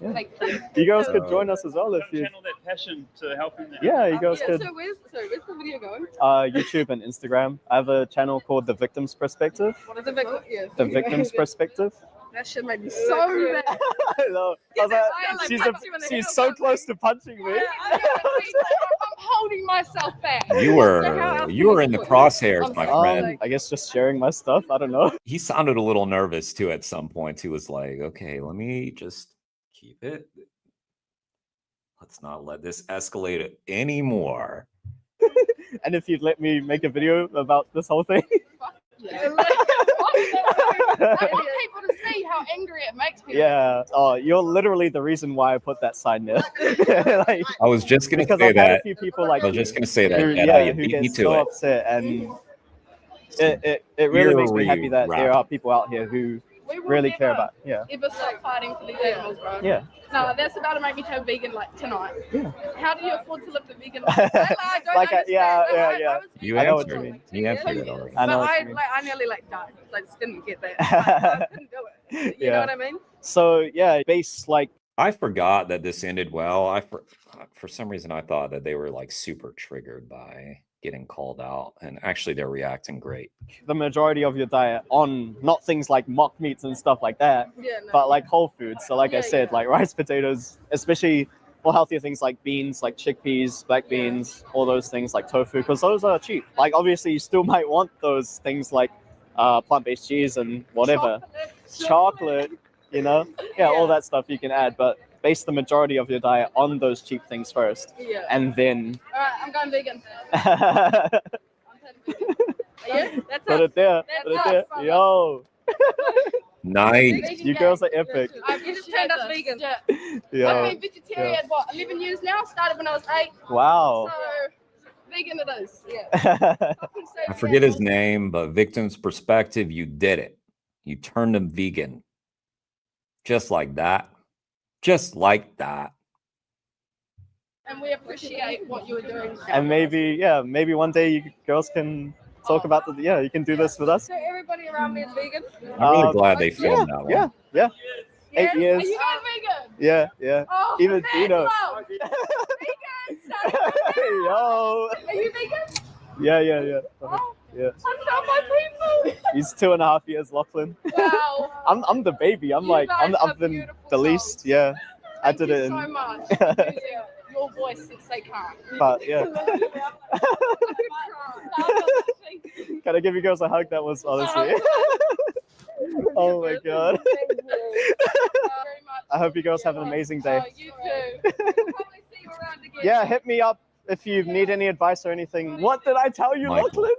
Yeah. Thank you. You guys could join us as well if you. Channel that passion to helping them. Yeah, you guys could. So where's the video going? YouTube and Instagram. I have a channel called The Victim's Perspective. What is the victim? Yeah. The Victim's Perspective. That shit made me so mad. I know. I was like, she's so close to punching me. I'm holding myself back. You were in the crosshairs, my friend. I guess just sharing my stuff. I don't know. He sounded a little nervous too at some points. He was like, okay, let me just keep it. Let's not let this escalate anymore. And if you'd let me make a video about this whole thing. I want people to see how angry it makes people. Yeah. Oh, you're literally the reason why I put that sign there. Like, I was just gonna because say I've had that. a few people like I was just gonna say that. who, Yeah, you who beat get me to so it. upset, and it really makes me happy that Right. there are people out here who We will really care never, about. Yeah. ever stop fighting for these animals, bro. Yeah. No, that's about to make me turn vegan like tonight. Yeah. How do you afford to live the vegan life? I don't Like, understand. yeah. You I know what answered. you mean. You answered it already. I know But what you mean. I nearly died. I just didn't get that. I couldn't do it. You know what I mean? So yeah, base like I forgot that this ended well. For some reason I thought that they were like super triggered by getting called out, and actually they're reacting great. the majority of your diet on not things like mock meats and stuff like that, Yeah, no. but like whole foods. So like I said, like rice, potatoes, especially more healthier things like beans, like chickpeas, black beans, all those things like tofu, because those are cheap. Like obviously you still might want those things like plant-based cheese and whatever, chocolate, you know, all that stuff you can add, but base the majority of your diet on those cheap things first, Yeah. and then All right, I'm going vegan. Yeah, that's put it there, put it there. Yo, Nice. you girls are epic. I've just turned us vegan. Yo, I've been vegetarian, what, 11 years now? Started when I was 8. Wow. So, vegan it is, yeah. I forget his name, but Victim's Perspective, you did it. You turned him vegan. Just like that. Just like that. And we appreciate what you were doing. And maybe one day you girls can talk about you can do this with us. So everybody around me is vegan? I'm really glad they filmed that one. Yeah. Yes? 8 years. Are you guys vegan? Yeah. Oh, Even man, Dino. wow. Yo. Are you vegan? Yeah. Oh, Yeah. I found my people. He's 2.5 years, Lachlan. Wow. I'm the baby. I'm You like guys are I've been beautiful the least. Yeah. I did it. so In, much for using your voice since they can't. but yeah. Can I give you girls a hug? That was honestly. Oh my god. Thank you very much. I hope you girls have an amazing day. You too. Yeah, hit me up if you need any advice or anything. What did I tell you, Michael. Lachlan?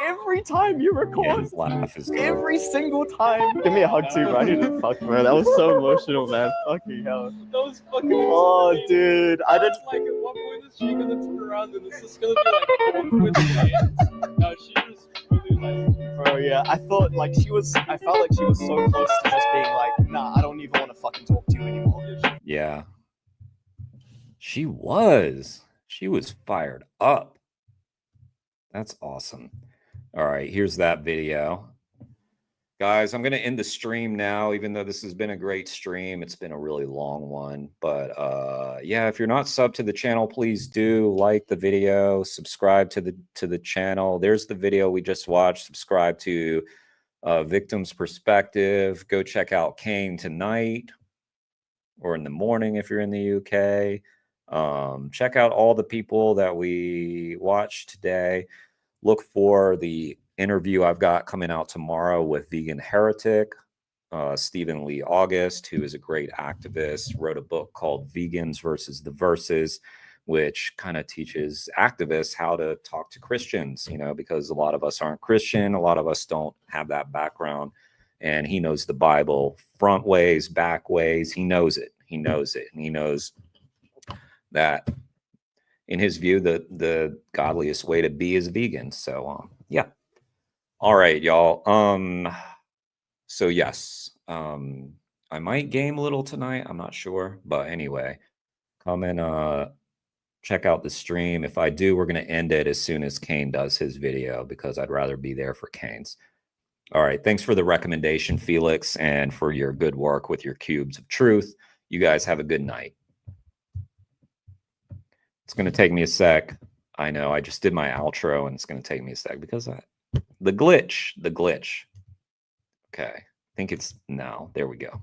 Every time you record, Yeah, his laugh is good. every single time. Give me a hug too, bro. I need to fuck, bro. That was so emotional, man. Fucking hell. That was fucking Oh, insane. dude. I didn't. Like, at one point, is she gonna turn around and this is gonna be like one with the hands? No, she was really like. Bro, yeah. I thought, like, I felt like she was so close to just being like, nah, I don't even want to fucking talk to you anymore. Yeah. She was fired up. That's awesome. All right, here's that video. Guys, I'm going to end the stream now, even though this has been a great stream. It's been a really long one. But yeah, if you're not subbed to the channel, please do like the video, subscribe to the channel. There's the video we just watched. Subscribe to Victim's Perspective. Go check out Kane tonight or in the morning if you're in the UK. Check out all the people that we watched today. Look for the interview I've got coming out tomorrow with Vegan Heretic, Stephen Lee August, who is a great activist, wrote a book called Vegans versus the Verses, which kind of teaches activists how to talk to Christians, you know, because a lot of us aren't Christian. A lot of us don't have that background. And he knows the Bible front ways, back ways. He knows it. He knows it. And he knows that in his view, the godliest way to be is vegan. So yeah. All right, y'all. So yes, I might game a little tonight. I'm not sure, but anyway, come and check out the stream. If I do, we're gonna end it as soon as Kane does his video because I'd rather be there for Kane's. All right, thanks for the recommendation, Felix, and for your good work with your cubes of truth. You guys have a good night. It's going to take me a sec. I know I just did my outro and it's going to take me a sec because the glitch. Okay. I think it's now. There we go.